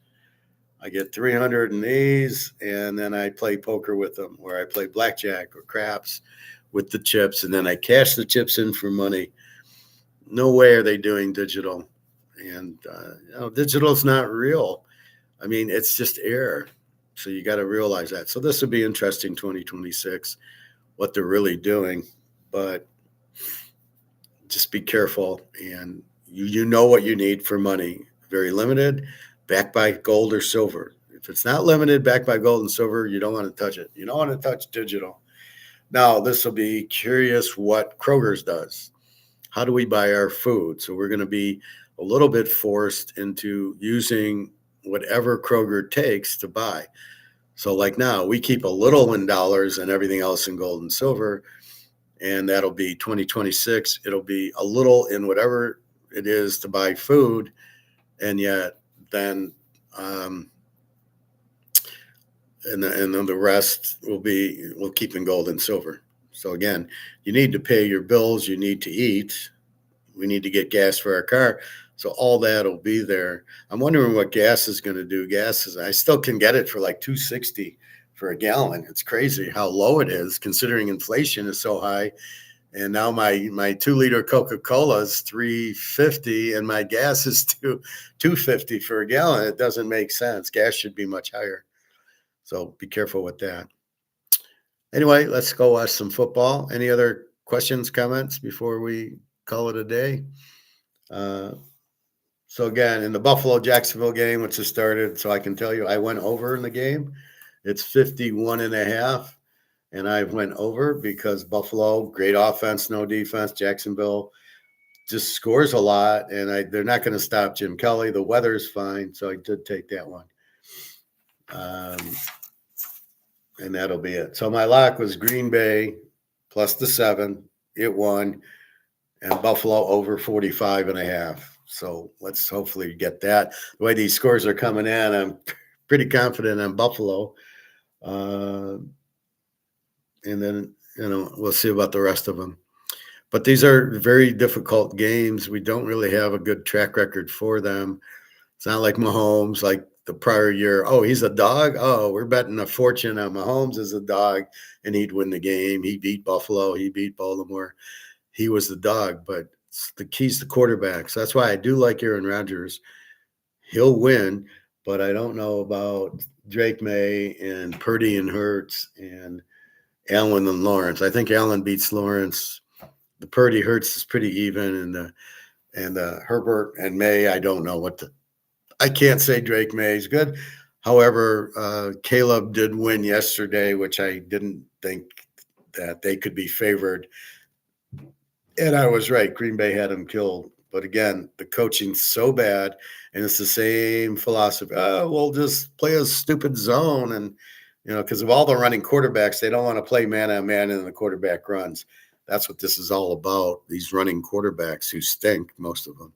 I get 300 in these, and then I play poker with them, where I play blackjack or craps with the chips, and then I cash the chips in for money. No way are they doing digital. And digital is not real. I mean, it's just air. So you got to realize that. So this would be interesting, 2026, what they're really doing. But just be careful. And you know what you need for money. Very limited, backed by gold or silver. If it's not limited, backed by gold and silver, you don't want to touch it. You don't want to touch digital. Now, this will be curious what Kroger's does. How do we buy our food? So we're going to be a little bit forced into using whatever Kroger takes to buy. So like now, we keep a little in dollars and everything else in gold and silver, and that'll be 2026. It'll be a little in whatever it is to buy food, and yet then and then the rest we'll keep in gold and silver. So again, you need to pay your bills, you need to eat, we need to get gas for our car. So all that will be there. I'm wondering what gas is going to do. I still can get it for like $2.60 for a gallon. It's crazy how low it is considering inflation is so high. And now my 2-liter Coca-Cola is $3.50 and my gas is $2.50 for a gallon. It doesn't make sense. Gas should be much higher. So be careful with that. Anyway, let's go watch some football. Any other questions, comments before we call it a day? So again, in the Buffalo-Jacksonville game, which has started, so I can tell you I went over in the game. It's 51.5, and I went over because Buffalo, great offense, no defense. Jacksonville just scores a lot, and they're not going to stop Jim Kelly. The weather's fine, so I did take that one. And that'll be it. So my lock was Green Bay plus the 7. It won. And Buffalo over 45.5. So let's hopefully get that. The way these scores are coming in, I'm pretty confident on Buffalo. And then, we'll see about the rest of them. But these are very difficult games. We don't really have a good track record for them. It's not like Mahomes, like the prior year. Oh, he's a dog. Oh, we're betting a fortune on Mahomes as a dog, and he'd win the game. He beat Buffalo. He beat Baltimore. He was the dog, but the key's the quarterbacks. That's why I do like Aaron Rodgers. He'll win, but I don't know about Drake May and Purdy and Hurts and Allen and Lawrence. I think Allen beats Lawrence. The Purdy Hurts is pretty even, and Herbert and May. I don't know what to. I can't say Drake May is good. However, Caleb did win yesterday, which I didn't think that they could be favored. And I was right. Green Bay had him killed. But again, the coaching's so bad, and it's the same philosophy. Oh, we'll just play a stupid zone. And, because of all the running quarterbacks, they don't want to play man on man in the quarterback runs. That's what this is all about, these running quarterbacks who stink, most of them.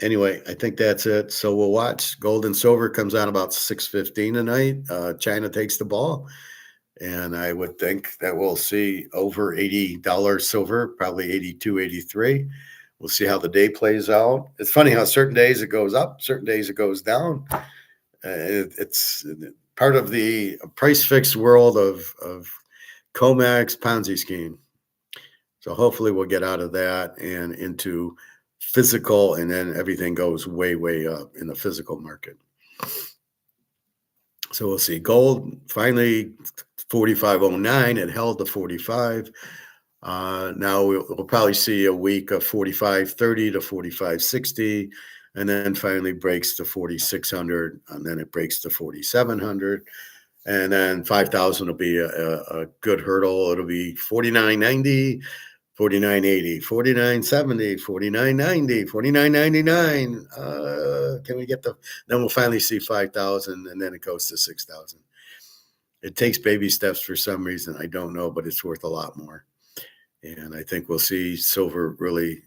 Anyway, I think that's it. So we'll watch. Gold and silver comes on about 6:15 tonight. China takes the ball. And I would think that we'll see over $80 silver, probably 82, 83. We'll see how the day plays out. It's funny how certain days it goes up, certain days it goes down. It's part of the price fixed world of COMEX Ponzi scheme. So hopefully we'll get out of that and into physical, and then everything goes way, way up in the physical market. So we'll see. Gold finally 45.09. It held to 45. Now we'll probably see a week of 45.30 to 45.60, and then finally breaks to 4,600, and then it breaks to 4,700, and then 5,000 will be a good hurdle. It'll be 49.90. 49.80, 49.70, 49.90, 49.99. Can we get then we'll finally see 5,000, and then it goes to 6,000. It takes baby steps for some reason. I don't know, but it's worth a lot more. And I think we'll see silver really,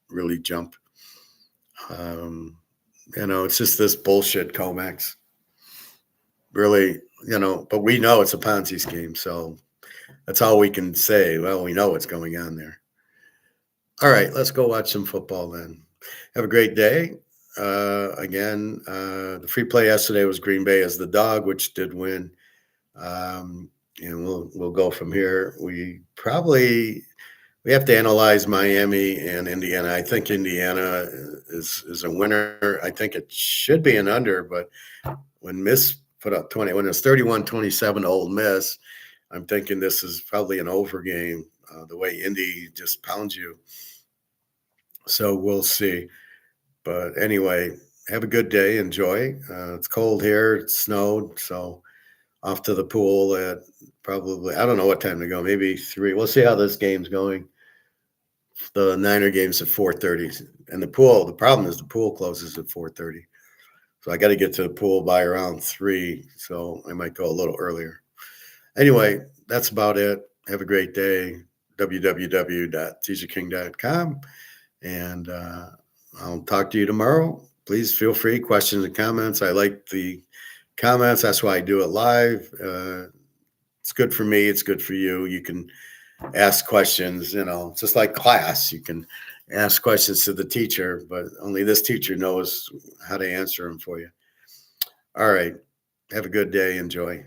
really jump. It's just this bullshit COMEX. Really, but we know it's a Ponzi scheme. So that's all we can say. Well, we know what's going on there. All right, let's go watch some football then. Have a great day. Again, the free play yesterday was Green Bay as the dog, which did win. And we'll go from here. We have to analyze Miami and Indiana. I think Indiana is a winner. I think it should be an under, but when Miss put up 20, when it's 31-27 Ole Miss, I'm thinking this is probably an over game. The way Indy just pounds you. So we'll see. But anyway, have a good day. Enjoy. It's cold here. It snowed. So off to the pool at probably, I don't know what time to go, maybe 3. We'll see how this game's going. The Niner game's at 4:30. And the problem is the pool closes at 4:30. So I got to get to the pool by around 3. So I might go a little earlier. Anyway, that's about it. Have a great day. www.teaserking.com. And I'll talk to you tomorrow. Please feel free, questions and comments. I like the comments. That's why I do it live. It's good for me. It's good for you. You can ask questions, just like class. You can ask questions to the teacher, but only this teacher knows how to answer them for you. All right. Have a good day. Enjoy.